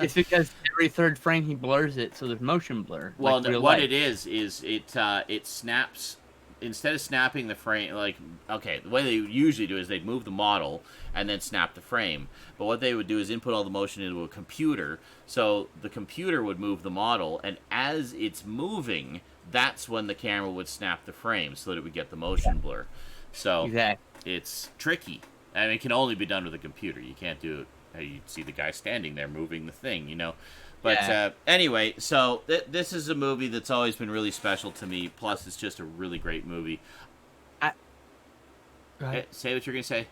C: It's because every third frame he blurs it, so there's motion blur.
A: Well, what it is it snaps. Instead of snapping the frame, the way they usually do is they'd move the model and then snap the frame. But what they would do is input all the motion into a computer. So the computer would move the model, and as it's moving, that's when the camera would snap the frame so that it would get the motion blur. So it's tricky. I mean, it can only be done with a computer. You can't do it. You see the guy standing there moving the thing, But anyway, so this is a movie that's always been really special to me. Plus, it's just a really great movie. Say what you're going to say.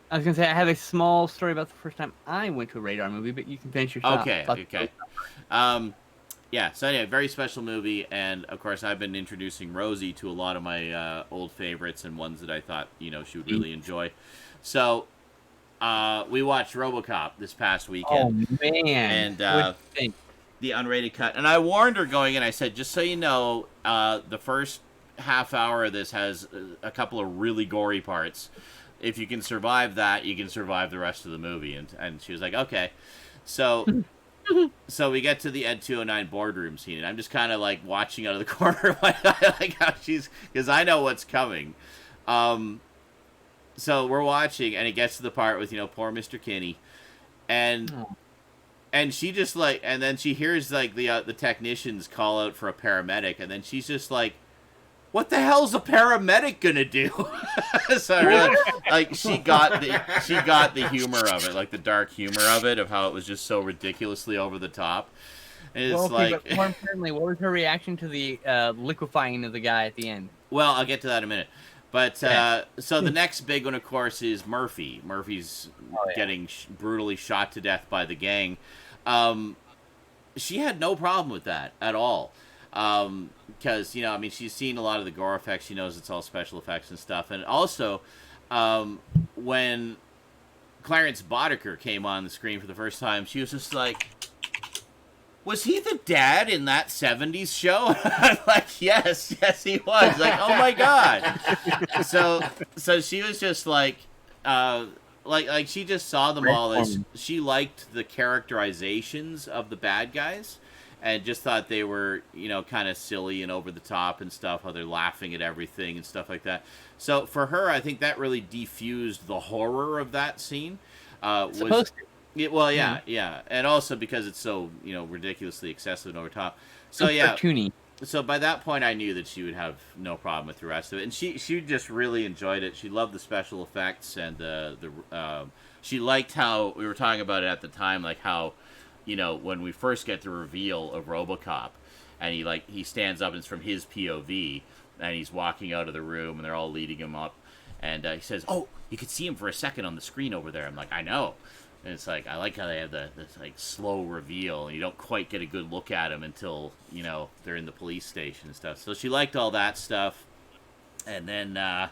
C: I was going to say, I have a small story about the first time I went to a radar movie, but you can finish your thought.
A: Okay. So anyway, very special movie, and of course I've been introducing Rosie to a lot of my old favorites and ones that I thought, she would really enjoy. So, we watched RoboCop this past weekend.
C: Oh, man.
A: And the unrated cut. And I warned her going in, I said, just so you know, the first half hour of this has a couple of really gory parts. If you can survive that, you can survive the rest of the movie. And she was like, okay. So... So we get to the Ed 209 boardroom scene, and I'm just kind of like watching out of the corner, like how because I know what's coming. So we're watching, and it gets to the part with poor Mr. Kinney, and she just and then she hears the technicians call out for a paramedic, and then she's just like, what the hell's a paramedic gonna do? So I really, she got the humor of it, the dark humor of it, of how it was just so ridiculously over the top. And it's
C: but more importantly, what was her reaction to the liquefying of the guy at the end?
A: Well, I'll get to that in a minute. But so the next big one, of course, is Murphy. Murphy's getting brutally shot to death by the gang. She had no problem with that at all. Because, she's seen a lot of the gore effects. She knows it's all special effects and stuff. And also, when Clarence Boddicker came on the screen for the first time, she was just like, was he the dad in that 70s show? I'm like, yes, he was. Like, oh my god. So she was just like she just saw them all as she liked the characterizations of the bad guys and just thought they were, kind of silly and over the top and stuff, how they're laughing at everything and stuff like that. So for her, I think that really defused the horror of that scene.
C: Supposed to.
A: Yeah, and also because it's so ridiculously excessive and over top. So
C: cartoony.
A: So by that point, I knew that she would have no problem with the rest of it, and she just really enjoyed it. She loved the special effects and she liked how we were talking about it at the time, like how when we first get the reveal of RoboCop, and he stands up and it's from his POV, and he's walking out of the room, and they're all leading him up, and he says, "Oh, you could see him for a second on the screen over there." I'm like, "I know." And it's like, I like how they have this like slow reveal, and you don't quite get a good look at him until they're in the police station and stuff. So she liked all that stuff, and then the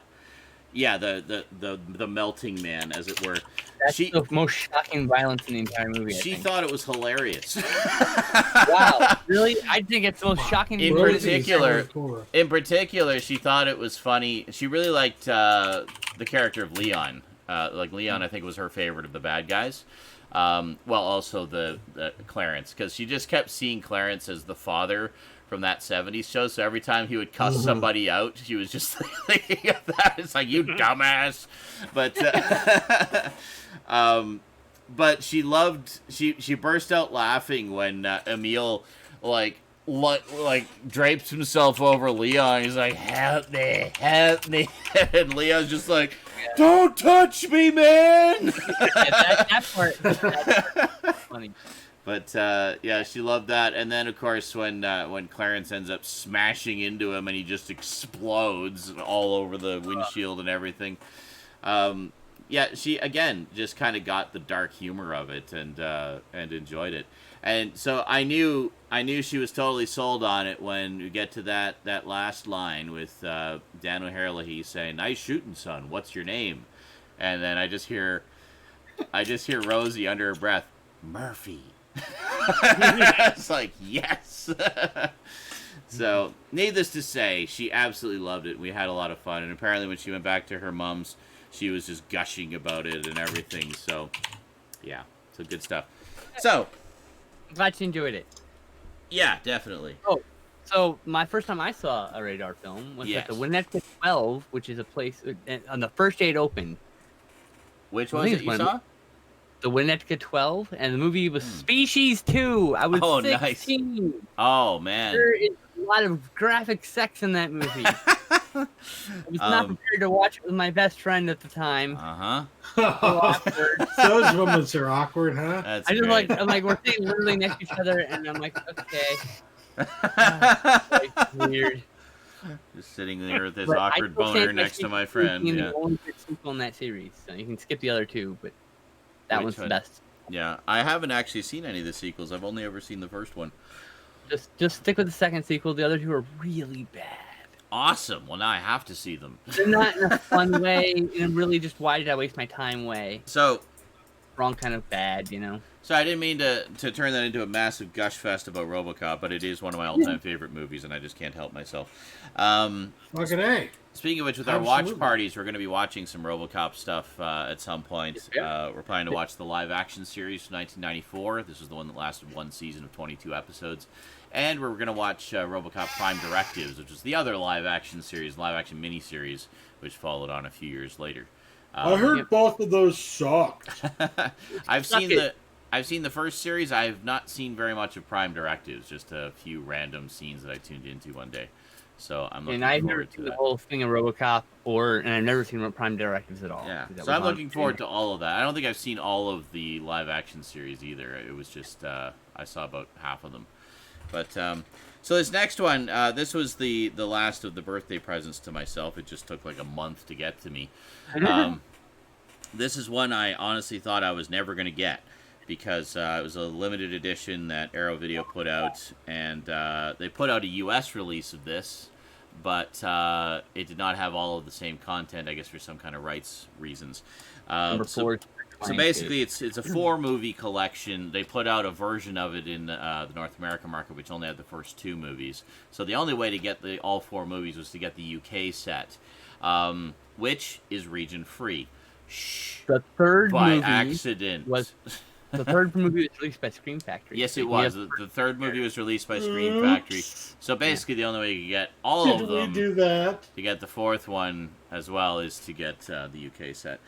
A: melting man, as it were.
C: That's the most shocking violence in the entire movie.
A: She thought it was hilarious.
C: Wow, really? I think it's the most shocking.
A: In particular, she thought it was funny. She really liked the character of Leon. Leon, I think, was her favorite of the bad guys. Also the Clarence, because she just kept seeing Clarence as the father from that 70s show. So every time he would cuss somebody out, she was just thinking of that. It's like, you dumbass. But she loved. She burst out laughing when Emil drapes himself over Leon. He's like, help me, and Leon's just like, don't touch me, man.
C: that part. That's funny.
A: But she loved that. And then of course when Clarence ends up smashing into him and he just explodes all over the windshield and everything. She again just kind of got the dark humor of it and enjoyed it. And so I knew she was totally sold on it when we get to that last line with Dan O'Herlihy saying, "Nice shooting, son. What's your name?" And then I just hear Rosie under her breath, "Murphy." It's like, yes. So needless to say, she absolutely loved it. We had a lot of fun, and apparently when she went back to her mom's, she was just gushing about it and everything. So yeah, so good stuff. So
C: I'm glad you enjoyed it.
A: Yeah, definitely.
C: Oh, so my first time I saw a radar film was at the Winnetka 12, which is a place on the first day it opened.
A: Which one that you saw?
C: The Winnetka 12, and the movie was Species 2. I was 16.
A: Nice. Oh, man.
C: There is a lot of graphic sex in that movie. I was not prepared to watch it with my best friend at the time.
B: So those moments are awkward, huh?
A: That's
C: I'm like, we're sitting literally next to each other, and I'm like, okay. Weird.
A: Just sitting there with this awkward boner next to my friend. Yeah.
C: The only good sequel in that series, so you can skip the other two, but that one's the best.
A: Yeah, I haven't actually seen any of the sequels. I've only ever seen the first one.
C: Just stick with the second sequel. The other two are really bad.
A: Awesome. Well, now I have to see them.
C: They're not in a fun way, and really just why did I waste my time way.
A: So,
C: wrong kind of bad,
A: So I didn't mean to turn that into a massive gush fest about RoboCop, but it is one of my all-time favorite movies, and I just can't help myself.
B: Fucking A.
A: Speaking of which, with our watch parties, we're going to be watching some RoboCop stuff at some point. We're planning to watch the live-action series from 1994. This is the one that lasted one season of 22 episodes. And we're going to watch RoboCop Prime Directives, which is the other live-action miniseries, which followed on a few years later.
B: I heard both of those sucked.
A: I've seen the first series. I have not seen very much of Prime Directives, just a few random scenes that I tuned into one day. So I'm looking forward to that. And I've never seen
C: the whole thing of RoboCop, and I've never seen Prime Directives at all.
A: Yeah, so I'm looking forward to all of that. I don't think I've seen all of the live-action series either. It was just, I saw about half of them. But, so this next one, this was the last of the birthday presents to myself. It just took like a month to get to me. This is one I honestly thought I was never going to get because it was a limited edition that Arrow Video put out, and they put out a U.S. release of this, but it did not have all of the same content, I guess for some kind of rights reasons.
C: Number 4.
A: So basically, it's a 4-movie collection. They put out a version of it in the North American market, which only had the first 2 movies. So the only way to get all 4 movies was to get the UK set, which is region free. Shh.
C: The third
A: by
C: movie
A: accident.
C: The third movie was released by Scream Factory.
A: Yes, it was. The third movie was released by Scream Factory. So basically, the only way you can get all of them
B: do that?
A: to get the 4th one as well is to get the UK set.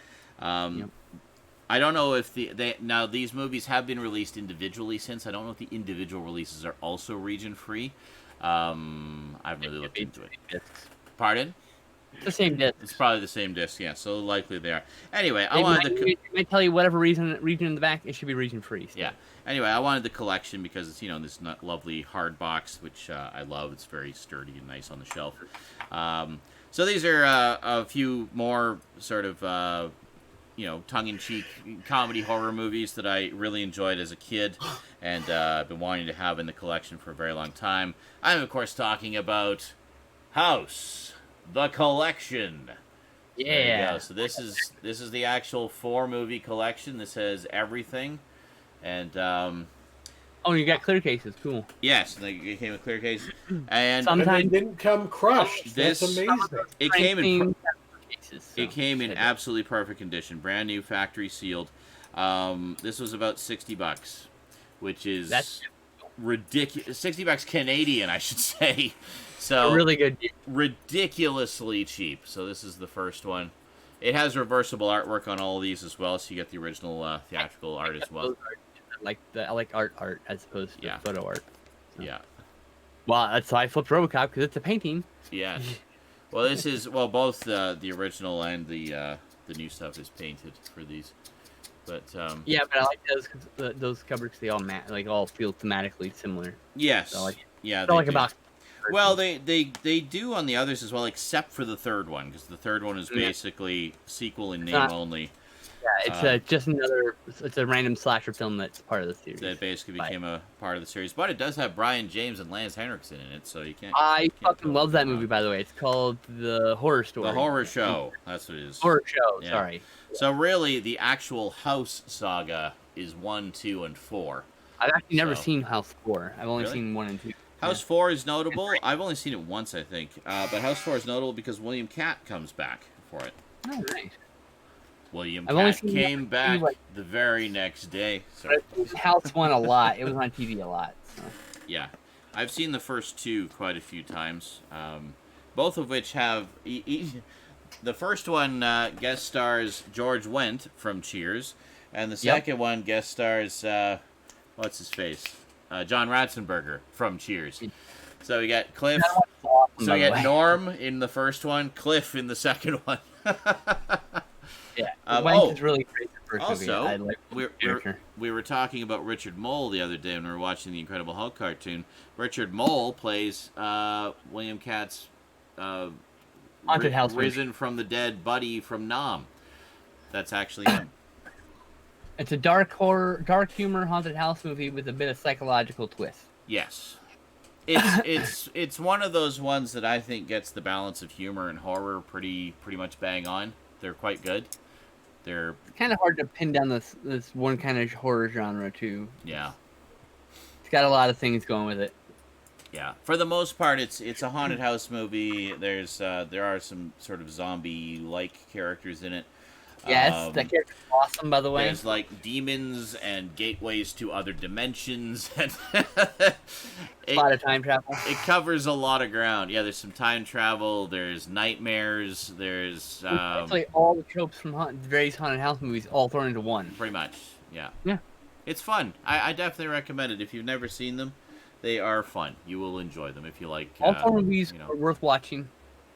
A: I don't know if now these movies have been released individually since. I don't know if the individual releases are also region free. I haven't really looked into it. Pardon?
C: It's the same disc.
A: It's probably the same disc, yeah. So likely they are. Anyway,
C: They might tell you whatever region in the back. It should be region free. So.
A: Yeah. Anyway, I wanted the collection because it's this lovely hard box, which I love. It's very sturdy and nice on the shelf. So these are a few more sort of tongue-in-cheek comedy horror movies that I really enjoyed as a kid, and I've been wanting to have in the collection for a very long time. I'm of course talking about House. The collection.
C: Yeah.
A: There you go. So this is the actual 4-movie collection. This has everything, and
C: oh, you got clear cases. Cool.
A: yes, it came with clear cases, and
C: Sometimes
B: they didn't come crushed. That's amazing.
A: it came in.
C: cases.
A: It came in absolutely perfect condition, brand new, factory sealed. This was about $60, which is ridiculous. $60 Canadian, I should say. So
C: a really good deal.
A: Ridiculously cheap. So this is the first one. It has reversible artwork on all of these as well, so you get the original theatrical art as well.
C: I like art as opposed to photo art. So.
A: Yeah.
C: Well, that's why I flipped RoboCop, because it's a painting.
A: Yeah. Well, this is both the original and the new stuff is painted for these. But
C: yeah, but I like those covers. They all all feel thematically similar.
A: Yes.
C: So
A: yeah.
C: They like a box.
A: Well, they do on the others as well, except for the third one, because the third one is basically sequel in name only.
C: Yeah, it's just another. It's a random slasher film that's part of the series.
A: That basically became a part of the series, but it does have Brian James and Lance Henriksen in it, so you can't.
C: I fucking love that movie, by the way. It's called The Horror Story.
A: The Horror Show. That's what it is.
C: Horror Show.
A: Yeah.
C: Sorry.
A: So really, the actual House saga is 1, 2, and 4.
C: I've actually never seen House 4. I've only
A: Really?
C: seen 1 and 2.
A: House 4 is notable. I've only seen it once, I think. But House 4 is notable because William Catt comes back for it.
C: Oh, nice.
A: William Catt came back the very next day. So.
C: House 1 a lot. It was on TV a lot. So.
A: Yeah. I've seen the first 2 quite a few times. Both of which have... the first one guest stars George Wendt from Cheers. And the second one guest stars... what's his face? John Ratzenberger from Cheers. So we got Cliff.
C: Awesome,
A: so we got Norm in the first one, Cliff in the second one.
C: Yeah, Wendt is really great.
A: Also, we were talking about Richard Mole the other day when we were watching the Incredible Hulk cartoon. Richard Mole plays William Catt's
C: Haunted House
A: risen from the dead buddy from Nam. That's actually him.
C: It's a dark humor haunted house movie with a bit of psychological twist.
A: Yes, it's one of those ones that I think gets the balance of humor and horror pretty much bang on. They're quite good. They're
C: kind of hard to pin down this one kind of horror genre too.
A: Yeah,
C: it's got a lot of things going with it.
A: Yeah, for the most part, it's a haunted house movie. There are some sort of zombie-like characters in it.
C: Yes, that character's awesome, by the way.
A: There's like demons and gateways to other dimensions. And
C: a lot of time travel.
A: It covers a lot of ground. Yeah, there's some time travel. There's nightmares. There's
C: actually all the tropes from various haunted house movies all thrown into one.
A: Pretty much, yeah.
C: Yeah.
A: It's fun. I definitely recommend it. If you've never seen them, they are fun. You will enjoy them if you like.
C: All 4 movies are worth watching.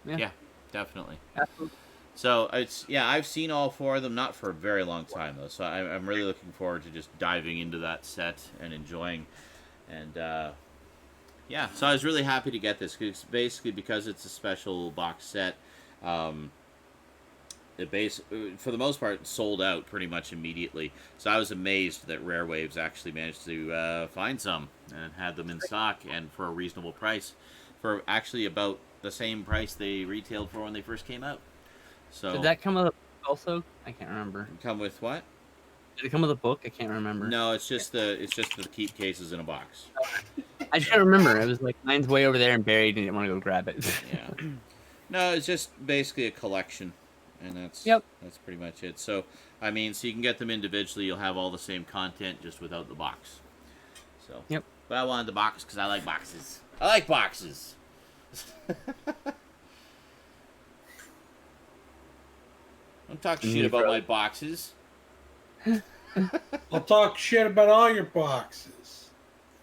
A: Yeah, definitely.
C: Absolutely.
A: So I've seen all 4 of them, not for a very long time though. So I'm really looking forward to just diving into that set and enjoying. And so I was really happy to get this basically because it's a special box set. For the most part, sold out pretty much immediately. So I was amazed that Rare Waves actually managed to find some and had them in stock and for a reasonable price, for actually about the same price they retailed for when they first came out. So
C: did that come with also? I can't remember.
A: Come with what?
C: Did it come with a book? I can't remember.
A: No, it's just the keep cases in a box.
C: I just can't remember. It was like mine's way over there and buried, and I didn't want to go grab it.
A: Yeah. No, it's just basically a collection, and that's pretty much it. So, I mean, so you can get them individually. You'll have all the same content, just without the box. So.
C: Yep.
A: But I wanted the box because I like boxes. I like boxes. Don't talk shit about my boxes.
B: I'll talk shit about all your boxes.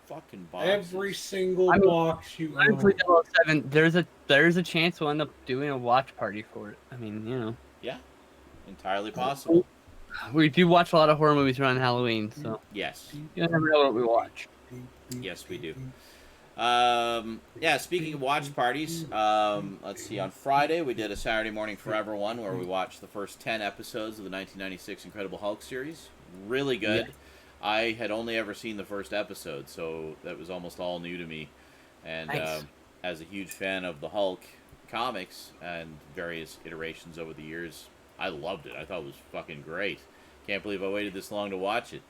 A: Fucking boxes.
B: Every single box you own.
C: 007, there's a chance we'll end up doing a watch party for it. I mean, you know.
A: Yeah, entirely possible.
C: We do watch a lot of horror movies around Halloween, so.
A: Yes.
C: You never know what we watch.
A: Yes, we do. Yeah, speaking of watch parties, let's see. On Friday, we did a Saturday Morning Forever one where we watched the first 10 episodes of the 1996 Incredible Hulk series. Really good. Yeah. I had only ever seen the first episode, so that was almost all new to me. And nice. As a huge fan of the Hulk comics and various iterations over the years, I loved it. I thought it was fucking great. Can't believe I waited this long to watch it.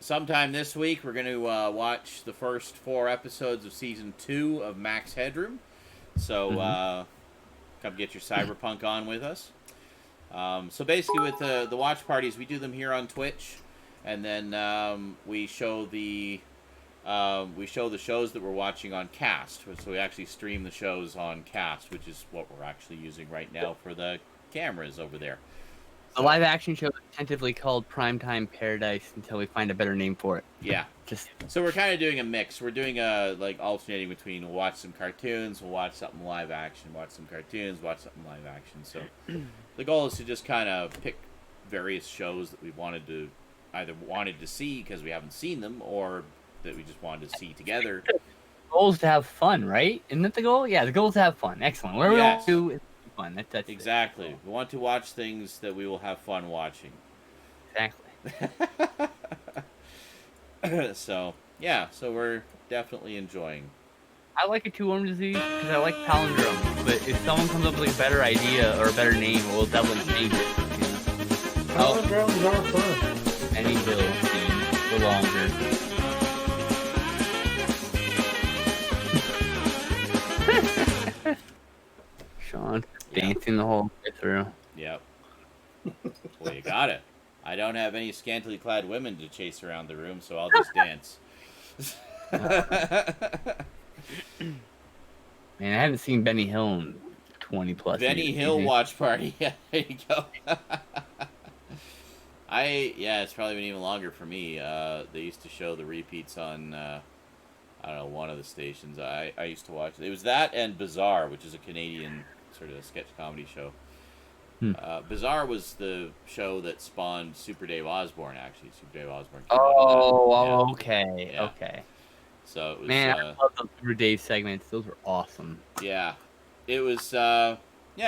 A: Sometime this week, we're going to watch the first 4 episodes of Season 2 of Max Headroom. So, come get your cyberpunk on with us. So basically with the watch parties, we do them here on Twitch. And then we show the shows that we're watching on Cast. So we actually stream the shows on Cast, which is what we're actually using right now for the cameras over there.
C: A live action show is tentatively called Primetime Paradise until we find a better name for it.
A: Yeah. So we're kind of doing a mix. We're doing like alternating between we'll watch some cartoons, we'll watch something live action, watch some cartoons, watch something live action. So the goal is to just kind of pick various shows that we wanted to see because we haven't seen them, or that we just wanted to see together.
C: The goal is to have fun, right? Isn't that the goal? Yeah, the goal is to have fun. Excellent. Whatever we want to do is fun. That's
A: exactly. It. We want to watch things that we will have fun watching.
C: Exactly.
A: So, yeah. So we're definitely enjoying.
C: I like a two-worm disease because I like palindromes. But if someone comes up with a better idea or a better name, we'll definitely change it. You know?
B: Palindromes are fun.
C: Any bill the longer. Sean dancing the whole way through.
A: Yep. Well, you got it. I don't have any scantily clad women to chase around the room, so I'll just dance.
C: Man, I haven't seen Benny Hill in 20 plus years.
A: Benny Hill watch party. Yeah, there you go. It's probably been even longer for me. They used to show the repeats on, I don't know, one of the stations. I used to watch it. It was that and Bizarre, which is a Canadian sort of sketch comedy show. Bizarre was the show that spawned Super Dave Osborne, actually. Super Dave Osborne.
C: Okay.
A: Yeah.
C: Okay.
A: So it was,
C: man, I love those Super Dave segments. Those were awesome.
A: Yeah. It was, it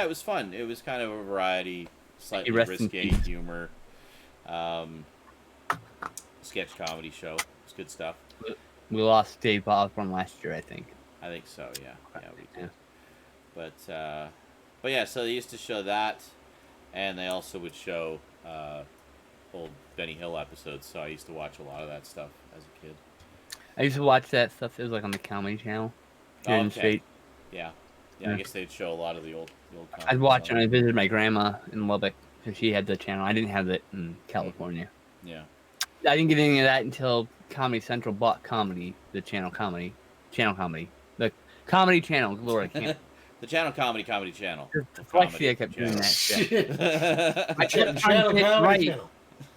A: was fun. It was kind of a variety, slightly risque humor, sketch comedy show. It's good stuff.
C: We lost Dave Osborne last year, I think.
A: I think so, yeah. Yeah, we did. But yeah, so they used to show that, and they also would show old Benny Hill episodes, so I used to watch a lot of that stuff as a kid.
C: I used to watch that stuff. It was like on the Comedy Channel here in the state.
A: Yeah. I guess they'd show a lot of the old
C: I'd watch it. I visited my grandma in Lubbock, because she had the channel. I didn't have it in California.
A: Yeah.
C: I didn't get any of that until Comedy Central bought Comedy, the channel Comedy. The Comedy Channel, Lord, I can't.
A: The channel Comedy Channel.
C: Dyslexia kept doing that shit. I kept trying to say it right.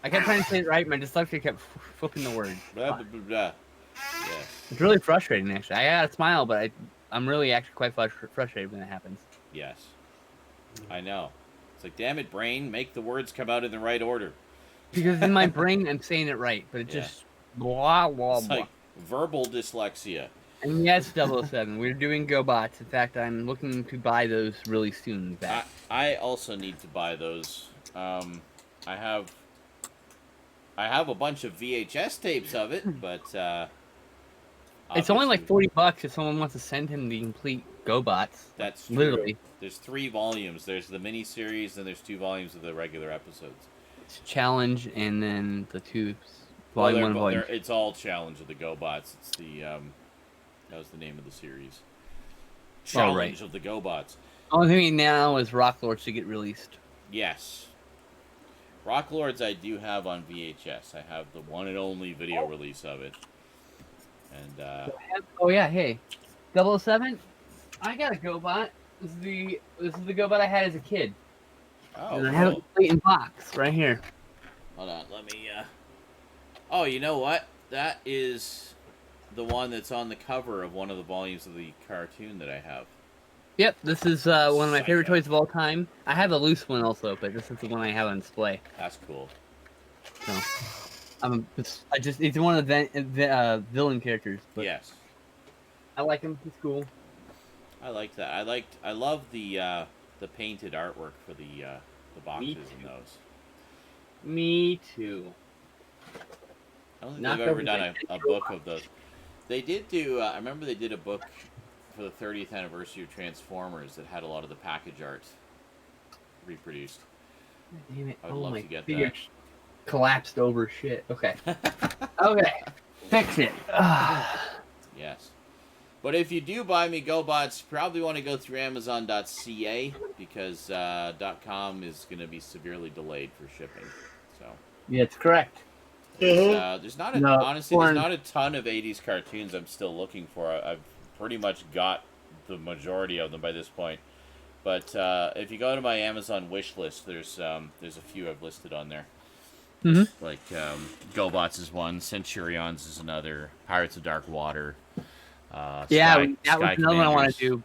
C: I kept trying to say it right. My dyslexia kept flipping the word.
A: Blah, blah, blah, blah. Yeah.
C: It's really frustrating, actually. I gotta smile, but I'm really actually quite frustrated when it happens.
A: Yes. I know. It's like, damn it, brain, make the words come out in the right order.
C: Because in my brain, I'm saying it right, but it just blah, blah,
A: it's
C: blah.
A: like verbal dyslexia.
C: And yes, 007, we're doing GoBots. In fact, I'm looking to buy those really soon back.
A: I also need to buy those. I have a bunch of VHS tapes of it, but
C: it's only like $40 if someone wants to send him the complete GoBots.
A: That's true.
C: Literally.
A: There's 3 volumes. There's the mini series, and there's 2 volumes of the regular episodes.
C: Challenge, and then the two
A: Well,
C: Volume 1 and Volume 2.
A: it's all Challenge of the GoBots. It's the that was the name of the series. Challenge of the GoBots.
C: Only thing now is Rock Lords to get released.
A: Yes. Rock Lords I do have on VHS. I have the one and only video release of it. And
C: oh yeah, hey, 007. I got a GoBot. This is the GoBot I had as a kid.
A: oh,
C: And I have it complete in box right here.
A: hold on, let me. Oh, you know what? That is the one that's on the cover of one of the volumes of the cartoon that I have.
C: Yep, this is one of my favorite
A: Psycho.
C: toys of all time. I have a loose one also, but this is the one I have on display.
A: That's cool.
C: So, it's one of the villain characters. But
A: Yes.
C: I like him. He's cool.
A: I like that. I love the painted artwork for the boxes in those.
C: Me too.
A: I don't think
C: Knocked
A: they've ever
C: over
A: done
C: by
A: a book of those. They did do. I remember they did a book for the 30th anniversary of Transformers that had a lot of the package art reproduced.
C: Damn it!
A: I would
C: Oh
A: love
C: my
A: to get
C: figure
A: that.
C: collapsed over shit. Okay. Okay. Fix it.
A: Yes. But if you do buy me GoBots, probably want to go through Amazon.ca because .com is going to be severely delayed for shipping. So
C: Yeah, it's correct.
A: there's not
C: No,
A: honestly
C: foreign-
A: there's not a ton of 80s cartoons I'm still looking for. I've pretty much got the majority of them by this point. But if you go to my Amazon wish list, there's a few I've listed on there.
C: Mm-hmm.
A: Like GoBots is one, Centurions is another, Pirates of Dark Water.
C: Yeah,
A: Sky,
C: that was
A: Sky
C: another one I want
A: Commanders.
C: to do.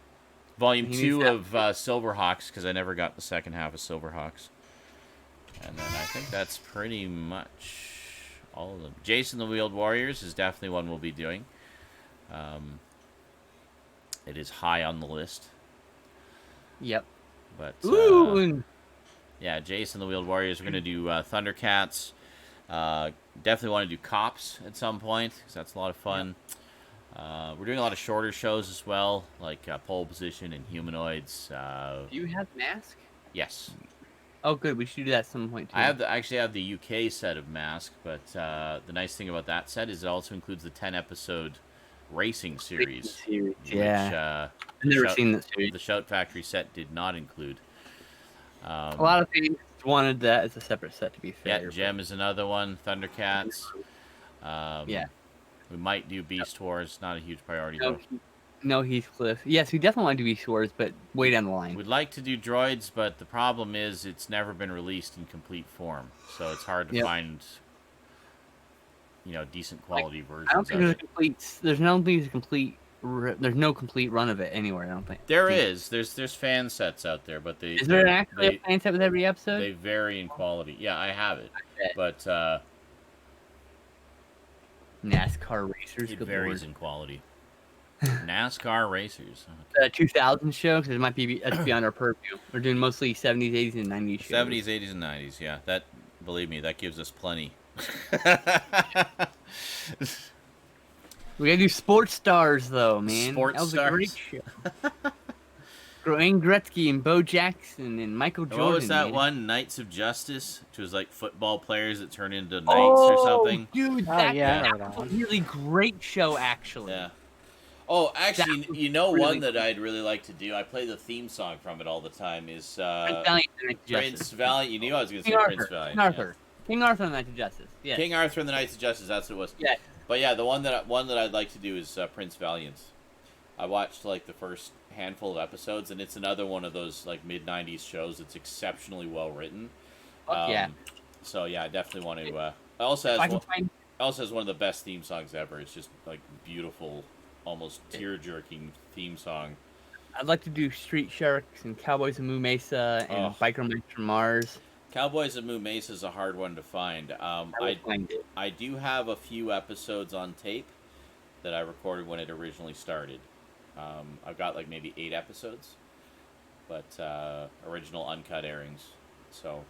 A: Volume
C: He
A: 2
C: needs
A: of Silverhawks, because I never got the second half of Silverhawks. And then I think that's pretty much all of them. Jason the Wheeled Warriors is definitely one we'll be doing. It is high on the list.
C: Yep.
A: But
C: Ooh.
A: yeah, Jason the Wheeled Warriors. We're going to do Thundercats. Definitely want to do Cops at some point, because that's a lot of fun. We're doing a lot of shorter shows as well, like Pole Position and Humanoids.
C: Do you have Mask?
A: Yes.
C: Oh, good. We should do that at some point too.
A: I actually have the UK set of Mask, but the nice thing about that set is it also includes the 10-episode racing series.
C: Yeah.
A: Which,
C: I've never seen that series.
A: the Shout Factory set did not include.
C: A lot of things wanted that as a separate set, to be fair.
A: Yeah, Gem is another one. Thundercats.
C: Yeah.
A: We might do Beast Wars. Not a huge priority,
C: No,
A: though.
C: no Heathcliff. Yes, we definitely want to do Beast Wars, but way down the line.
A: We'd like to do Droids, but the problem is it's never been released in complete form. So it's hard to find, decent quality versions
C: I don't think
A: of
C: there's
A: it.
C: a complete. There's no complete run of it anywhere. I don't think.
A: There is. There's fan sets out there, but
C: Is there actually a fan set with every episode?
A: They vary in quality. Yeah, I have it, but
C: NASCAR racers.
A: it
C: Good
A: varies
C: lord.
A: in quality. NASCAR racers.
C: The 2000 show, because it might be that's beyond our purview. We're doing mostly 70s, 80s, and 90s shows.
A: 70s, 80s, and 90s. Yeah, that. Believe me, that gives us plenty.
C: We gotta do Sports Stars though, man.
A: Sports
C: that was
A: Stars.
C: a great show. Wayne Gretzky and Bo Jackson and Michael Jordan.
A: What was that
C: man.
A: one? Knights of Justice, which was like football players that turn into knights or something.
C: Dude,
D: Oh,
C: that,
D: yeah, I
C: that
D: remember that
C: was a
D: one.
C: really great show, actually.
A: Yeah. Oh, actually,
C: That was
A: you know
C: really
A: one that I'd really like to do? I play the theme song from it all the time, is
C: Prince Valiant and the Knights of
A: Prince
C: Justice.
A: Valiant. You knew I was going to
C: King
A: say
C: Arthur.
A: Prince Valiant.
C: King Arthur. King Arthur and the Knights of Justice.
A: Yeah.
C: Yes.
A: King Arthur and the Knights of Justice, that's what it was.
C: Yeah.
A: But yeah, the one that I'd like to do is Prince Valiant. I watched like the first handful of episodes, and it's another one of those like mid-90s shows that's exceptionally well written.
C: Fuck yeah.
A: So yeah, I definitely want to. It also
C: If I
A: has
C: can
A: one,
C: find
A: also has one of the best theme songs ever. It's just like beautiful, almost tear-jerking theme song.
C: I'd like to do Street Sharks and Cowboys of Moo Mesa and
A: Oh.
C: Biker Mice from Mars.
A: Cowboys of Moo Mesa is a hard one to find. I do have a few episodes on tape that I recorded when it originally started. I've got like maybe 8 episodes, but original uncut airings. So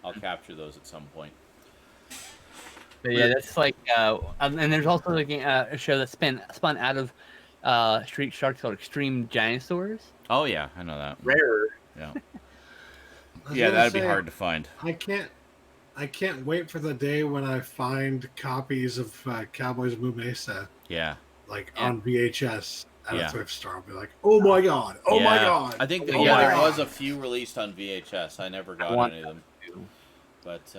A: I'll capture those at some point.
C: But yeah, that's like, and there's also like a show that's spun out of Street Sharks called Extreme Dinosaurs.
A: Oh yeah, I know that.
C: Rare.
A: Yeah,
B: I was
A: yeah,
B: gonna
A: that'd be
B: say,
A: hard to find.
B: I I can't wait for the day when I find copies of Cowboys of Moo Mesa,
A: Yeah.
B: like on VHS at a
A: Yeah.
B: thrift store. I'll be like, oh my god, oh my
A: Yeah.
B: god.
A: I think
B: oh
A: there
B: my God.
A: was a few released on VHS. I never got
C: want
A: any of them.
C: to.
A: But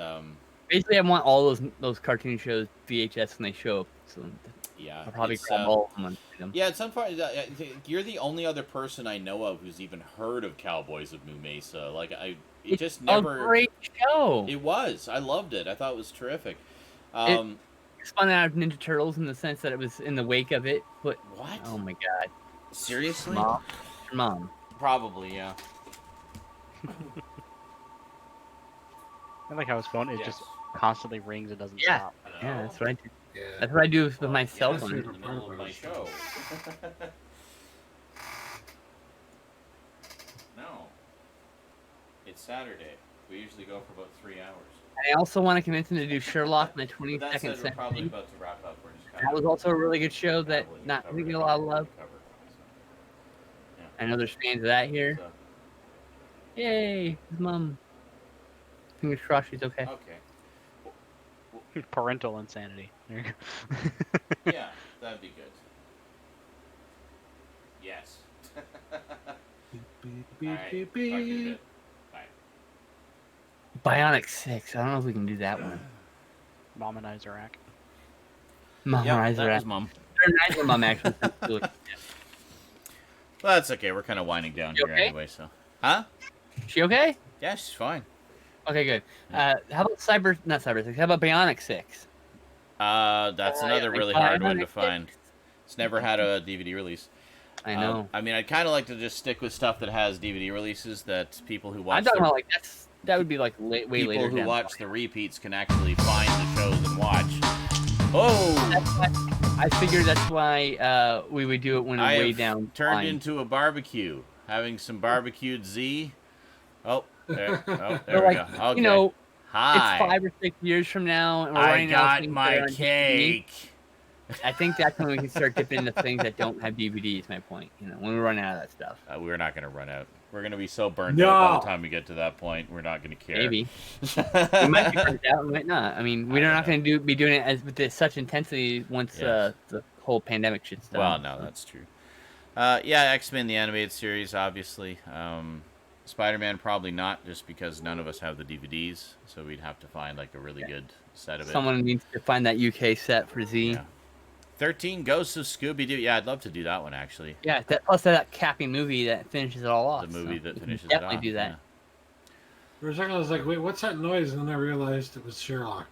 C: Basically, I want all those cartoon shows VHS when they show up. So
A: yeah,
C: I'll probably
A: it's,
C: grab all of them and see them.
A: yeah, it's unfortunate. I think you're the only other person I know of who's even heard of Cowboys of Moo Mesa. Like it just never.
C: A great show.
A: It was. I loved it. I thought it was terrific.
C: It spun out of Ninja Turtles in the sense that it was in the wake of it. But
A: what?
C: oh my god!
A: Seriously?
C: Mom.
A: Probably, yeah.
D: I like how his phone just constantly rings. It doesn't stop.
C: Yeah, that's what I do.
B: Yeah.
C: That's what I do with my cell
A: Yes,
C: phone.
A: in the middle of my show. No. It's Saturday. We usually go for about 3 hours.
C: I also want to convince him to do Sherlock in the
A: But that
C: 22nd
A: said, we're probably
C: century.
A: about to wrap up. We're just
C: That was also a really good show that not getting a lot of love. I know there's fans of that here.
A: So,
C: Yay, his mom. Fingers crossed she's okay.
A: okay.
D: Parental insanity. There you go.
A: Yeah, that'd be good. Yes. Alright, talk to you in a bit. Bye.
C: Bionic 6. I don't know if we can do that one.
D: Mom and Isaac.
C: Mom,
A: Yep, that was Mom.
C: Neither mom actually.
A: Well, that's okay. We're kind of winding down
C: You
A: here
C: okay?
A: anyway, so. Huh?
C: She okay?
A: Yeah, she's fine.
C: Okay, good. How about not Cyber 6? How about Bionic 6?
A: That's another really hard one to find. It's never had a DVD release.
C: I know.
A: I mean, I'd kind of like to just stick with stuff that has DVD releases that people who watch.
C: I'm talking about like that would be like way later.
A: People who
C: down
A: watch
C: the
A: the repeats can actually find the shows and watch. Oh!
C: I figured that's why we would do it when
A: I
C: we're way
A: have
C: down.
A: turned
C: line.
A: into a barbecue, having some barbecued Z. Oh, there we
C: But,
A: go.
C: like,
A: Okay.
C: You know,
A: Hi.
C: it's 5 or 6 years from now, and we're
A: I
C: running out of
A: got
C: things
A: my
C: that are on DVD.
A: cake.
C: I think that's when we can start dipping into things that don't have DVDs. My point, when we run out of that stuff.
A: We're not going to run out. We're going to be so burned
B: No.
A: out by the time we get to that point. We're not going to care.
C: Maybe we might be burned out, we might not. I mean, we're not going to be doing it with such intensity once
A: Yes.
C: the whole pandemic shit's done.
A: Well, no, that's true. Yeah, X-Men the animated series, obviously. Spider-Man probably not, just because none of us have the DVDs, so we'd have to find like a really good set of it.
C: Someone needs to find that UK set for Z.
A: Yeah. 13 Ghosts of Scooby-Doo. Yeah, I'd love to do that one actually.
C: Yeah, plus that capping movie that finishes it all off.
A: The movie
C: so
A: that
C: we can
A: finishes it
C: definitely
A: off.
C: do that.
B: For a second, I was like, wait, what's that noise? And then I realized it was Sherlock.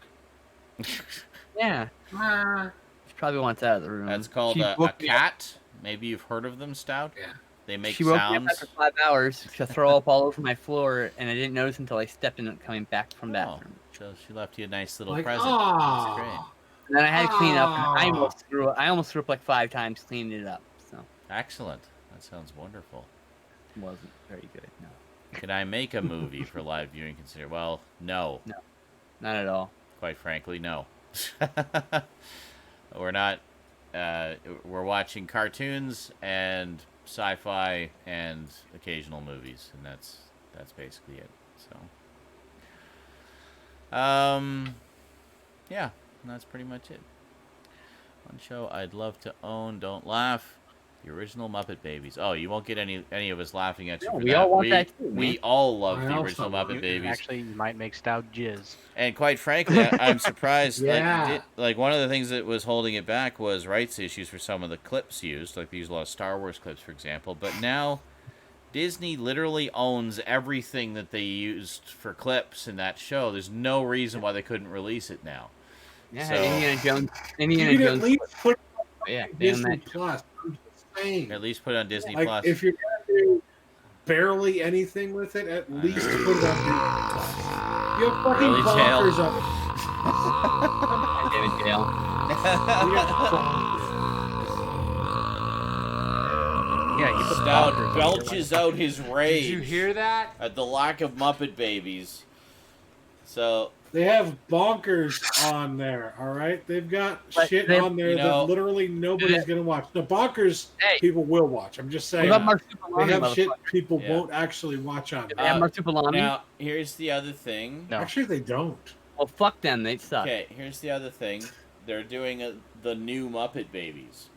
C: Yeah, she probably wants out of the room.
A: That's called
C: She
A: a
C: woke me up.
A: cat. Maybe you've heard of them, Stout.
B: Yeah.
A: They make
C: She woke me up
A: sounds.
C: after 5 hours to throw up all over my floor, and I didn't notice until I stepped in it coming back from
A: Oh,
C: bathroom.
A: so she left you a nice little
B: Like,
A: present. That's great.
B: ah,
C: And then I had to clean up, and I
B: Ah.
C: almost threw up like 5 times cleaning it up. So
A: Excellent. That sounds wonderful.
C: it wasn't very good. No,
A: Could I make a movie for live viewing? Consider well, no.
C: not at all.
A: Quite frankly, no. We're not. We're watching cartoons and sci-fi and occasional movies, and that's basically it. So, yeah, that's pretty much it. One show I'd love to own. Don't laugh. The original Muppet Babies. Oh, you won't get any of us laughing at you.
C: No,
A: for
C: we
A: that.
C: all want that too,
A: We
C: man.
A: all love
B: I
A: the
B: also
A: original
B: want
A: Muppet
B: it.
A: Babies.
D: Actually, you might make Stout jizz.
A: And quite frankly, I'm surprised.
B: Yeah.
A: Like one of the things that was holding it back was rights issues for some of the clips used. Like they use a lot of Star Wars clips, for example. But now, Disney literally owns everything that they used for clips in that show. There's no reason why they couldn't release it now.
C: Yeah,
A: So-
C: Indiana Jones.
B: you
C: Indiana
B: could at
C: Jones.
B: least put
C: Yeah,
B: it on
C: damn
B: Disney
C: that.
B: Plus. I'm just saying.
A: At least put it on Disney
B: Like,
A: Plus.
B: if you're gonna do barely anything with it, at least put it on Disney Plus. You have fucking
A: Really, Jail?
B: bonkers of it.
C: David Gale.
B: You got
D: Yeah, you put
A: Stout
D: bonkers on your
A: belches out his rage
E: Did you hear that?
A: at the lack of Muppet Babies. So
B: They have bonkers on there, all right? They've got
C: But
B: shit
C: they-
B: on there
A: You know-
B: that literally nobody's going to watch. The bonkers
C: Hey.
B: people will watch. I'm just
C: What
B: saying.
C: about
B: They
C: Marsupilami,
B: have shit
C: motherfucker?
B: people
A: Yeah.
B: won't actually watch on
C: Do
B: there.
C: they have Marsupilami?
A: now here's the other thing.
D: No.
B: Actually, they don't.
C: Well, fuck them. They suck.
A: Okay, here's the other thing. They're doing the new Muppet Babies.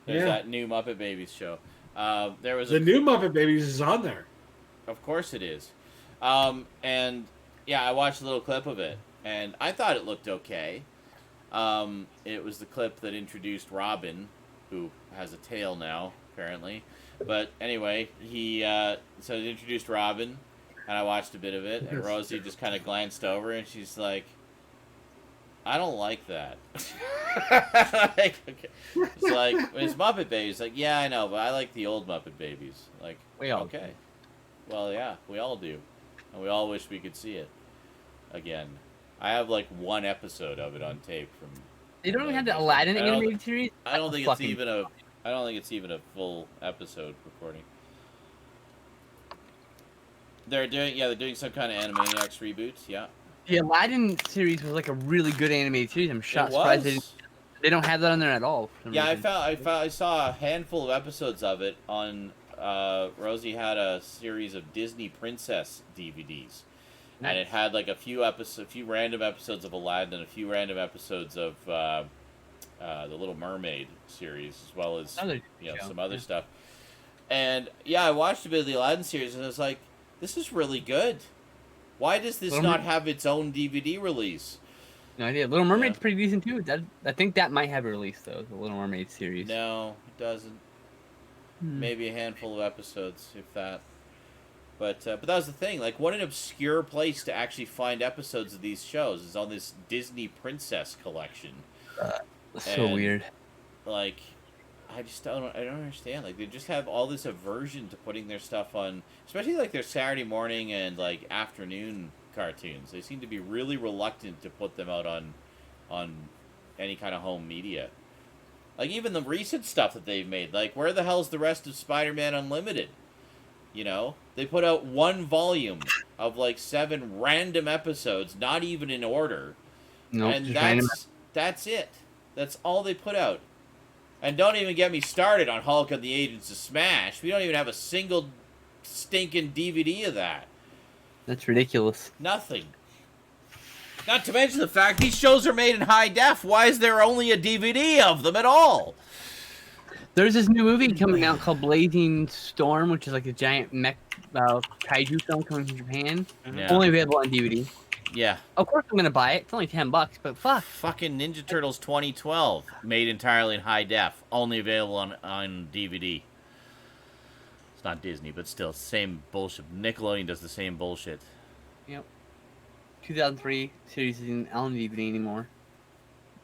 A: There's that new Muppet Babies show. There was
B: the new Muppet Babies is on there.
A: Of course it is. And yeah, I watched a little clip of it, and I thought it looked okay. It was the clip that introduced Robin, who has a tail now, apparently. But anyway, so it introduced Robin, and I watched a bit of it, and Rosie just kind of glanced over, and she's like, I don't like that. Okay. It's like, it's Muppet Babies. Like, yeah, I know, but I like the old Muppet Babies. Like, okay. Well, yeah, we all do. And we all wish we could see it again. I have like one episode of it on tape from.
C: They don't even have the Aladdin animated series.
A: I don't think it's even a. I don't think it's even a full episode recording. They're doing some kind of Animaniacs reboot. Yeah.
C: The Aladdin series was like a really good animated series. I'm surprised they don't have that on there at all.
A: Yeah, I saw a handful of episodes of it on. Rosie had a series of Disney Princess DVDs. Nice. And it had like a few random episodes of Aladdin and a few random episodes of the Little Mermaid series, as well as some other stuff. And yeah, I watched a bit of the Aladdin series, and I was like, "This is really good. Why does this not have its own DVD release?"
C: No idea. Little Mermaid's pretty decent too. I think that might have a release though. The Little Mermaid series.
A: No, it doesn't. Maybe a handful of episodes, if that. But that was the thing. Like, what an obscure place to actually find episodes of these shows is on this Disney Princess collection.
C: So weird.
A: Like, I don't understand. Like, they just have all this aversion to putting their stuff on, especially like their Saturday morning and like afternoon cartoons. They seem to be really reluctant to put them out on any kind of home media. Like, even the recent stuff that they've made, like, where the hell's the rest of Spider-Man Unlimited? You know? They put out one volume of, like, 7 random episodes, not even in order.
C: Nope,
A: and that's it. That's all they put out. And don't even get me started on Hulk and the Agents of Smash. We don't even have a single stinking DVD of that.
C: That's ridiculous.
A: Nothing. Not to mention the fact these shows are made in high def. Why is there only a DVD of them at all?
C: There's this new movie coming out called Blazing Storm, which is like a giant mech kaiju film coming from Japan. Yeah. Only available on DVD.
A: Yeah.
C: Of course I'm gonna buy it. It's only $10, but fuck.
A: Fucking Ninja Turtles 2012, made entirely in high def, only available on DVD. It's not Disney, but still, same bullshit. Nickelodeon does the same bullshit.
C: Yep. 2003 series isn't on DVD anymore.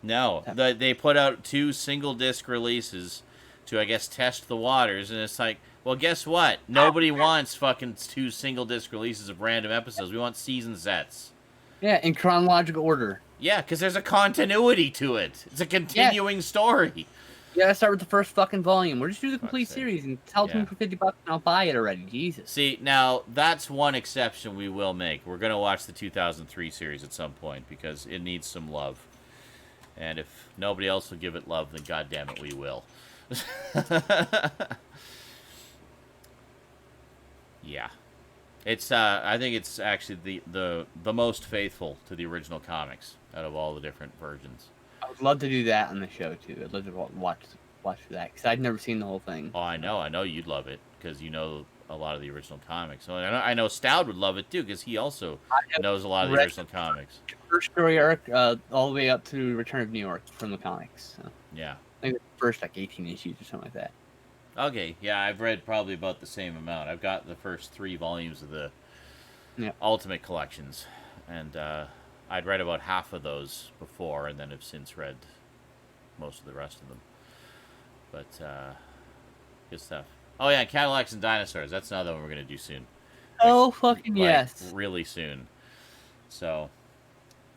A: No, they put out 2 single disc releases to, I guess, test the waters, and it's like, well, guess what? Nobody wants fucking 2 single disc releases of random episodes. We want season sets.
C: Yeah, in chronological order.
A: Yeah, because there's a continuity to it. It's a continuing story.
C: You gotta start with the first fucking volume. Or just do the complete series and tell it to me for $50 and I'll buy it already. Jesus.
A: See, now, that's one exception we will make. We're going to watch the 2003 series at some point because it needs some love. And if nobody else will give it love, then goddammit we will. Yeah. It's I think it's actually the most faithful to the original comics out of all the different versions.
C: I would love to do that on the show too. I'd love to watch that because I'd never seen the whole thing.
A: Oh, I know you'd love it because you know a lot of the original comics. So I know Stoud would love it too because he also knows a lot of the original comics.
C: First story arc, all the way up to Return of New York from the comics. So.
A: Yeah.
C: I think the first 18 issues or something like that.
A: Okay, yeah, I've read probably about the same amount. I've got the first 3 volumes of the Ultimate Collections, and I'd read about half of those before, and then have since read most of the rest of them. But, good stuff. Oh yeah, Cadillacs and Dinosaurs. That's another one we're going to do soon.
C: Oh, fucking yes.
A: Really soon. So.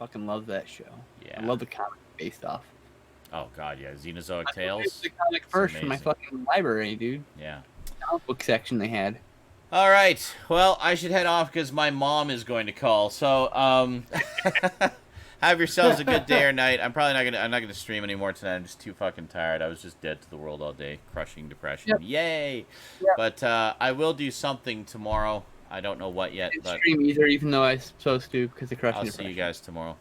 C: Fucking love that show.
A: Yeah.
C: I love the comic based off.
A: Oh god, yeah, Xenozoic Tales.
C: The comic first from my fucking library, dude.
A: Yeah.
C: Comic book section they had.
A: All right. Well, I should head off because my mom is going to call. So, have yourselves a good day or night. I'm not gonna stream anymore tonight. I'm just too fucking tired. I was just dead to the world all day, crushing depression. Yep. Yay! Yep. But I will do something tomorrow. I don't know what yet,
C: Didn't
A: but
C: stream either, even though I was supposed to because of crushing
A: I'll see you guys tomorrow.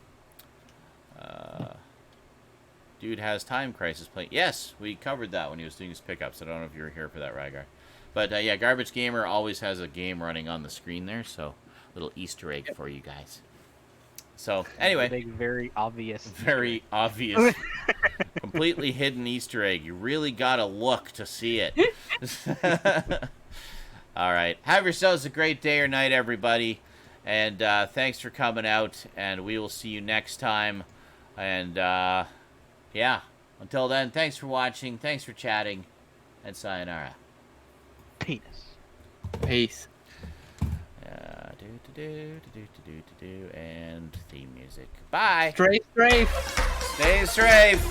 A: Dude has Time Crisis playing. Yes, we covered that when he was doing his pickups. I don't know if you were here for that, Rygar. But yeah, Garbage Gamer always has a game running on the screen there, so little Easter egg for you guys. So anyway,
D: Big, very obvious.
A: very obvious, completely hidden Easter egg. You really gotta look to see it. All right, have yourselves a great day or night, everybody, and thanks for coming out. And we will see you next time. And yeah, until then, thanks for watching, thanks for chatting, and sayonara.
D: Penis.
C: Peace.
A: And theme music. Bye.
C: Strafe.
A: Stay safe.